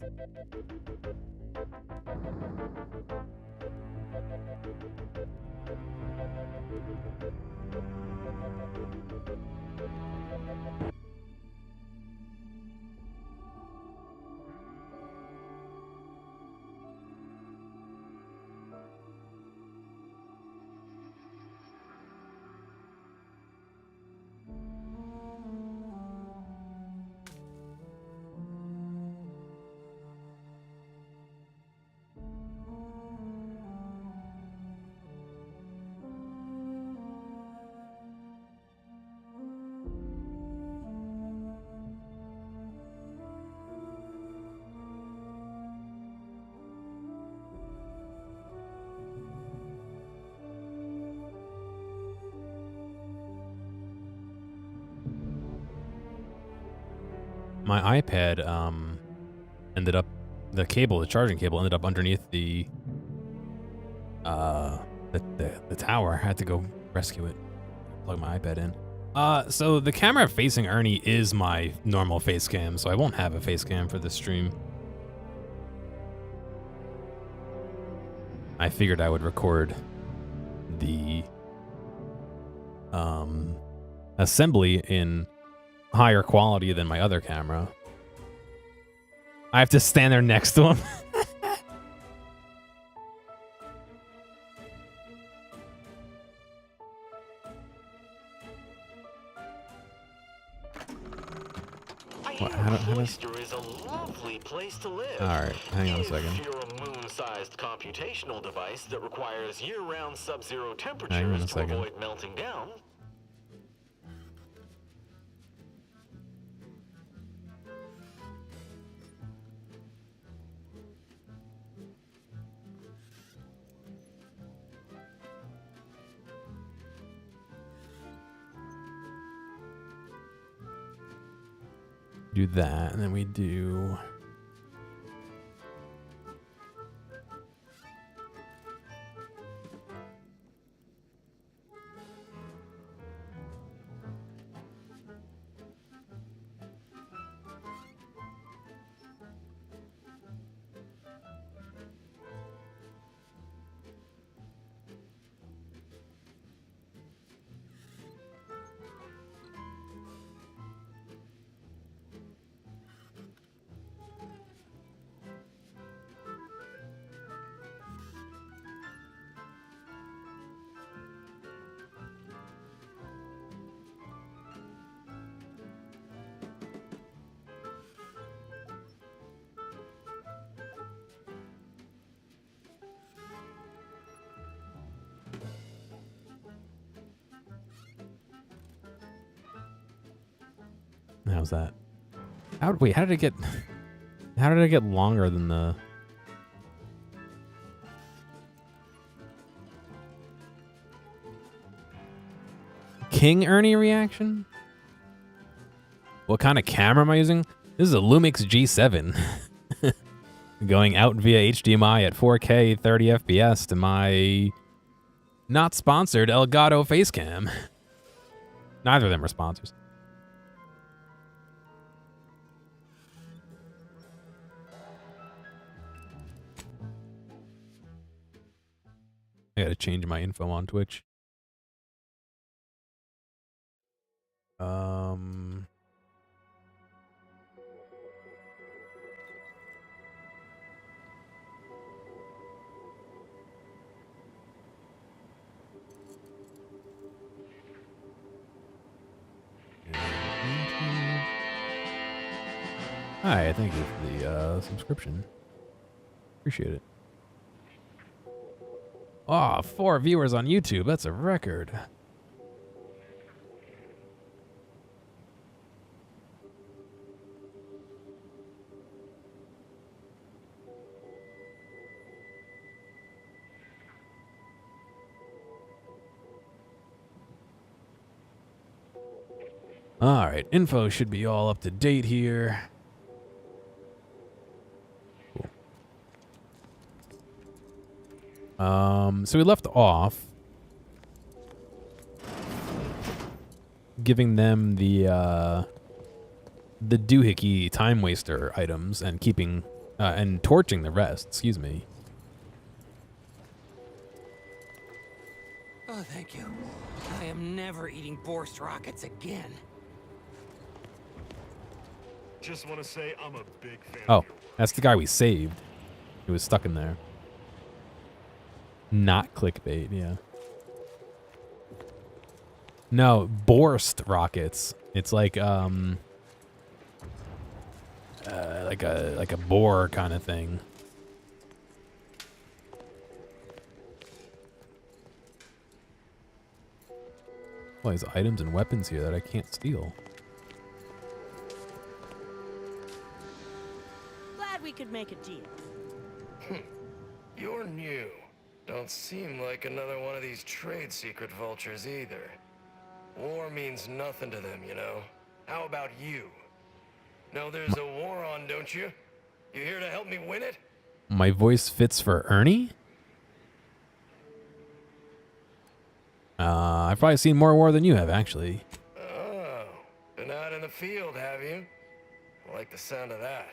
My iPad ended up, the charging cable ended up underneath the tower. I had to go rescue it, plug my iPad in. So the camera facing Ernie is my normal face cam, so I won't have a face cam for this stream. I figured I would record the assembly in higher quality than my other camera. I have to stand there next to him. Cloister is a lovely place to live. All right, hang on a second. If you're a moon-sized computational device that requires year-round sub-zero temperatures to avoid melting down. Do that, and then we do How's that? Wait, how did it get... How did it get longer than the... King Ernie reaction? What kind of camera am I using? This is a Lumix G7. Going out via HDMI at 4K 30 FPS to my not sponsored Elgato Facecam. Neither of them are sponsors. I gotta change my info on Twitch. Hi, thank you for the subscription. Appreciate it. Oh, 4 viewers on YouTube. That's a record. All right, info should be all up to date here. Cool. So we left off giving them the doohickey time waster items and keeping and torching the rest. Excuse me. Oh, thank you. I am never eating Borst rockets again. Just want to say I'm a big fan. Oh, that's the guy we saved. He was stuck in there. Not clickbait, yeah. No, Borst rockets. It's like a boar kind of thing. Well, there's items and weapons here that I can't steal. Glad we could make a deal. You're new. Don't seem like another one of these trade secret vultures either. War means nothing to them, you know. How about you? Know there's a war on, don't you? You here to help me win it? My voice fits for Ernie? I've probably seen more war than you have, actually. Oh, been out in the field, have you? I like the sound of that.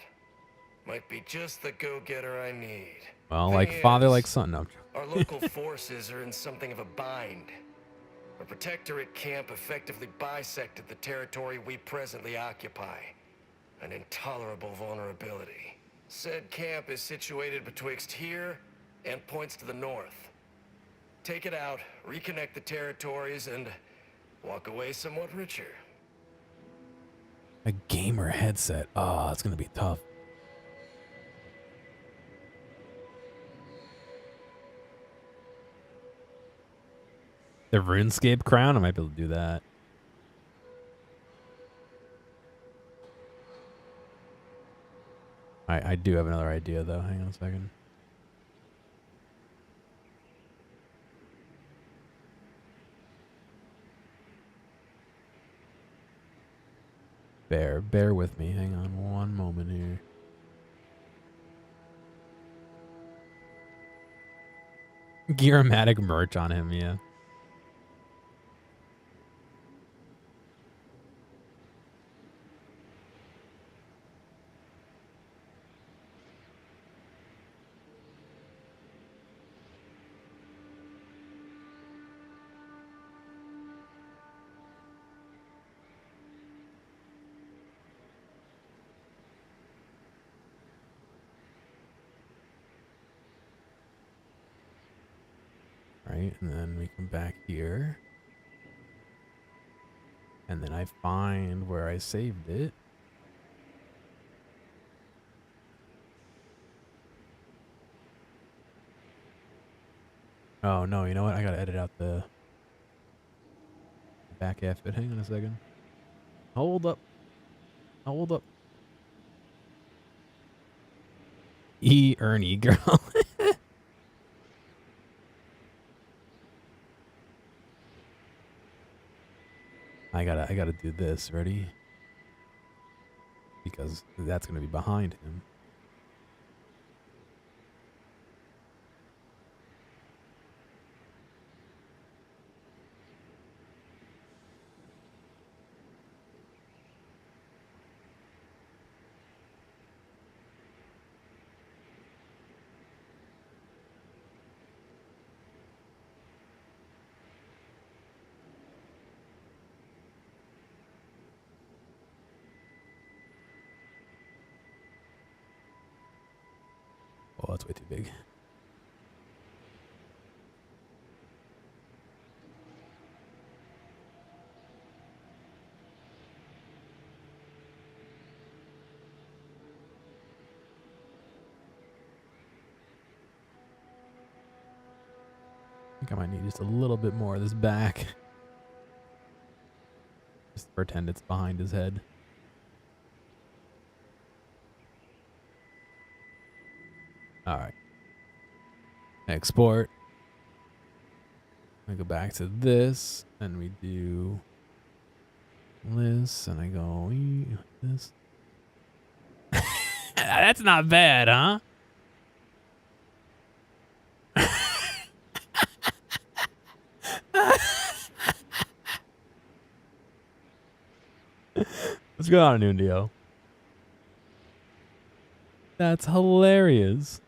Might be just the go-getter I need. Well, Thing like father, is, like son. No. our local forces are in something of a bind. A protectorate camp effectively bisected the territory we presently occupy. An intolerable vulnerability. Said camp is situated betwixt here and points to the north. Take it out, reconnect the territories, and walk away somewhat richer. A gamer headset. Oh, it's gonna be tough. The RuneScape crown? I might be able to do that. I do have another idea, though. Hang on a second. Bear with me. Hang on one moment here. Gearmatic merch on him, yeah. Right, and then we come back here. And then I find where I saved it. Oh, no, you know what? I gotta edit out the back half of it. Hang on a second. Hold up. Hold up. Ernie, girl. I gotta do this. Ready? Because that's gonna be behind him. Oh, that's way too big. I think I might need just a little bit more of this back. Just pretend it's behind his head. Alright. Export. I go back to this, and we do this, and I go this. That's not bad, huh? What's going on, Nundio? That's hilarious.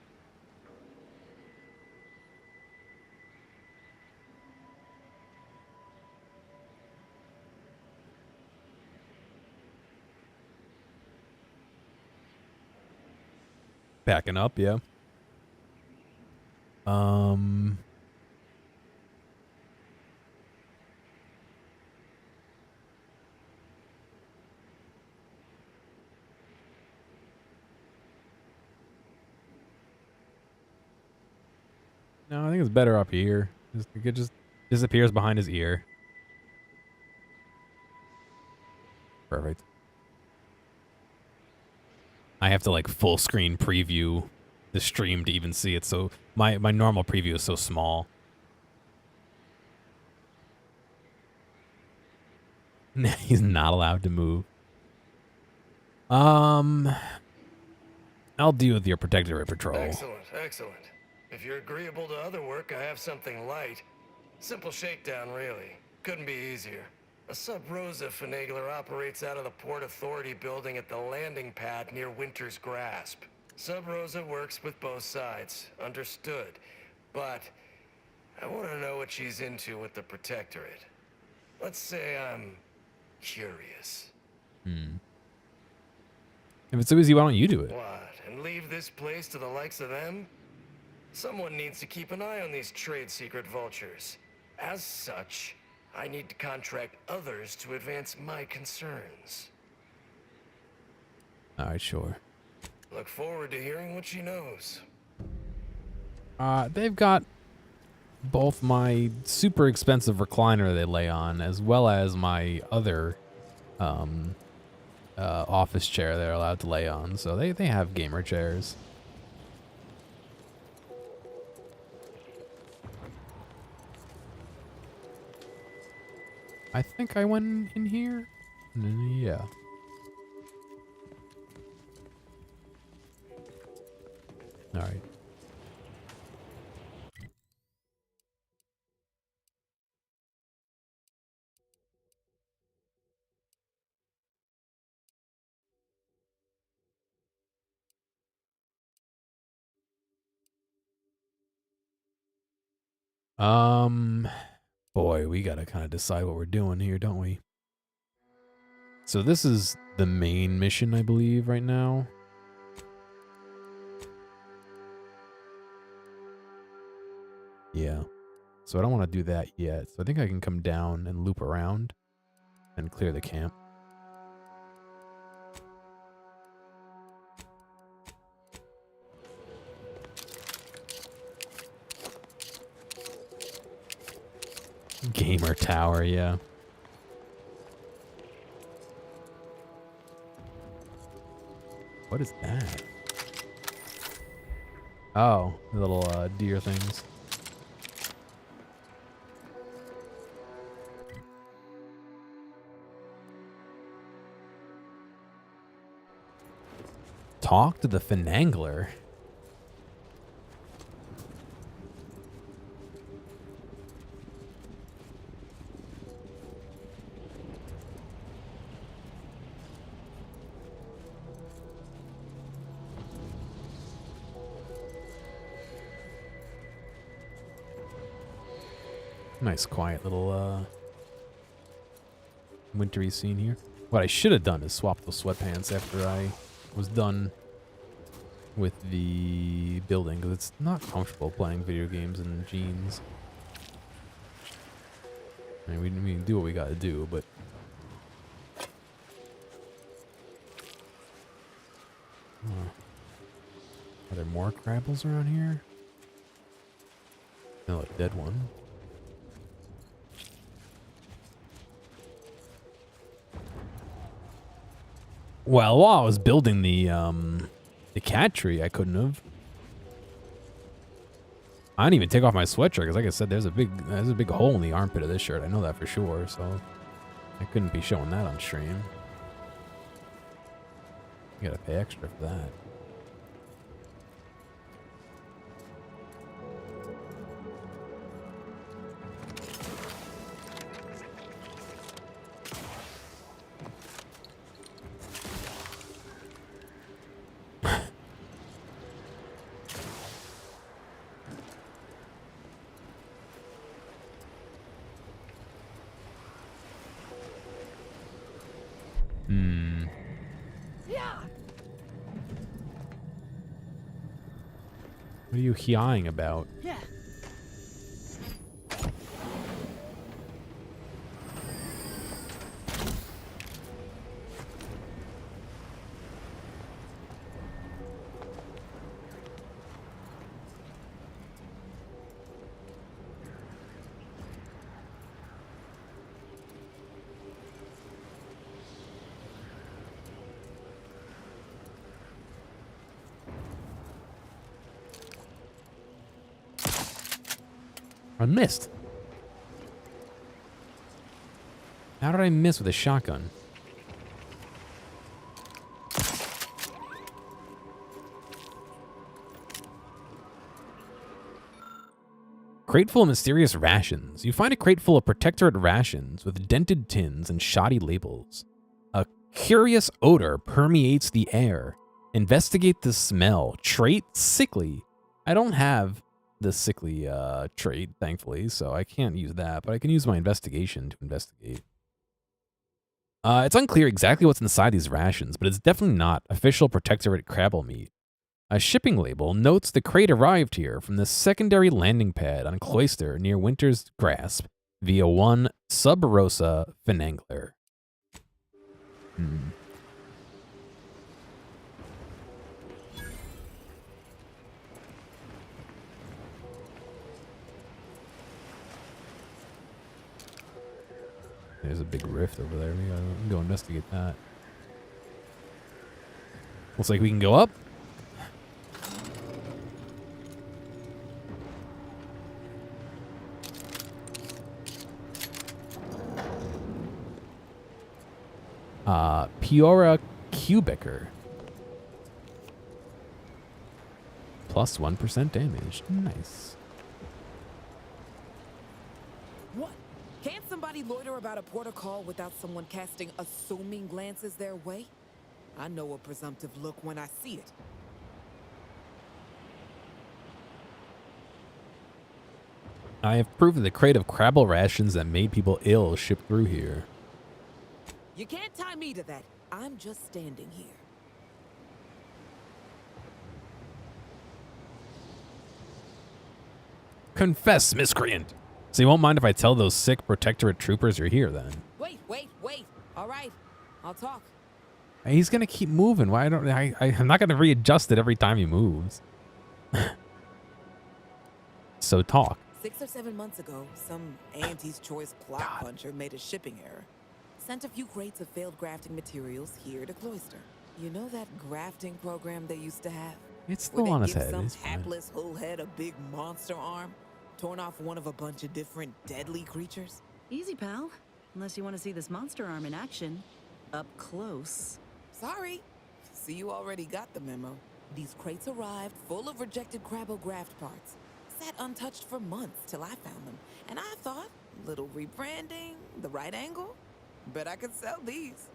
Backing up, yeah. No, I think it's better up here. It just disappears behind his ear. Perfect. I have to like full screen preview the stream to even see it. So my normal preview is so small. He's not allowed to move. I'll deal with your protectorate patrol. Excellent, excellent. If you're agreeable to other work, I have something light. Simple shakedown, really. Couldn't be easier. A Sub Rosa finagler operates out of the Port Authority building at the landing pad near Winter's Grasp. Sub Rosa works with both sides, understood. But I want to know what she's into with the Protectorate. Let's say I'm curious. If it's so easy, why don't you do it? What, and leave this place to the likes of them? Someone needs to keep an eye on these trade secret vultures. As such, I need to contract others to advance my concerns. All right, sure. Look forward to hearing what she knows. They've got both my super expensive recliner they lay on, as well as my other office chair they're allowed to lay on. So they have gamer chairs. I think I went in here. Yeah. All right. Boy, we gotta kind of decide what we're doing here, don't we? So this is the main mission, I believe, right now. Yeah. So I don't want to do that yet. So I think I can come down and loop around and clear the camp. Gamer tower, yeah. What is that? Oh, the little deer things. Talk to the Finangler. Nice, quiet little wintry scene here. What I should have done is swap those sweatpants after I was done with the building, because it's not comfortable playing video games in jeans. I mean, we do what we gotta do, but... Are there more crabbles around here? No, a dead one. Well, while I was building the cat tree, I couldn't have. I didn't even take off my sweatshirt because, like I said, there's a big hole in the armpit of this shirt. I know that for sure, so I couldn't be showing that on stream. You gotta pay extra for that. What are you hi-ing about? Yeah. I missed. How did I miss with a shotgun? Crate full of mysterious rations. You find a crate full of Protectorate rations with dented tins and shoddy labels. A curious odor permeates the air. Investigate the smell. Trait sickly. I don't have the sickly trait, thankfully, so I can't use that, but I can use my investigation to investigate. It's unclear exactly what's inside these rations, but it's definitely not official Protectorate crabble meat. A shipping label notes the crate arrived here from the secondary landing pad on Cloister near Winter's Grasp via 1 Sub Rosa Finangler. There's a big rift over there. We gotta go investigate that. Looks like we can go up. Piora Cubicer. Plus 1% damage. Nice. What? Can't somebody loiter about a protocol without someone casting assuming glances their way? I know a presumptive look when I see it. I have proof of the crate of crabble rations that made people ill shipped through here. You can't tie me to that. I'm just standing here. Confess, miscreant. So you won't mind if I tell those sick Protectorate troopers you're here, then? Wait. All right, I'll talk. He's gonna keep moving. Why don't I'm not gonna readjust it every time he moves. So talk. 6 or 7 months ago, some Auntie's Choice plot puncher made a shipping error. Sent a few crates of failed grafting materials here to Cloister. You know that grafting program they used to have? It's Where still they on his give head. some It's fine. hapless whole head a big monster arm, torn off one of a bunch of different deadly creatures? Easy, pal. Unless you want to see this monster arm in action. Up close. Sorry. See, you already got the memo. These crates arrived full of rejected Crabbo graft parts. Sat untouched for months till I found them. And I thought, little rebranding, the right angle? Bet I could sell these.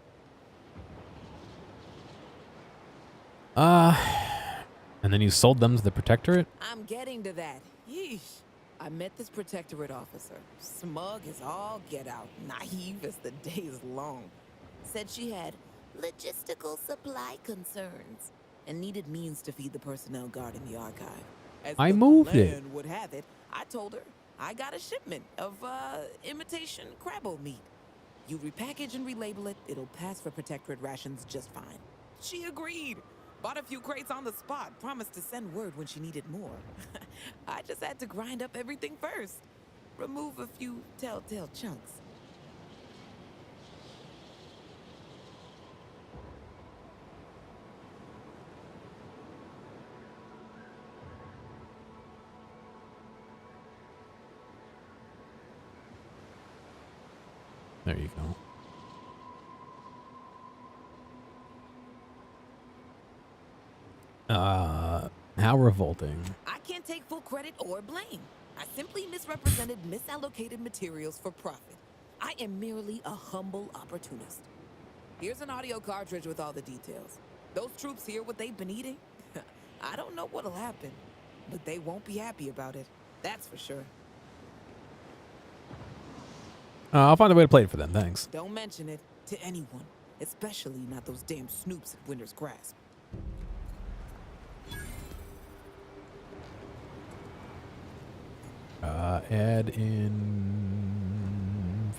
And then you sold them to the Protectorate? I'm getting to that. Yeesh. I met this Protectorate officer. Smug as all get out. Naive as the day is long. Said she had logistical supply concerns and needed means to feed the personnel guarding the archive. As I the moved plan it. would have it, I told her I got a shipment of imitation Crabbo meat. You repackage and relabel it, it'll pass for Protectorate rations just fine. She agreed. Bought a few crates on the spot, promised to send word when she needed more. I just had to grind up everything first. Remove a few telltale chunks. There you go. How revolting. I can't take full credit or blame. I simply misrepresented misallocated materials for profit. I am merely a humble opportunist. Here's an audio cartridge with all the details. Those troops hear what they've been eating? I don't know what'll happen, but they won't be happy about it. That's for sure. I'll find a way to play it for them, thanks. Don't mention it to anyone, especially not those damn snoops at Winter's Grasp. Add in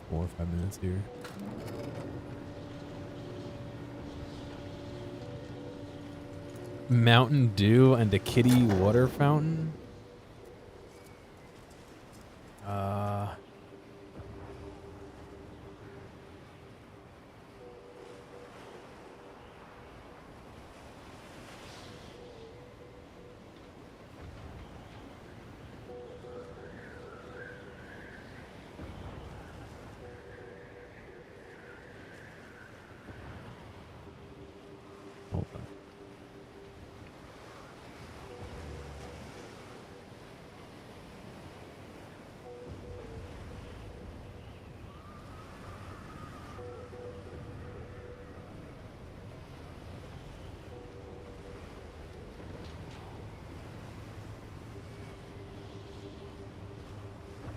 4 or 5 minutes here. Mountain Dew and a kitty water fountain? Hold on.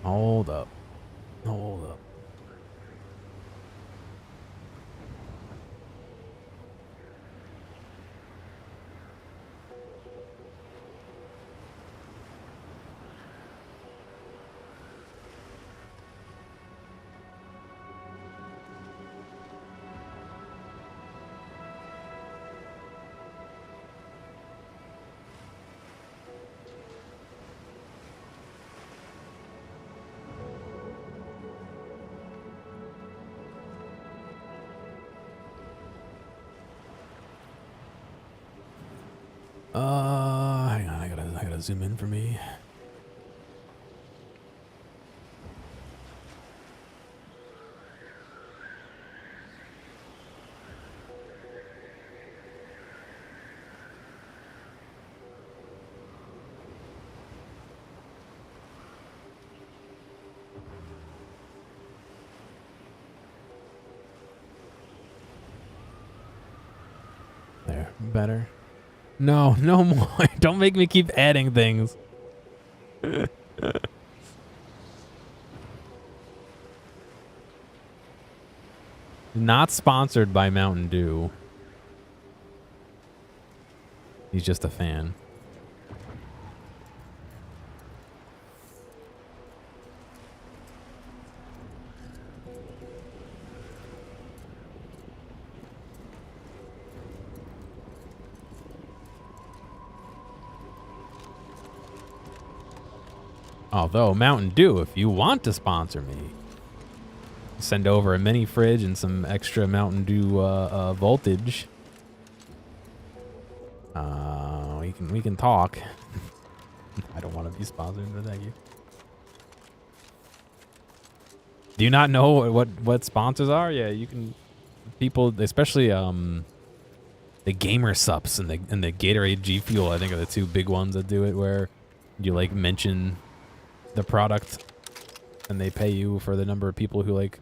Hold up. Hold up. Hang on, I gotta zoom in for me. There, better. No, no more. Don't make me keep adding things. Not sponsored by Mountain Dew. He's just a fan. Although, Mountain Dew, if you want to sponsor me, send over a mini fridge and some extra Mountain Dew voltage. We can talk. I don't want to be sponsored, but thank you. Do you not know what sponsors are? Yeah, you can. People, especially the gamer subs and the Gatorade G Fuel, I think are the two big ones that do it, where you like mention the product and they pay you for the number of people who like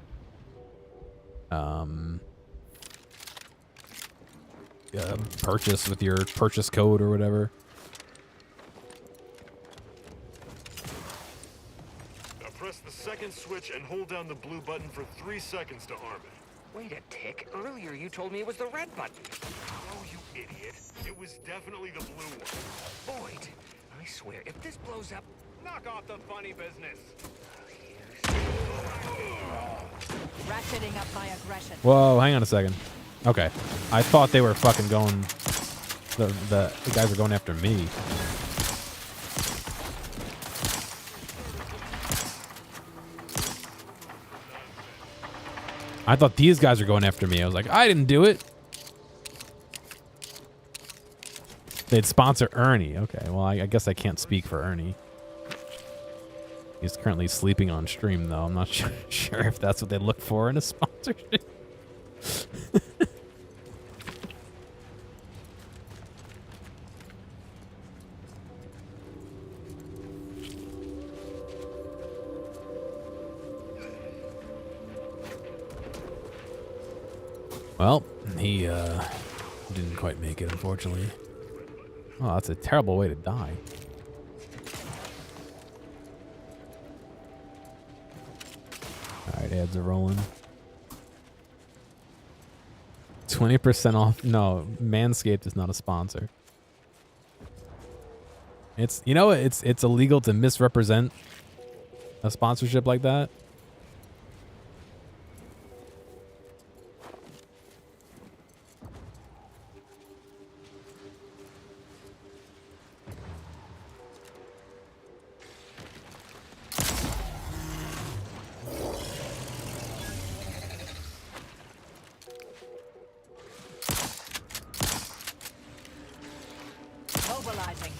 purchase with your purchase code or whatever. Now press the second switch and hold down the blue button for 3 seconds to arm it. Wait a tick. Earlier you told me it was the red button. Oh, you idiot. It was definitely the blue one. Boyd, I swear, if this blows up... Knock off the funny business. Ratcheting up my aggression. Whoa, hang on a second. Okay. I thought they were fucking going... The guys were going after me. I thought these guys were going after me. I was like, I didn't do it. They'd sponsor Ernie. Okay, well, I guess I can't speak for Ernie. He's currently sleeping on stream, though. I'm not sure if that's what they look for in a sponsorship. Well, he didn't quite make it, unfortunately. Oh, that's a terrible way to die. Alright, ads are rolling. 20% off. No, Manscaped is not a sponsor. It's, you know, it's illegal to misrepresent a sponsorship like that. Mobilizing.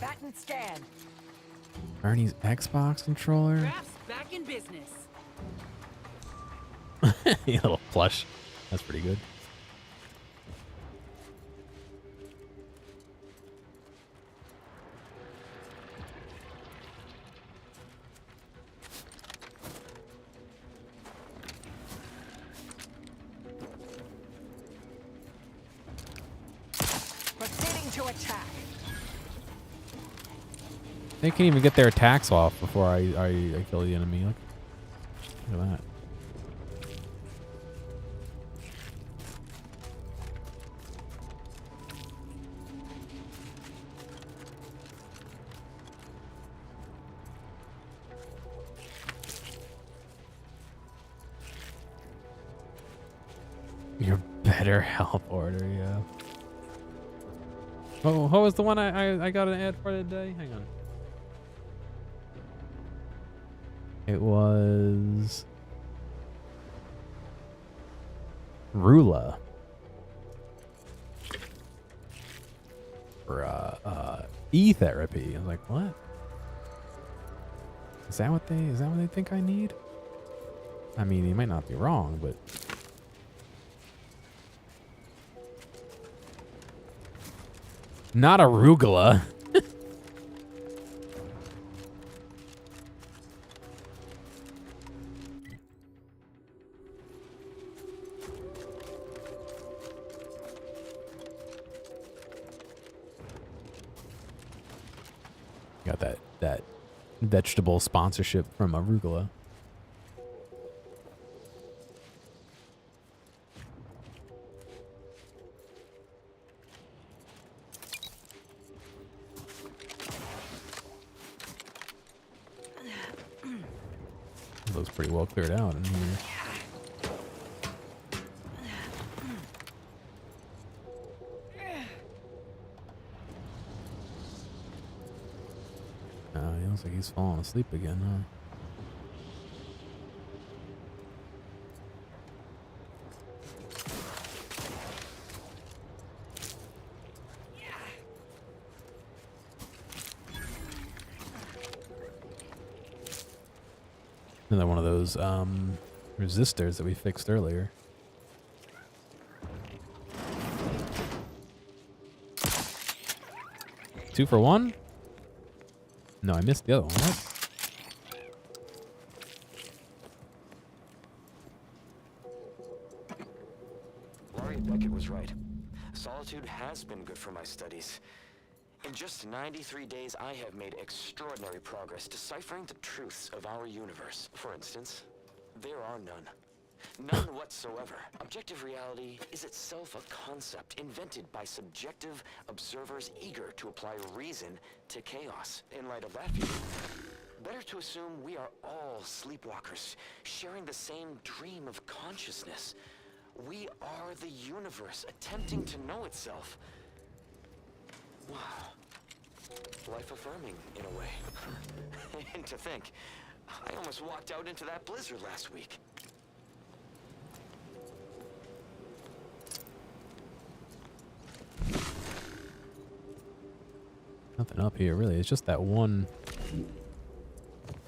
Batten scan. Ernie's Xbox controller. Drafts back in business. A little plush. That's pretty good. Proceeding to attack. They can't even get their attacks off before I kill the enemy. Look at that. Your better help order, yeah. Oh, what was the one I got an ad for today? Hang on. It was Rula for E-therapy. I was like, what? Is that what they think I need? I mean, you might not be wrong, but not arugula. Got that vegetable sponsorship from arugula. Looks pretty well cleared out in here. He looks like he's falling asleep again, huh? Another one of those resistors that we fixed earlier. Two for one? No, I missed the other one. What? Beckett was right. Solitude has been good for my studies. In just 93 days, I have made extraordinary progress deciphering the truths of our universe. For instance, there are none. None whatsoever. Objective reality is itself a concept invented by subjective observers eager to apply reason to chaos. In light of that view, better to assume we are all sleepwalkers, sharing the same dream of consciousness. We are the universe, attempting to know itself. Wow. Life-affirming, in a way. And to think, I almost walked out into that blizzard last week. Nothing up here, really. It's just that one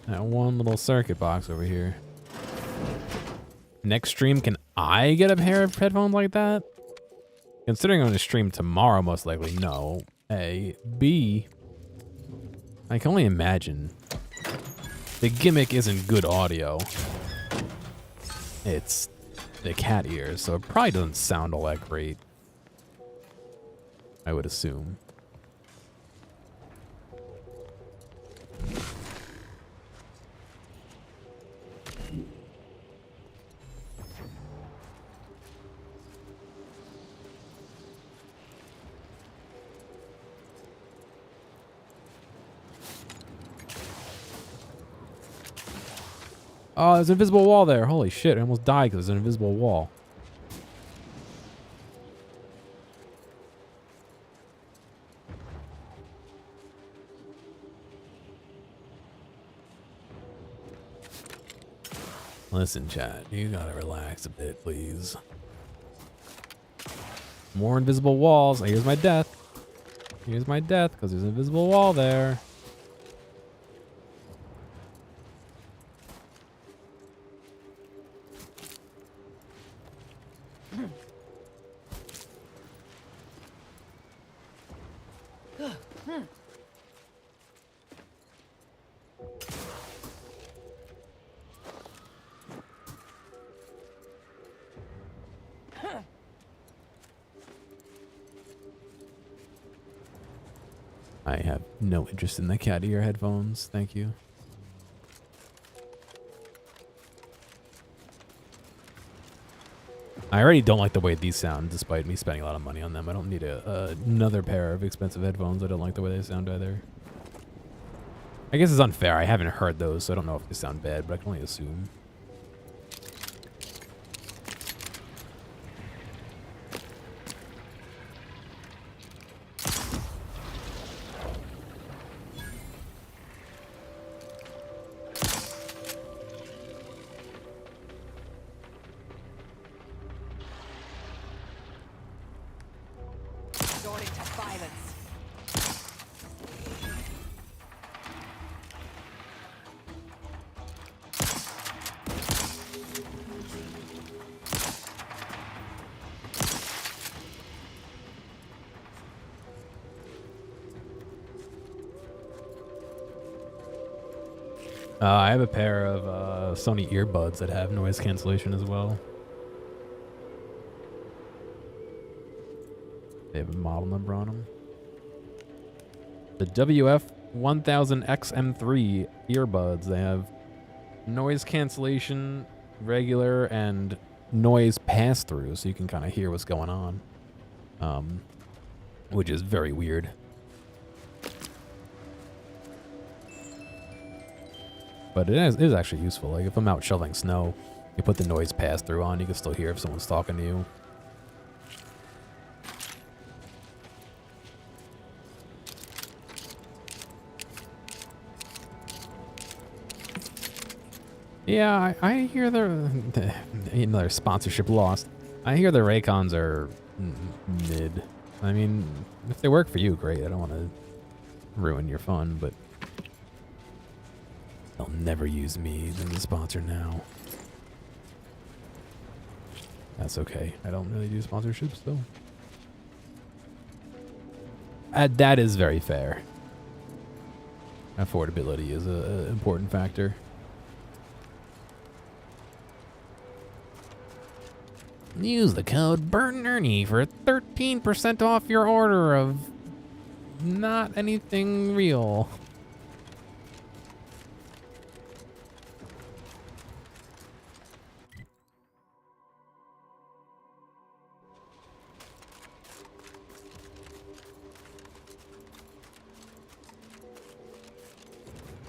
little circuit box over here. Next stream, can I get a pair of headphones like that? Considering I'm going to stream tomorrow, most likely, no. A. B. I can only imagine. The gimmick isn't good audio. It's the cat ears, so it probably doesn't sound all that great. I would assume. Oh, there's an invisible wall there. Holy shit, I almost died because there's an invisible wall. Listen, chat, you gotta relax a bit, please. More invisible walls. Here's my death. Here's my death because there's an invisible wall there. I have no interest in the cat ear headphones. Thank you. I already don't like the way these sound, despite me spending a lot of money on them. I don't need another pair of expensive headphones. I don't like the way they sound either. I guess it's unfair. I haven't heard those, so I don't know if they sound bad, but I can only assume. Resorting to violence. I have a pair of Sony earbuds that have noise cancellation as well. They have a model number on them. The WF-1000XM3 earbuds. They have noise cancellation, regular, and noise pass-through, so you can kind of hear what's going on, which is very weird. But it is actually useful. Like if I'm out shoveling snow, you put the noise pass-through on, you can still hear if someone's talking to you. Yeah, I hear another sponsorship lost. I hear the Raycons are mid. I mean, if they work for you, great. I don't want to ruin your fun, but They'll never use me as a sponsor now. That's okay. I don't really do sponsorships, though. That is very fair. Affordability is an important factor. Use the code Bert and Ernie for 13% off your order of not anything real.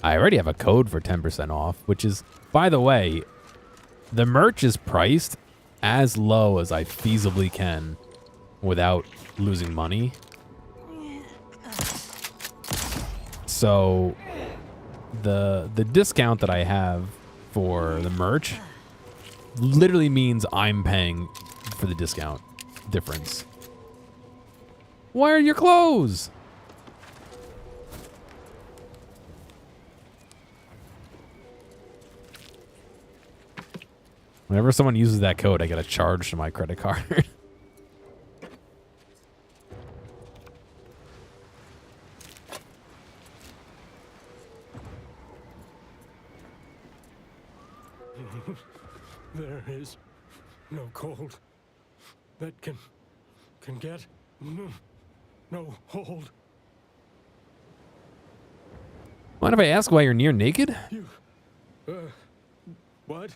I already have a code for 10% off, which is, by the way, the merch is priced as low as I feasibly can without losing money. So the discount that I have for the merch literally means I'm paying for the discount difference. Why are your clothes? Whenever someone uses that code, I get a charge to my credit card. There is no cold that can get no hold. Mind if I ask why you're near naked? You, what?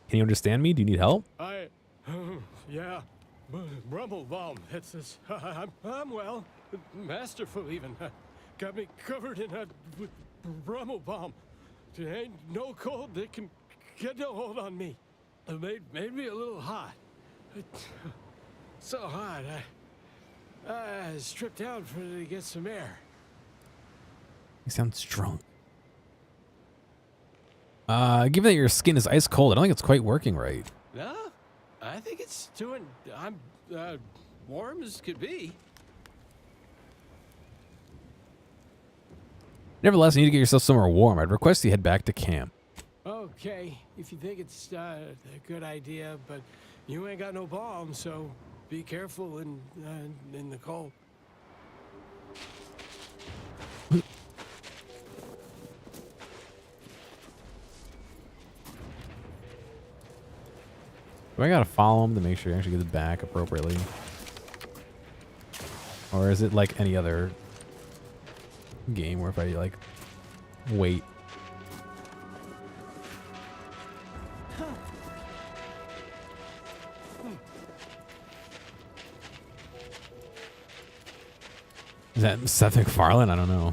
Can you understand me? Do you need help? Yeah, Rumblebaum. It's this. I'm well, masterful even. Got me covered in a Rumblebaum. There ain't no cold that can get no hold on me. It made me a little hot. So hot, I stripped down to get some air. You sound drunk. Given that your skin is ice cold, I don't think it's quite working right. No, I think it's doing. I'm warm as could be. Nevertheless, you need to get yourself somewhere warm. I'd request you head back to camp. Okay, if you think it's a good idea, but you ain't got no bomb, so be careful in the cold. Do I gotta follow him to make sure he actually gets back appropriately? Or is it like any other game where if I like wait? Is that Seth MacFarlane? I don't know.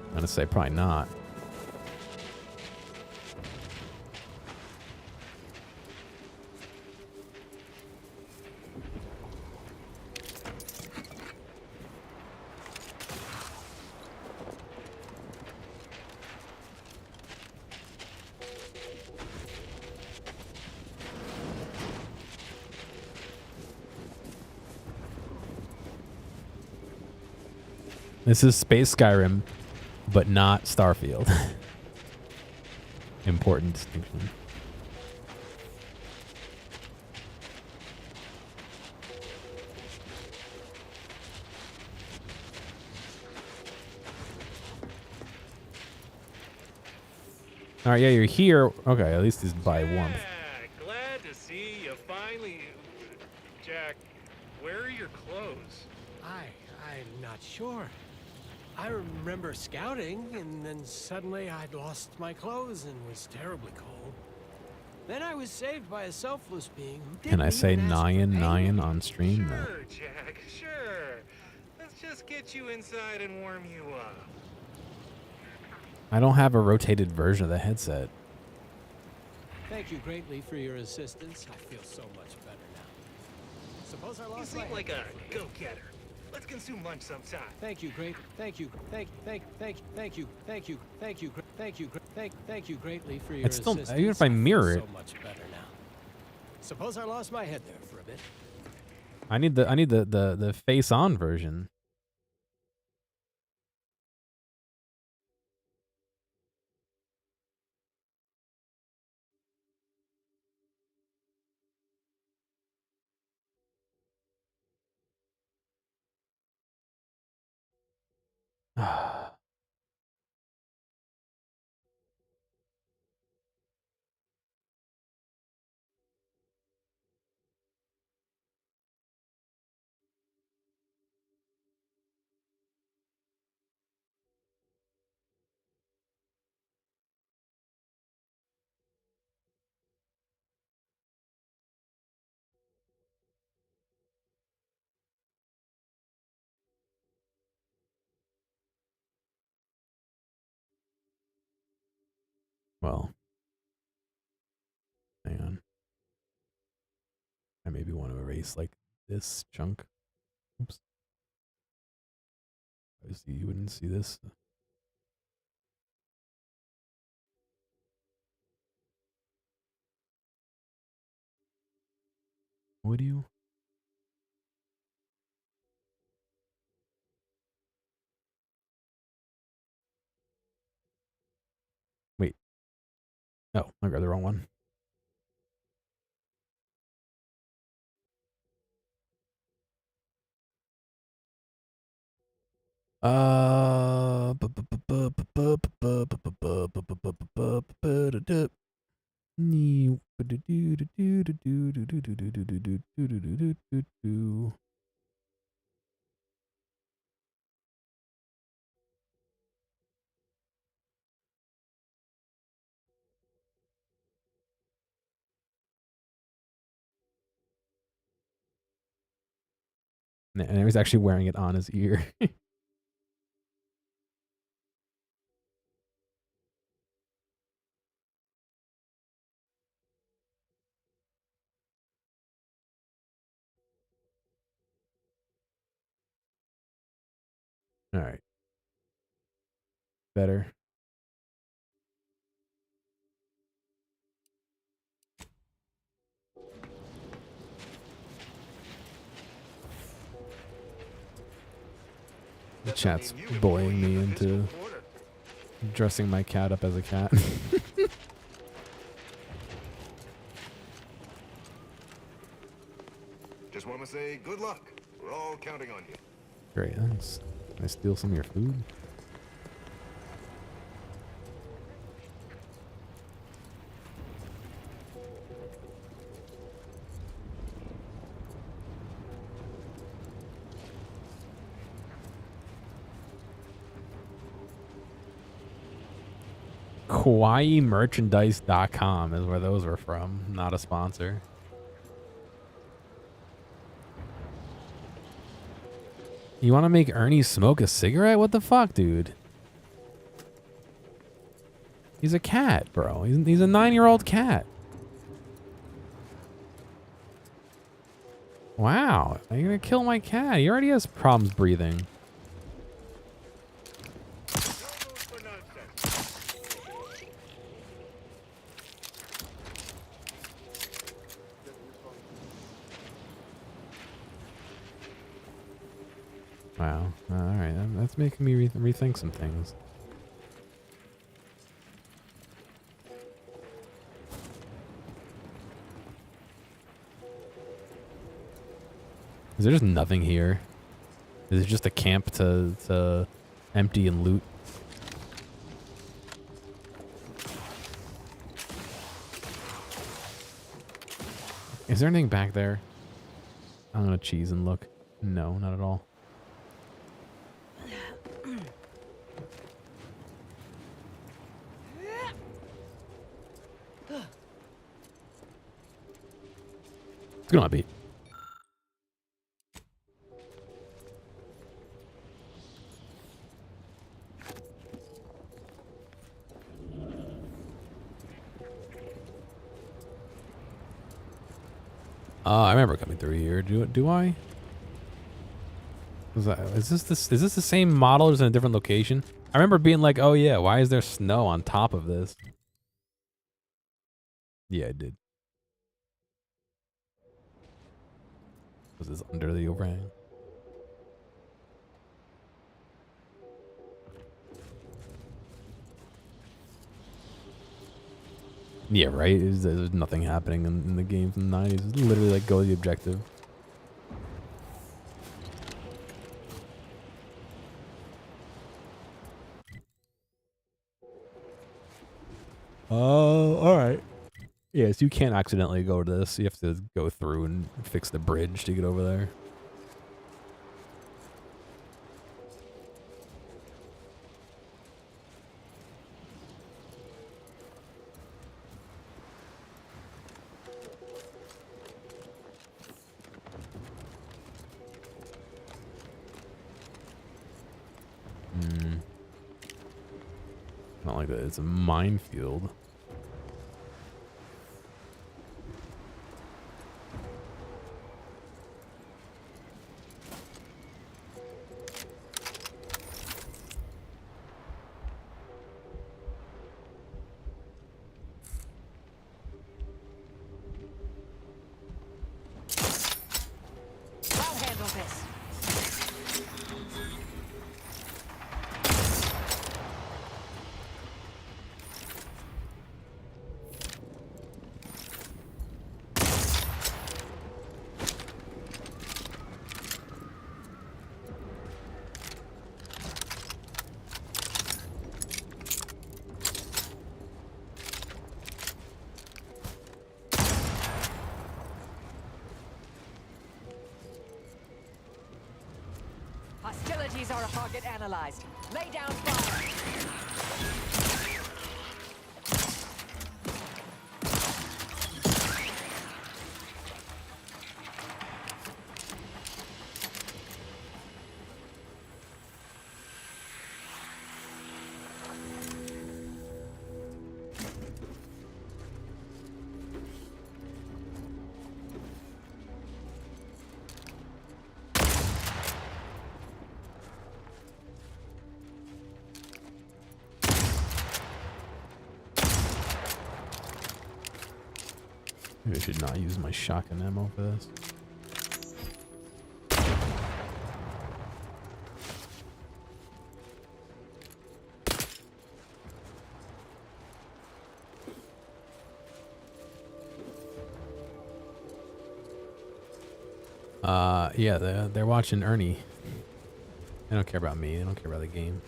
I'm gonna say probably not. This is Space Skyrim, but not Starfield. Important distinction. All right, yeah, you're here. Okay, at least he's by warmth. Glad to see you finally. Jack, where are your clothes? I'm not sure. I remember scouting, and then suddenly I'd lost my clothes and was terribly cold. Then I was saved by a selfless being who didn't Can I say even ask for Nyan payment. on stream? No. Sure, Jack, sure. Let's just get you inside and warm you up. I don't have a rotated version of the headset. Thank you greatly for your assistance. I feel so much better now. Suppose I You lost seem my like a go-getter. Let's consume lunch sometime. Thank you greatly for your It's still, assistance. even if I mirror I it, feel so much better now. Suppose I lost my head there for a bit. I need the face on version. Well, hang on. I maybe want to erase like this chunk. Oops. Obviously, you wouldn't see this. Would you? Wait. Oh, I got the wrong one. And he was actually wearing it on his ear. All right. Better. The chat's bullying me into dressing my cat up as a cat. Just want to say good luck. We're all counting on you. Great, thanks. Can I steal some of your food? KawaiiMerchandise.com is where those were from. Not a sponsor. You want to make Ernie smoke a cigarette? What the fuck, dude? He's a cat, bro. He's a 9-year-old cat. Wow. Are you going to kill my cat? He already has problems breathing. Wow. All right. That's making me rethink some things. Is there just nothing here? Is it just a camp to empty and loot? Is there anything back there? I'm gonna cheese and look. No, not at all. It's gonna be. I remember coming through here. Do I? Is this the same model or is it in a different location? I remember being like, oh yeah, why is there snow on top of this? Yeah, I did. Was this under the overhang? Yeah, right? There's nothing happening in the game from the 90s. It's literally like go to the objective. Oh, alright. Yes, you can't accidentally go to this. You have to go through and fix the bridge to get over there. Not like that. It's a minefield. Target analyzed. Lay down fire. Maybe I should not use my shotgun ammo for this. Yeah, they're watching Ernie. They don't care about me. They don't care about the game.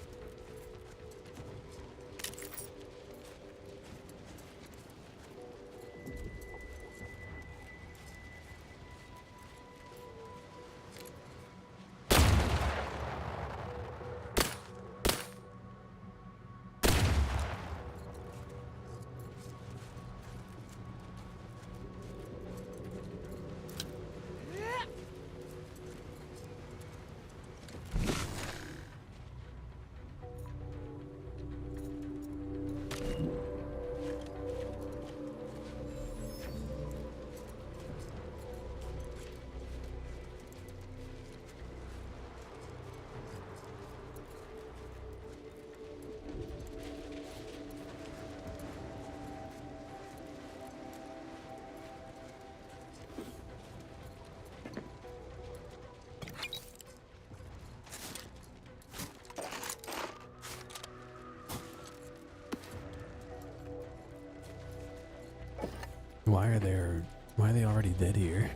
Why are they already dead here?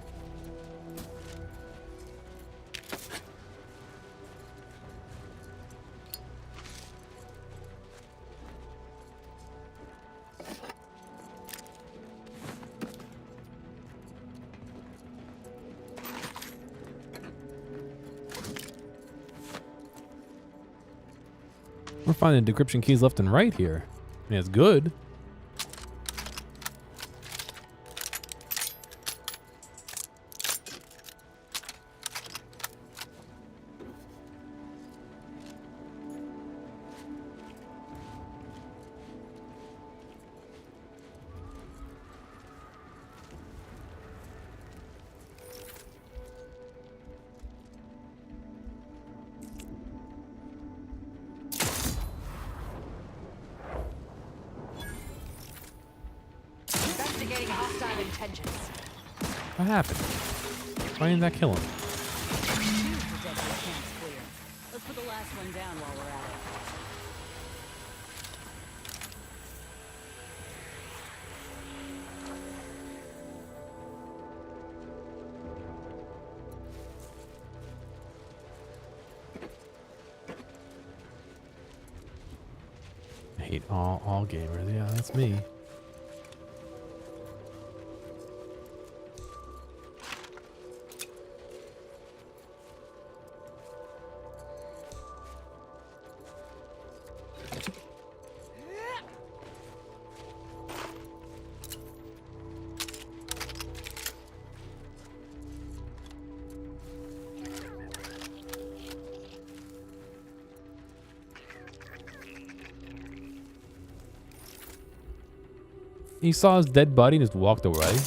We're finding decryption keys left and right here. I mean, it's good. Investigating hostile intentions. What happened? Why didn't that kill him? Let's put the last one down while we're at I hate all gamers. Yeah, that's me. He saw his dead body and just walked away.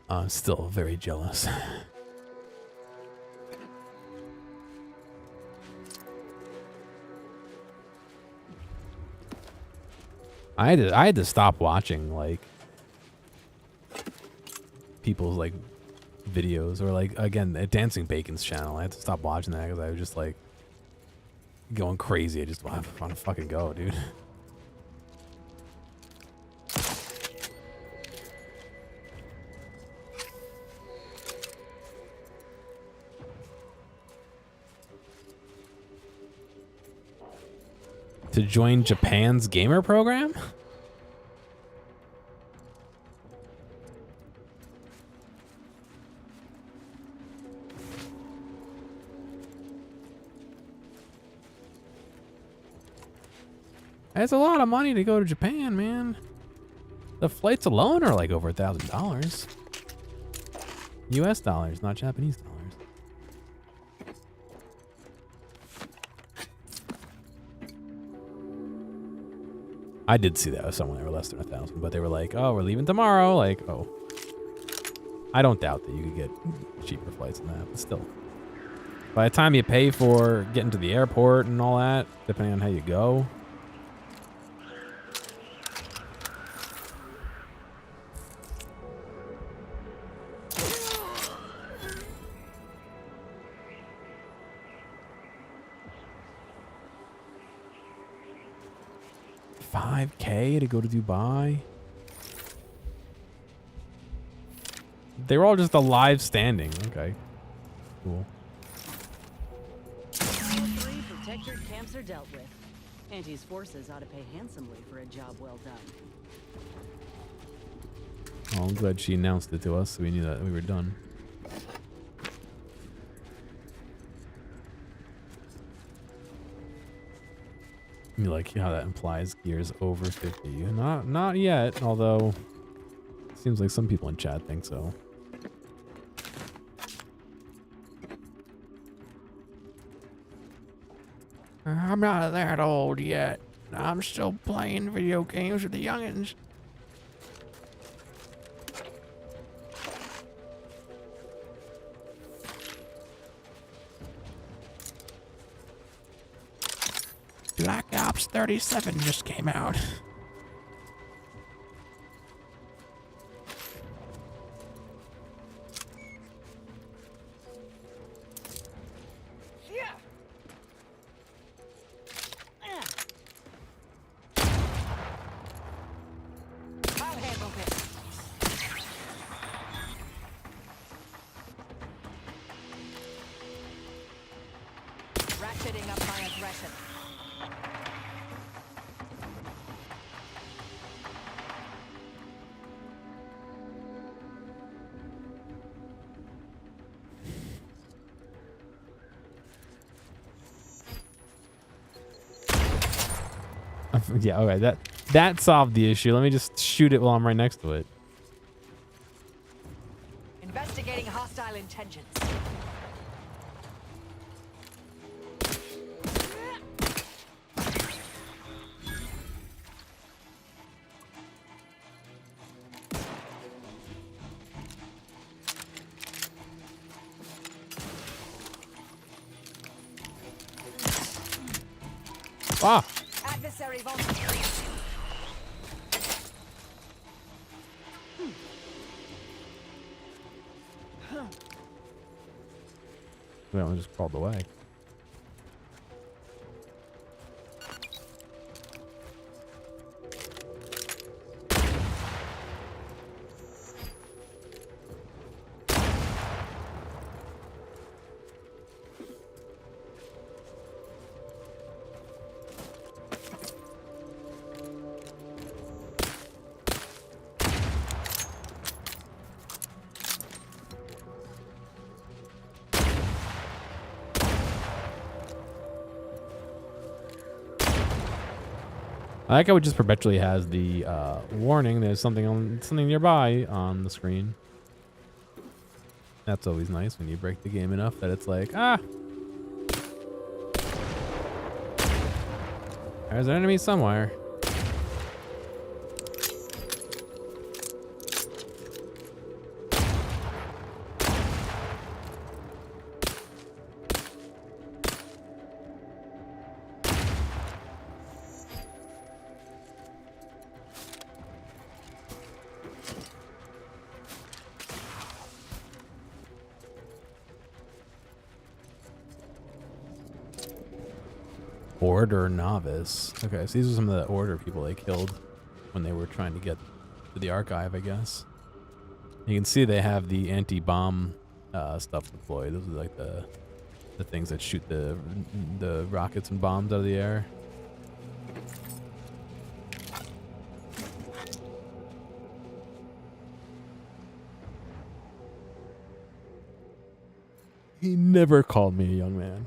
I'm still very jealous. I had to stop watching like people's like videos or like again Dancing Bacon's channel. I had to stop watching that because I was just like going crazy. I just want to fucking go, dude. To join Japan's gamer program? That's a lot of money to go to Japan, man. The flights alone are like over $1,000. US dollars, not Japanese dollars. I did see that with someone that were less than 1,000, but they were like, oh, we're leaving tomorrow. Like, oh. I don't doubt that you could get cheaper flights than that, but still. By the time you pay for getting to the airport and all that, depending on how you go. $5K to go to Dubai. They were all just alive standing. Okay. Cool. All 3 protectorate camps are dealt with. Auntie's forces ought to pay handsomely for a job well done. Oh, I'm glad she announced it to us so we knew that we were done. You like how that implies gears over 50. Not yet, although it seems like some people in chat think so. I'm not that old yet. I'm still playing video games with the youngins. Black Ops 37 just came out. I'll handle this. Ratcheting up my aggression. Yeah, okay, that solved the issue. Let me just shoot it while I'm right next to it. Investigating hostile intentions. Ah! Adversary vulnerable. That one just crawled away. I like how it just perpetually has the warning there's something nearby on the screen. That's always nice when you break the game enough that it's like, ah! There's an enemy somewhere. Order novice. Okay, so these are some of the order people they killed when they were trying to get to the archive, I guess. You can see they have the anti-bomb stuff deployed. Those are like the things that shoot the rockets and bombs out of the air. He never called me a young man.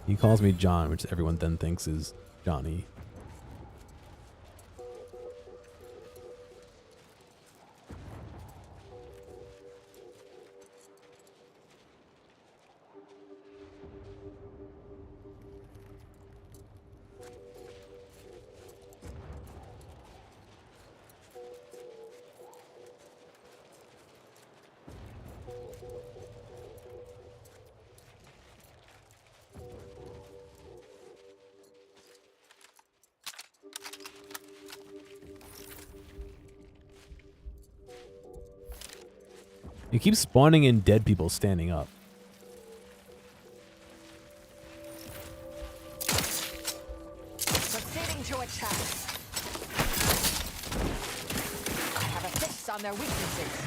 He calls me John, which everyone then thinks is Johnny. You keep spawning in dead people standing up. Proceeding to attack. I have a fix on their weaknesses.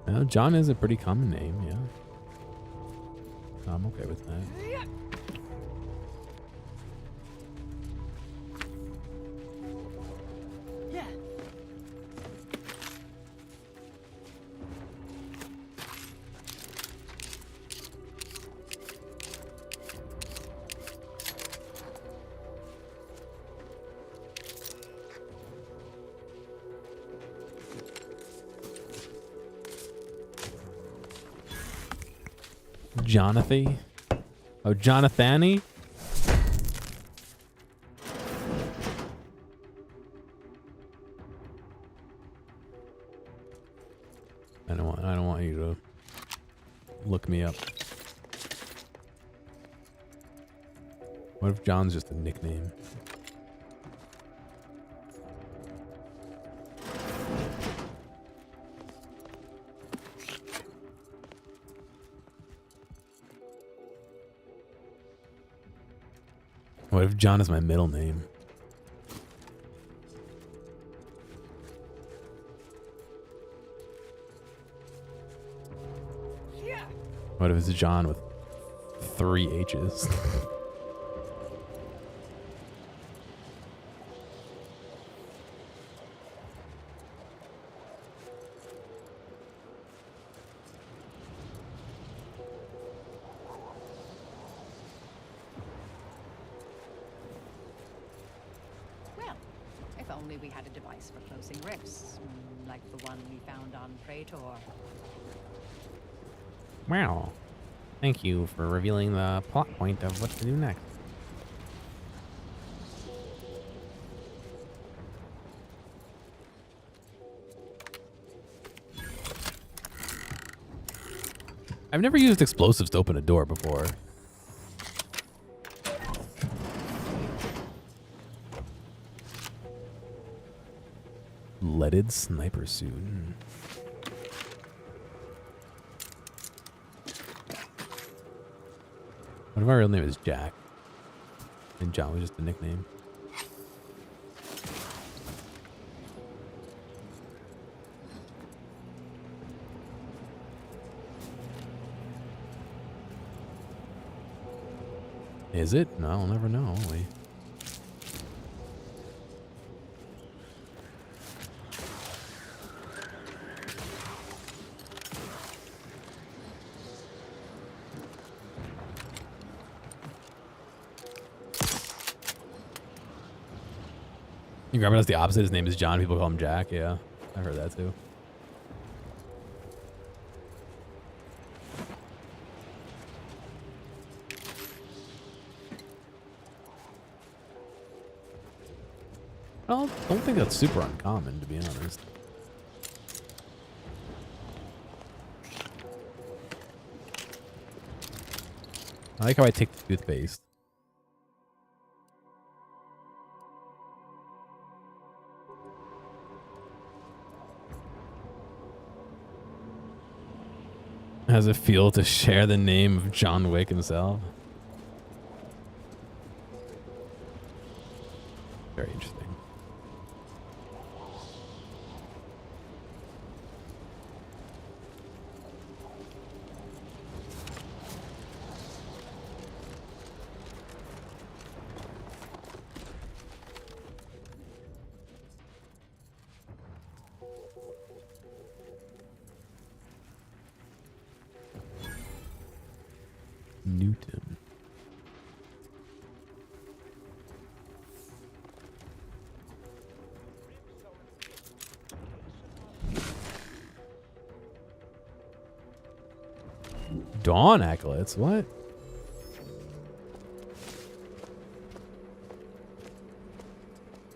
Well, John is a pretty common name, yeah. I'm okay with that. Jonathan? Oh, Jonathany? I don't want you to look me up. What if John's just a nickname? What if John is my middle name? What if it's John with 3 H's? Well, if only we had a device for closing rifts, like the one we found on Praetor. Wow. Thank you for revealing the plot point of what to do next. I've never used explosives to open a door before. Leaded sniper suit. What if my real name is Jack? And John was just a nickname. Is it? No, I'll never know, will we? You grandma does the opposite. His name is John. People call him Jack. Yeah, I've heard that too. Well, I don't think that's super uncommon, to be honest. I like how I take the toothpaste. How does it feel to share the name of John Wick himself? Very interesting. Newton. Dawn acolytes, what?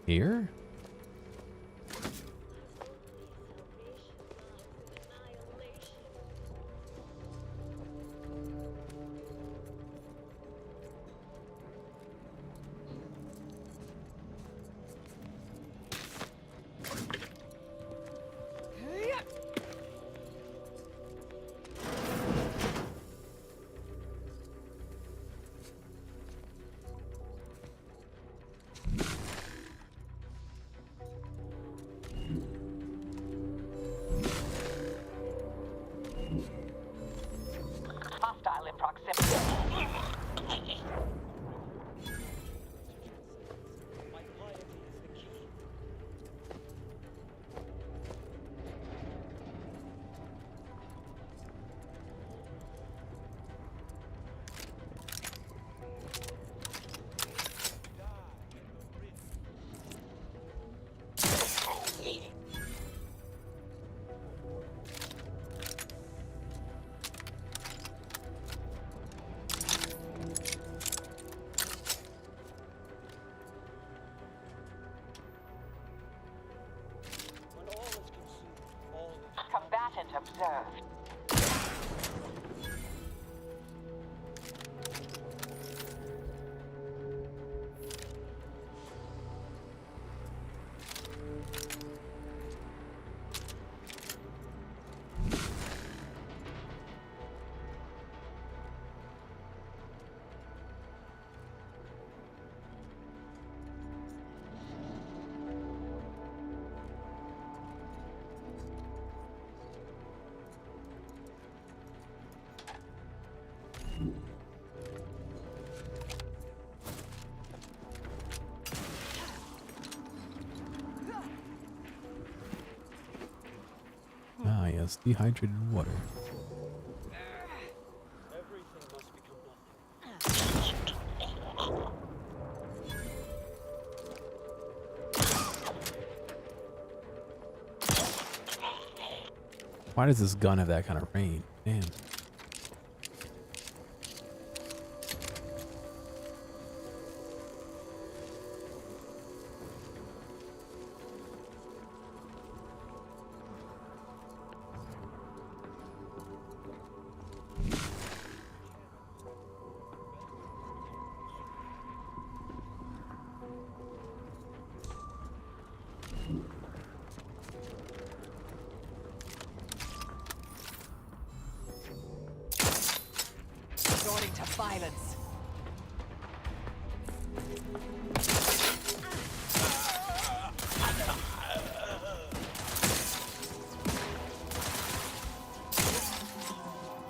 Here? Hostile in proximity. Combatant observed. Ah, yes, dehydrated water. Why does this gun have that kind of range? Damn. Resorting to violence.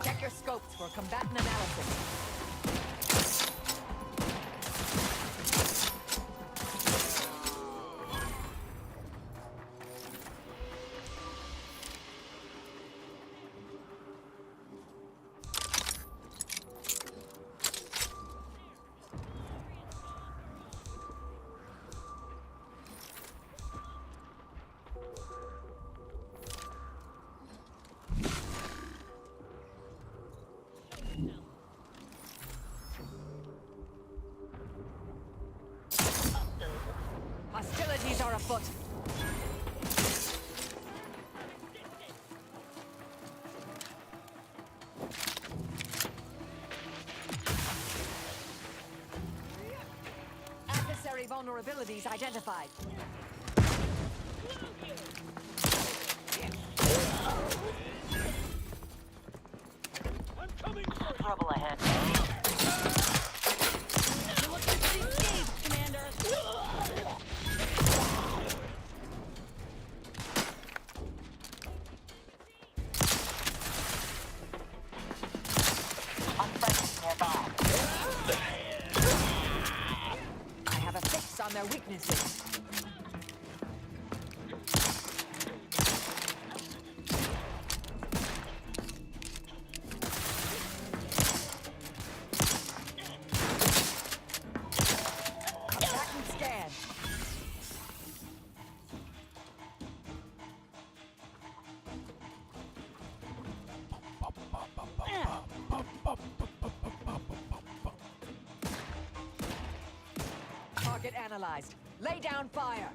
Check your scopes for combatant analysis. Hostilities are afoot. Adversary vulnerabilities identified. Trouble ahead. on their weaknesses. Target analyzed. Lay down fire.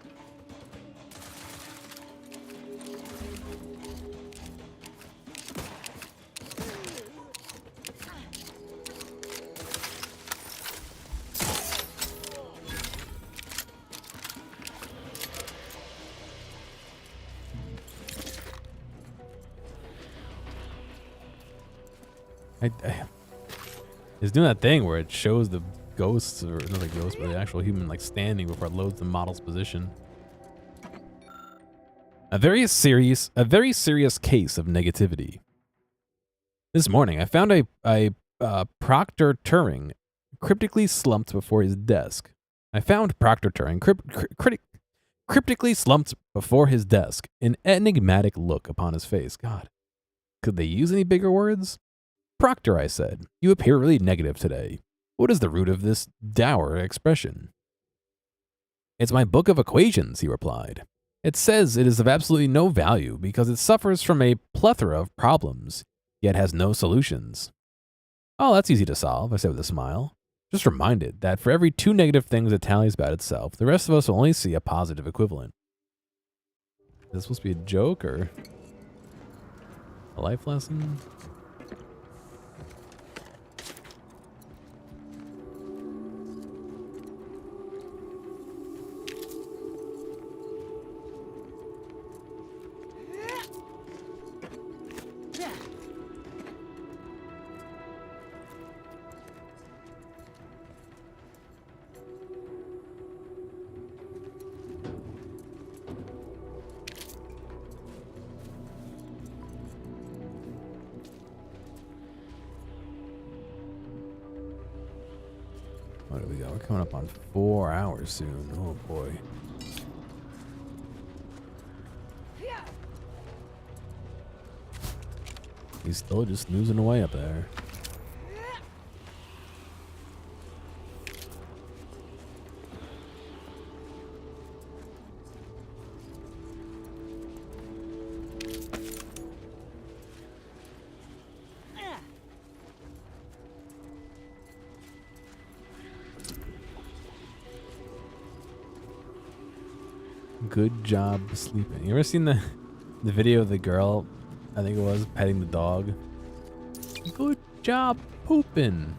It's doing that thing where it shows the ghosts, or not the ghosts, but the actual human like standing before it loads the model's position. A very serious case of negativity. This morning, I found a Proctor Turing cryptically slumped before his desk. Cryptically slumped before his desk, an enigmatic look upon his face. God, could they use any bigger words? Proctor, I said, you appear really negative today. What is the root of this dour expression? It's my book of equations, he replied. It says it is of absolutely no value because it suffers from a plethora of problems, yet has no solutions. Oh, that's easy to solve, I said with a smile. Just reminded that for every 2 negative things it tallies about itself, the rest of us will only see a positive equivalent. Is this supposed to be a joke or a life lesson? What do we got? We're coming up on 4 hours soon. Oh boy. He's still just snoozing away up there. Good job sleeping. You ever seen the video of the girl, I think it was, petting the dog? Good job pooping.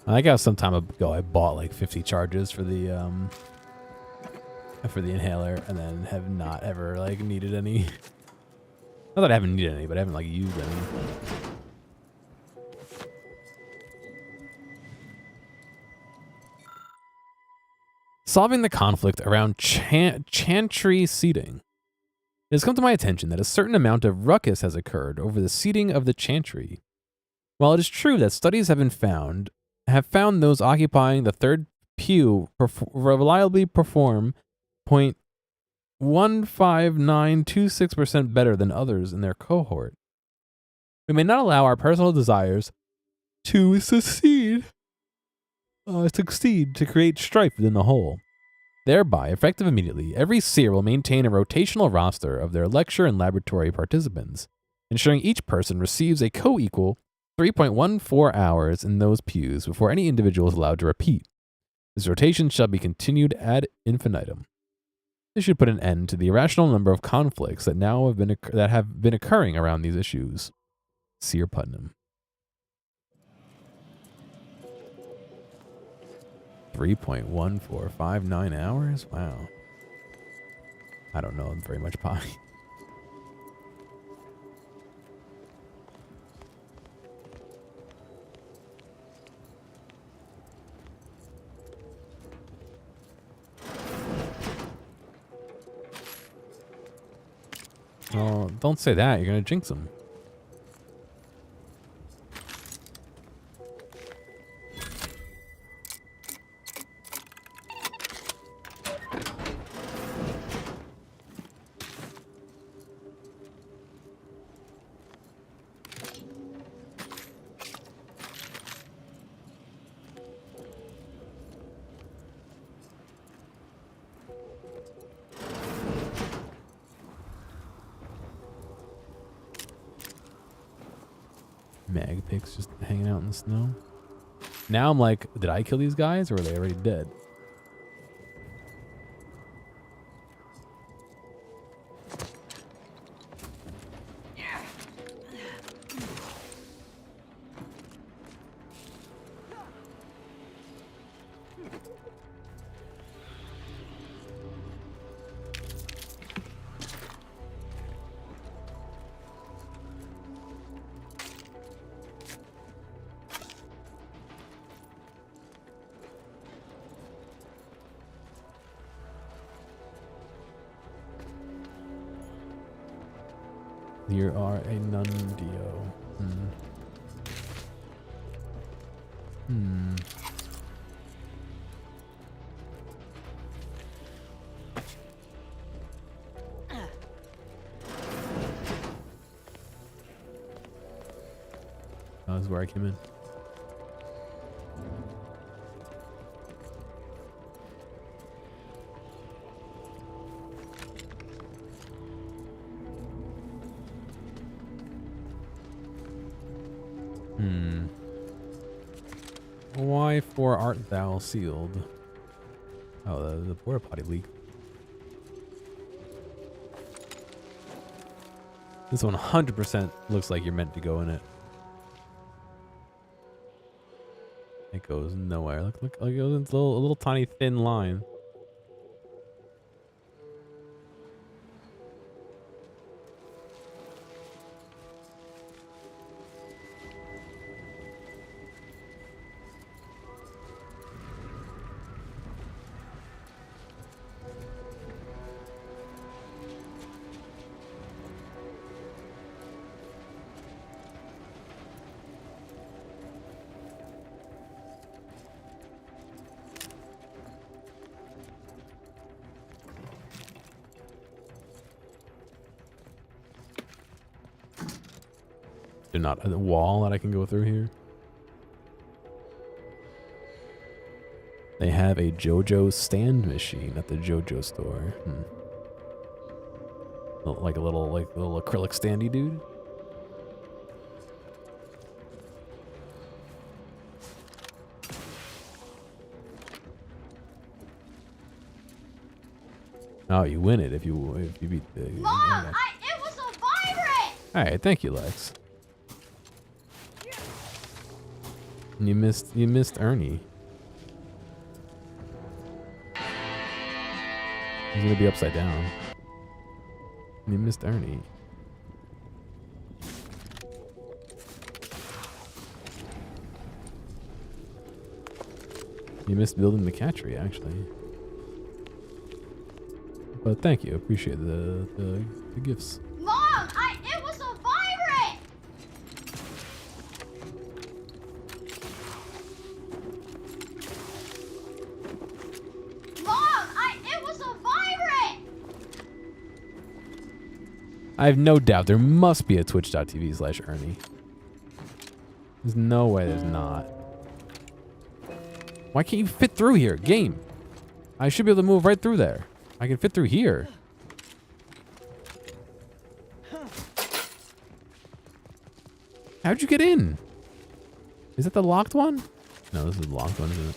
I guess some time ago I bought like 50 charges for the inhaler, and then have not ever like needed any. Not that I haven't needed any, but I haven't like used any. Solving the conflict around chantry seating. It has come to my attention that a certain amount of ruckus has occurred over the seating of the chantry. While it is true that studies have found those occupying the third pew reliably perform 0.15926% better than others in their cohort, we may not allow our personal desires to succeed to create strife within the whole. Thereby, effective immediately, every seer will maintain a rotational roster of their lecture and laboratory participants, ensuring each person receives a co-equal 3.14 hours in those pews before any individual is allowed to repeat. This rotation shall be continued ad infinitum. This should put an end to the irrational number of conflicts that have been occurring around these issues. Sear Putnam. 3.1459 hours? Wow. I don't know very much pie. Well, don't say that. You're going to jinx them. Mag picks just hanging out in the snow. Now I'm like, did I kill these guys or are they already dead? You are a nundio. That was where I came in. Why for art thou sealed? Oh, the porta potty leak. This 100% looks like you're meant to go in it. It goes nowhere. Look, it goes into a little tiny thin line. Not a wall that I can go through here. They have a JoJo stand machine at the JoJo store. Like a little acrylic standy dude. Oh, you win it if you beat the. Mom, it was a virus. All right, thank you, Lex. You missed Ernie. He's gonna be upside down. You missed Ernie. You missed building the catchery, actually. But thank you, appreciate the gifts. Mom, it was a virus. Mom, it was a virus. I have no doubt there must be a twitch.tv/Ernie. There's no way there's not. Why can't you fit through here? Game. I should be able to move right through there. I can fit through here. How'd you get in? Is that the locked one? No, this is the locked one, isn't it?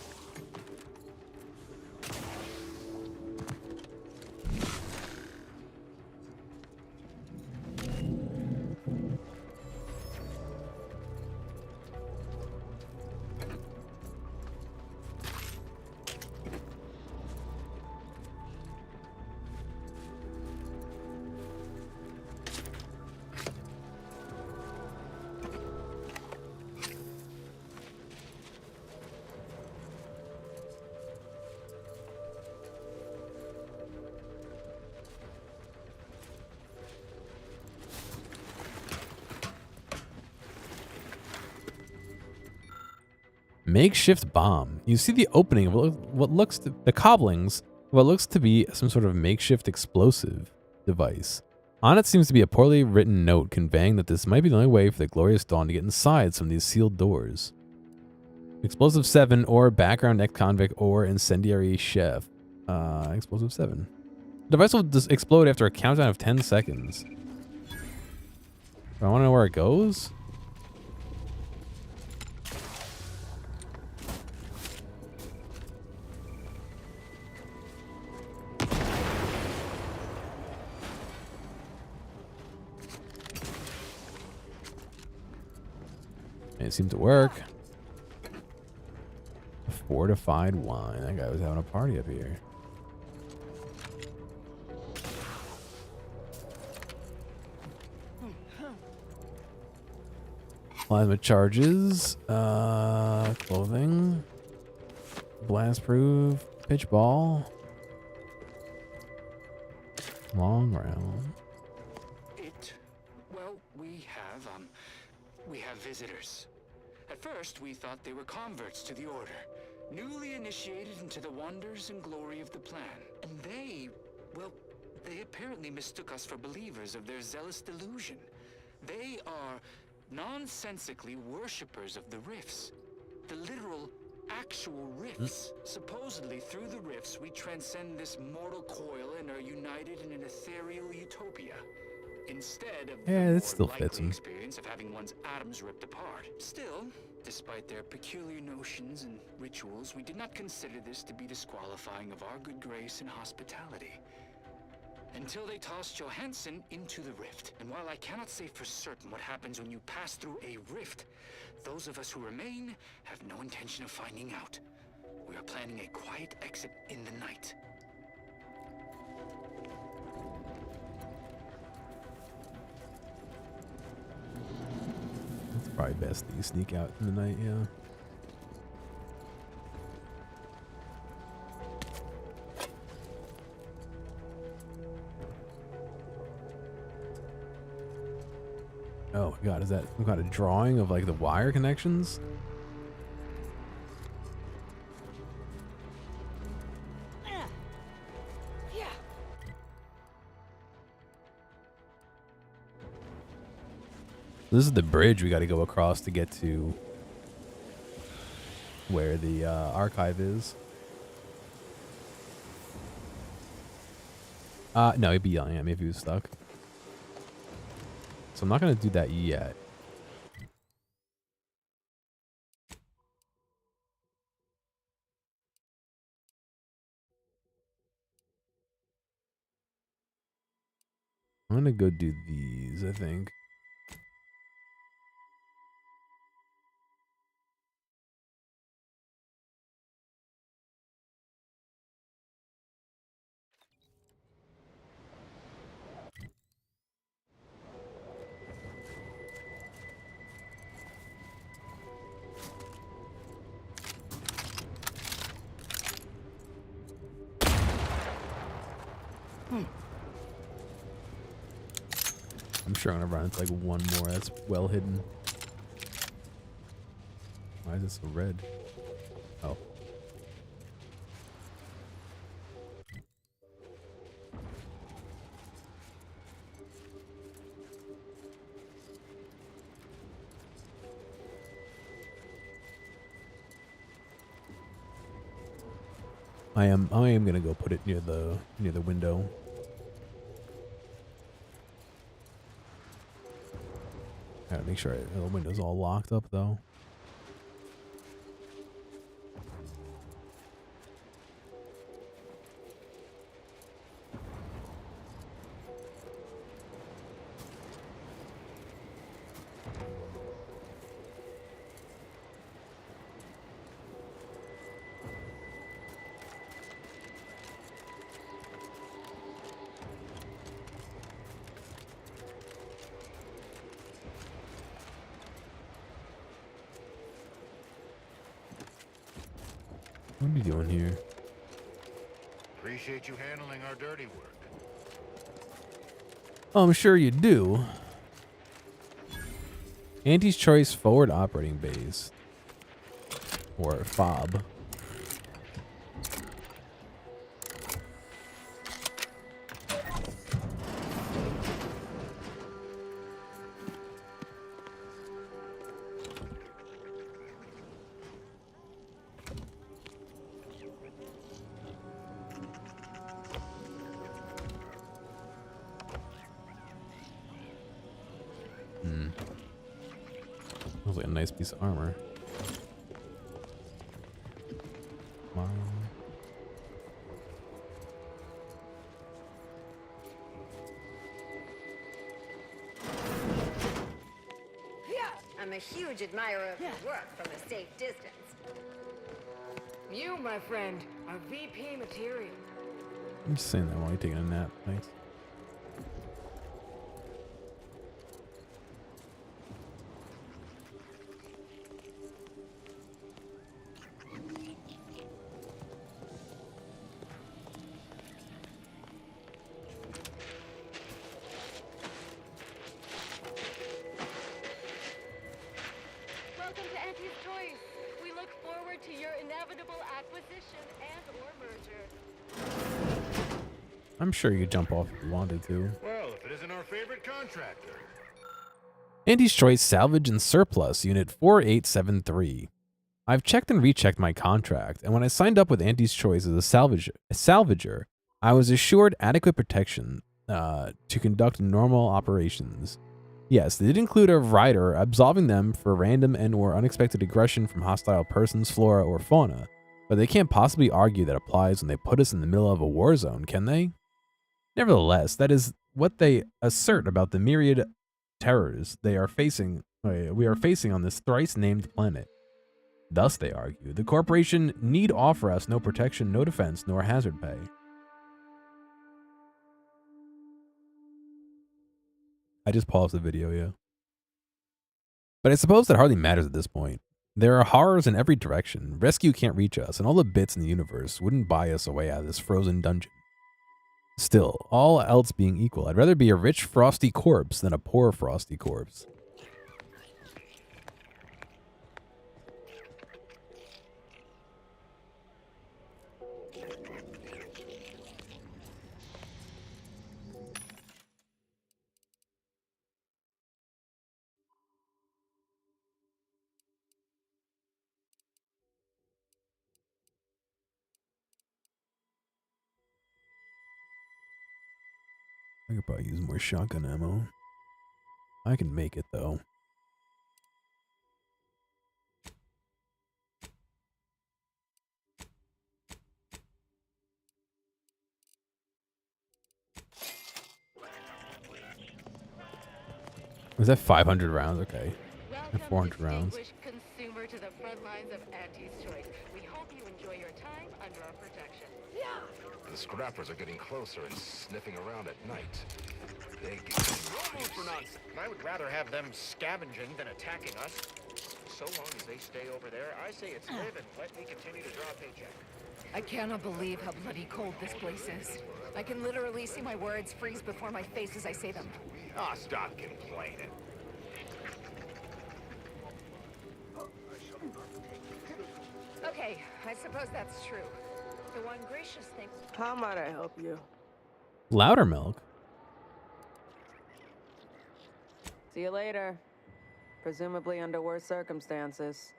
Makeshift bomb. You see the opening of what looks to the cobblings, what looks to be some sort of makeshift explosive device. On it seems to be a poorly written note conveying that this might be the only way for the glorious dawn to get inside some of these sealed doors. Explosive 7 or background ex-convict or incendiary chef. Explosive 7. The device will just explode after a countdown of 10 seconds. I want to know where it goes. It seemed to work. A fortified wine. That guy was having a party up here. Plasma charges. Clothing. Blast proof. Pitch ball. Long round. Well, we have visitors. At first, we thought they were converts to the Order, newly initiated into the wonders and glory of the plan. And they apparently mistook us for believers of their zealous delusion. They are nonsensically worshippers of the rifts. The literal, actual rifts. Supposedly, through the rifts, we transcend this mortal coil and are united in an ethereal utopia. Instead of Yeah, the it still more fits likely him. experience of having one's atoms ripped apart. Still, despite their peculiar notions and rituals, we did not consider this to be disqualifying of our good grace and hospitality. Until they tossed Johansson into the rift. And while I cannot say for certain what happens when you pass through a rift, those of us who remain have no intention of finding out. We are planning a quiet exit in the night. It's probably best that you sneak out in the night, yeah. Oh my god, is that some kind of drawing of like the wire connections? Yeah. This is the bridge we got to go across to get to where the archive is. No, he'd be yelling at me if he was stuck. So I'm not going to do that yet. I'm going to go do these, I think. I'm sure I'm gonna run into like one more that's well hidden. Why is it so red? Oh. I am gonna go put it near the window. Gotta make sure the window's all locked up though. What are you doing here? Appreciate you handling our dirty work. Oh, I'm sure you do. Anti's Choice Forward Operating Base. Or fob. Looks like a nice piece of armor. Come on. I'm a huge admirer of your work from a safe distance. You, my friend, are VP material. I'm just saying that while you're taking a nap. Thanks. Welcome to Auntie's Choice. We look forward to your inevitable acquisition and or merger. I'm sure you could jump off if you wanted to. Well, if it isn't our favorite contractor. Auntie's Choice Salvage and Surplus Unit 4873. I've checked and rechecked my contract, and when I signed up with Auntie's Choice as a salvager, I was assured adequate protection to conduct normal operations. Yes, they did include a rider absolving them for random and or unexpected aggression from hostile persons, flora, or fauna, but they can't possibly argue that applies when they put us in the middle of a war zone, can they? Nevertheless, that is what they assert about the myriad terrors we are facing on this thrice-named planet. Thus, they argue, the corporation need offer us no protection, no defense, nor hazard pay. I just paused the video, yeah. But I suppose that hardly matters at this point. There are horrors in every direction, rescue can't reach us, and all the bits in the universe wouldn't buy us a way out of this frozen dungeon. Still, all else being equal, I'd rather be a rich, frosty corpse than a poor, frosty corpse. I could probably use more shotgun ammo. I can make it, though. Was that 500 rounds? Okay. And 400 rounds. Consumer to the front lines of Auntie's Choice. We hope you enjoy your time under our protection. The scrappers are getting closer and sniffing around at night. They get Roll for nonsense. I would rather have them scavenging than attacking us. So long as they stay over there, I say it's live and let me continue to draw a paycheck. I cannot believe how bloody cold this place is. I can literally see my words freeze before my face as I say them. Ah, stop complaining. Okay, I suppose that's true. The one gracious thing. How might I help you? Louder milk? See you later. Presumably under worse circumstances.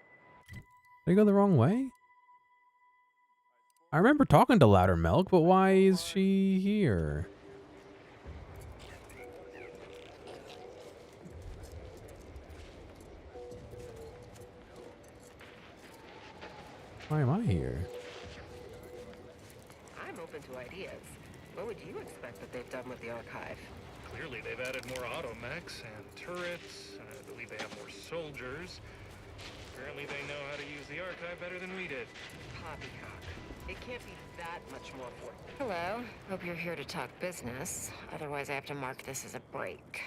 Did I go the wrong way? I remember talking to Louder Milk, but why is she here? Why am I here? I'm open to ideas. What would you expect that they've done with the archive? Clearly, they've added more automechs and turrets. I believe they have more soldiers. Apparently, they know how to use the archive better than we did. Poppycock. It can't be that much more important. Hello. Hope you're here to talk business. Otherwise, I have to mark this as a break.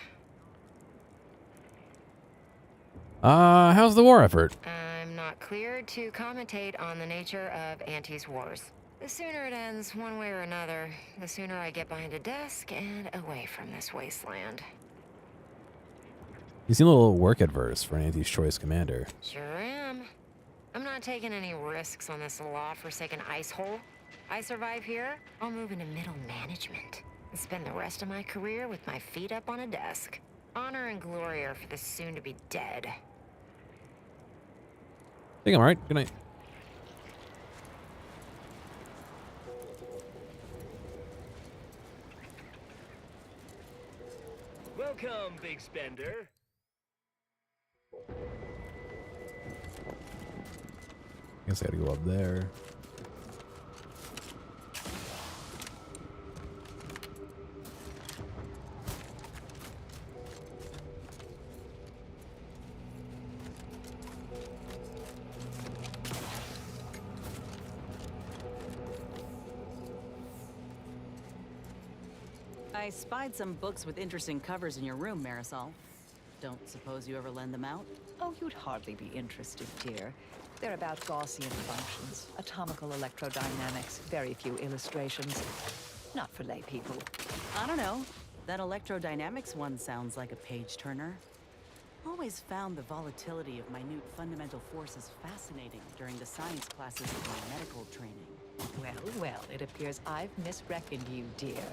How's the war effort? I'm not cleared to commentate on the nature of Auntie's wars. The sooner it ends, one way or another, the sooner I get behind a desk and away from this wasteland. You seem a little work adverse for an Auntie's Choice commander. Sure am. I'm not taking any risks on this law-forsaken ice hole. I survive here, I'll move into middle management and spend the rest of my career with my feet up on a desk. Honor and glory are for the soon-to-be dead. I think I'm alright. Good night. Welcome, big spender. Guess I gotta go up there. I spied some books with interesting covers in your room, Marisol. Don't suppose you ever lend them out? Oh, you'd hardly be interested, dear. They're about Gaussian functions, atomical electrodynamics, very few illustrations. Not for lay people. I don't know. That electrodynamics one sounds like a page-turner. Always found the volatility of minute fundamental forces fascinating during the science classes of my medical training. Well, it appears I've misreckoned you, dear.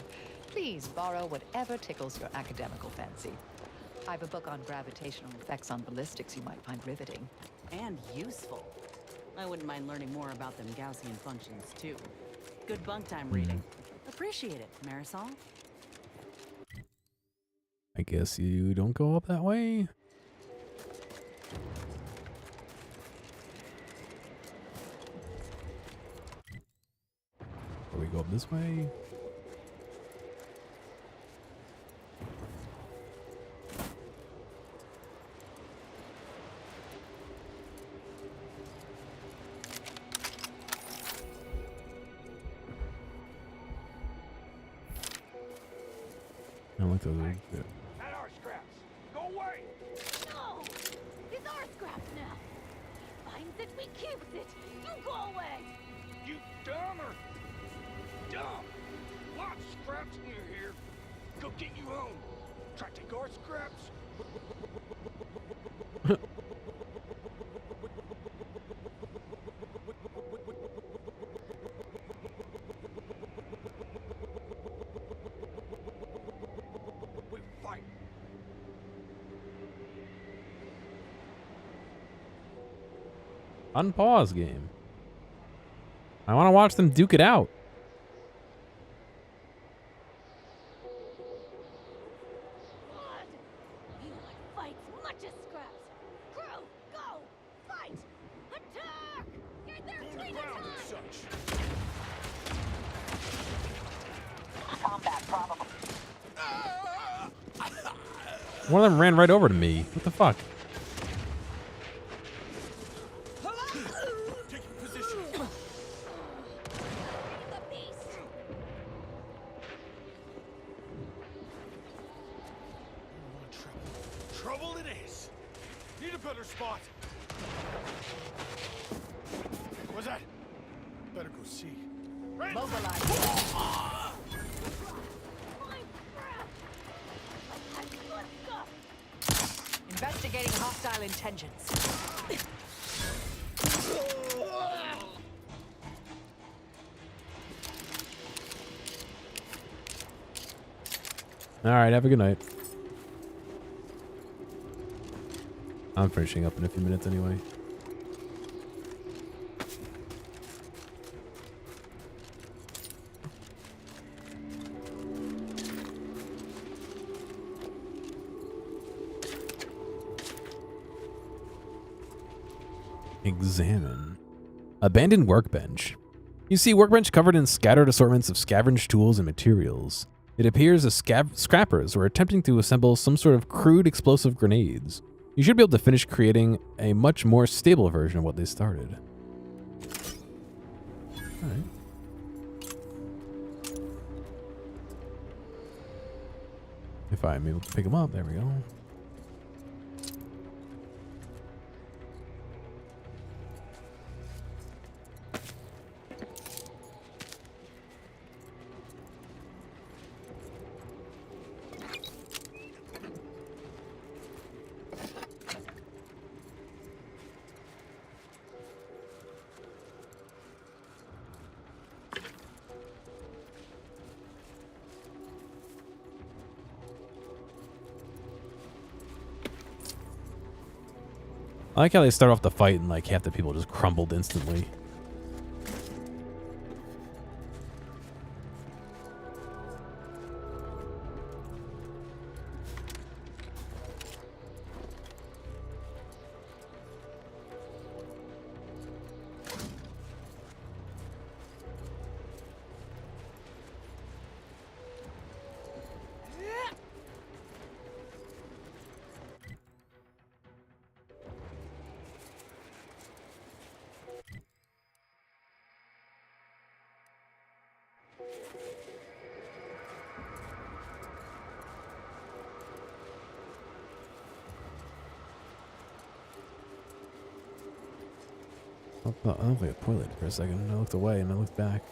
Please borrow whatever tickles your academical fancy. I've a book on gravitational effects on ballistics you might find riveting. And useful. I wouldn't mind learning more about them Gaussian functions, too. Good bunk time reading. Appreciate it, Marisol. I guess you don't go up that way. Or we go up this way. I like those. Good. At our scraps. Go away. No! It's our scraps now. He finds it, we keeps it. You go away. You dumb or dumb? Lots of scraps near here. Go get you home. Try to take our scraps. Unpause game. I want to watch them duke it out. You like fights much as scraps. Crew, go! Fight! Attack! Get there three times! Combat probable. One of them ran right over to me. What the fuck? Trouble it is. Need a better spot. What's that? Better go see. Investigating hostile intentions. All right, have a good night. I'm finishing up in a few minutes anyway. Examine. Abandoned workbench. You see workbench covered in scattered assortments of scavenged tools and materials. It appears as scrappers were attempting to assemble some sort of crude explosive grenades. You should be able to finish creating a much more stable version of what they started. Alright. If I'm able to pick them up, there we go. I like how they start off the fight and like half the people just crumbled instantly. I looked like a toilet for a second. I looked away and I looked back.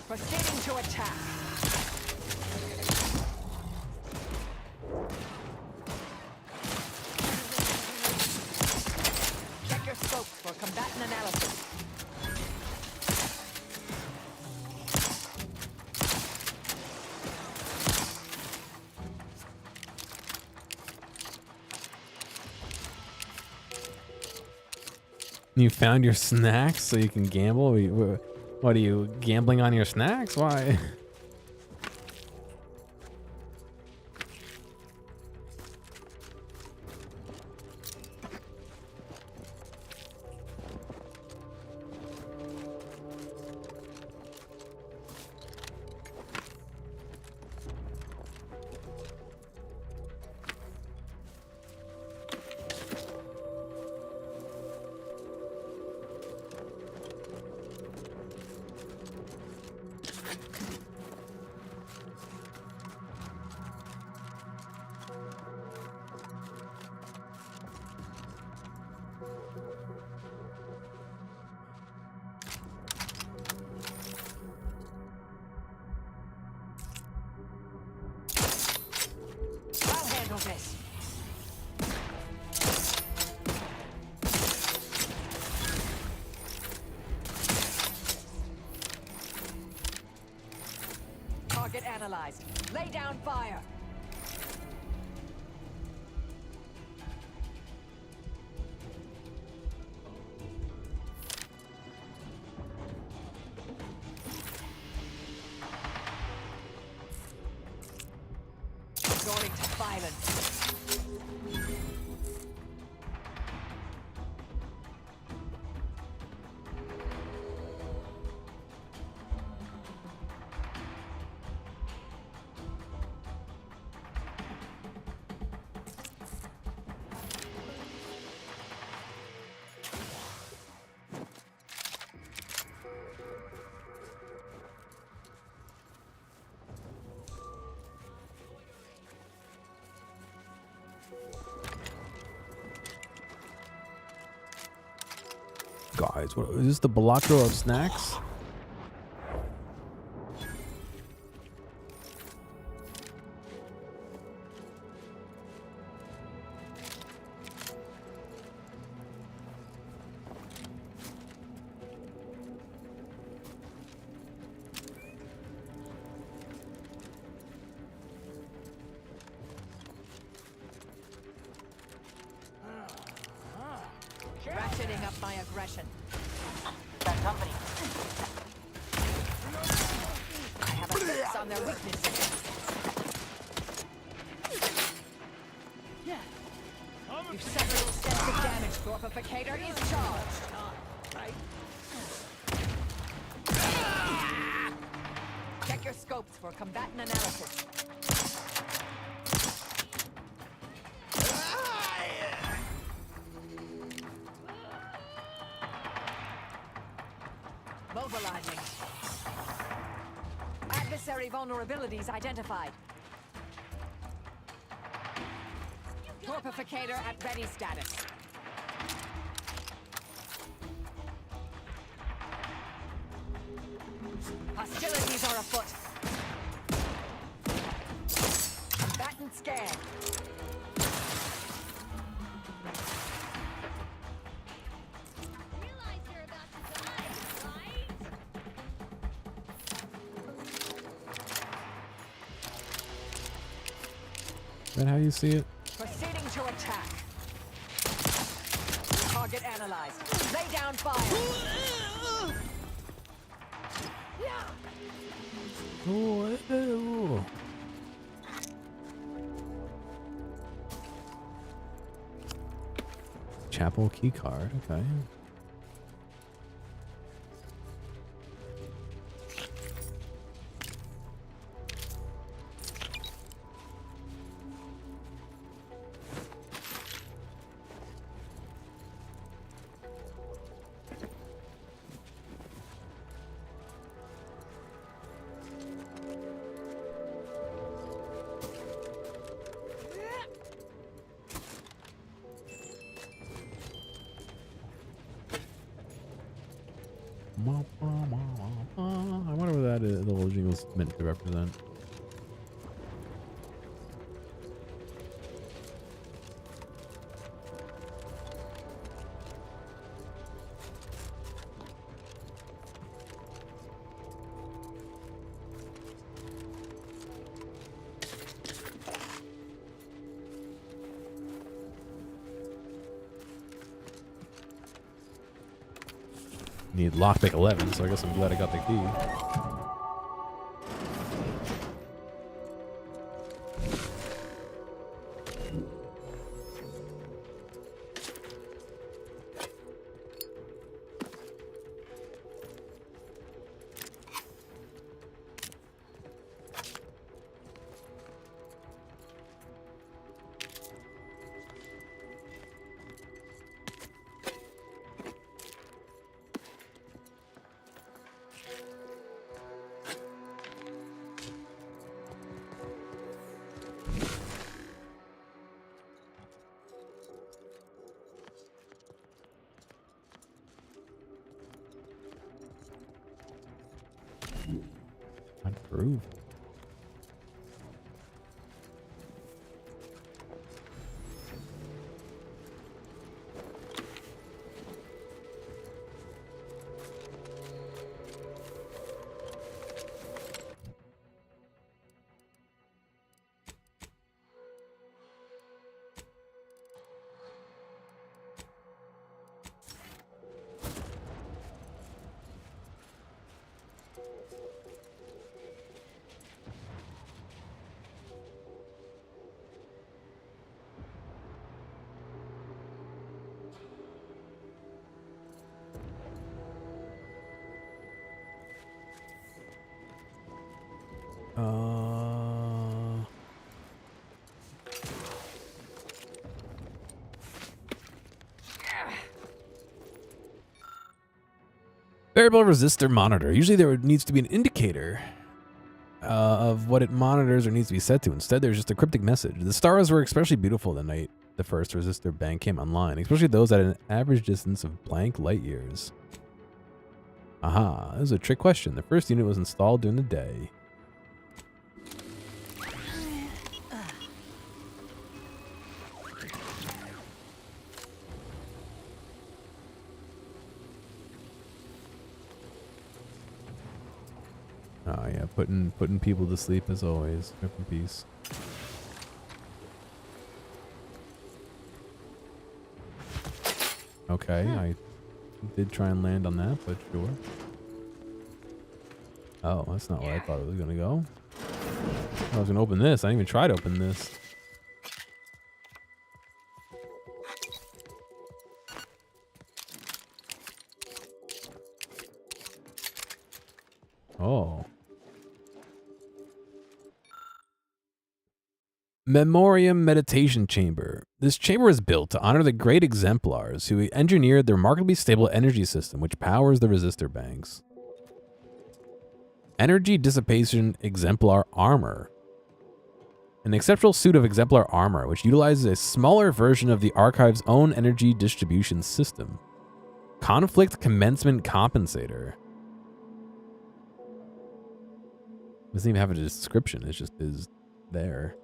Proceeding to attack. Check your scopes for combatant analysis. You found your snacks so you can gamble? What are you, gambling on your snacks? Why? I'll handle this. Target analyzed. Lay down fire. Resorting to violence. Guys, what is this, the Balacro of snacks? Ratcheting up my aggression. Got company. I have a fix on their weaknesses. You've suffered extensive damage. Torpificator is charged. Check your scopes for combatant analysis. Mobilizing. Adversary vulnerabilities identified. Torpificator at ready status. Hostilities are afoot. scan. Is that how you see it? Proceeding to attack. Target analyzed. Lay down fire. Oh, Chapel key card. Okay. I wonder what that is, the little jingle's meant to represent. Need lockpick 11, so I guess I'm glad I got the key. Groove. Variable resistor monitor. Usually there needs to be an indicator of what it monitors or needs to be set to. Instead, there's just a cryptic message. The stars were especially beautiful the night the first resistor bank came online, especially those at an average distance of blank light years. Aha, this is a trick question. The first unit was installed during the day. Oh yeah, putting people to sleep as always. Rip in peace. Okay, I did try and land on that, but sure. Oh, that's not where I thought it was gonna go. I was gonna open this. I didn't even try to open this. Oh. Memoriam Meditation Chamber. This chamber was built to honor the great exemplars who engineered the remarkably stable energy system which powers the resistor banks. Energy Dissipation Exemplar Armor. An exceptional suit of exemplar armor which utilizes a smaller version of the Archive's own energy distribution system. Conflict Commencement Compensator. Doesn't even have a description, it just is there.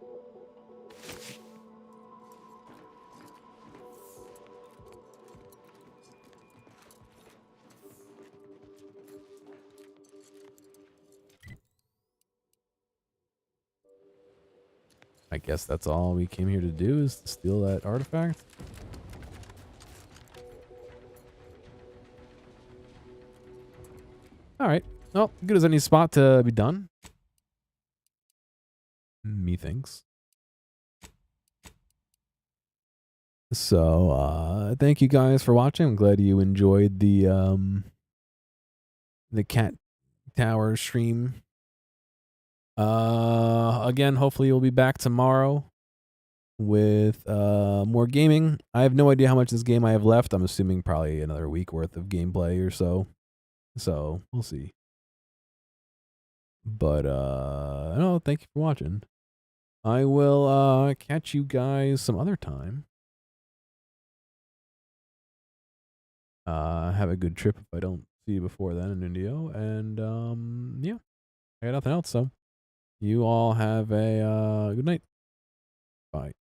I guess that's all we came here to do, is to steal that artifact. All right. Well, good as any spot to be done. Methinks. So, thank you guys for watching. I'm glad you enjoyed the cat tower stream. Again, hopefully we'll be back tomorrow with more gaming. I have no idea how much this game I have left. I'm assuming probably another week worth of gameplay or so. So, we'll see. But no, thank you for watching. I will catch you guys some other time. Have a good trip if I don't see you before then in India. And yeah, I got nothing else. So you all have a good night. Bye.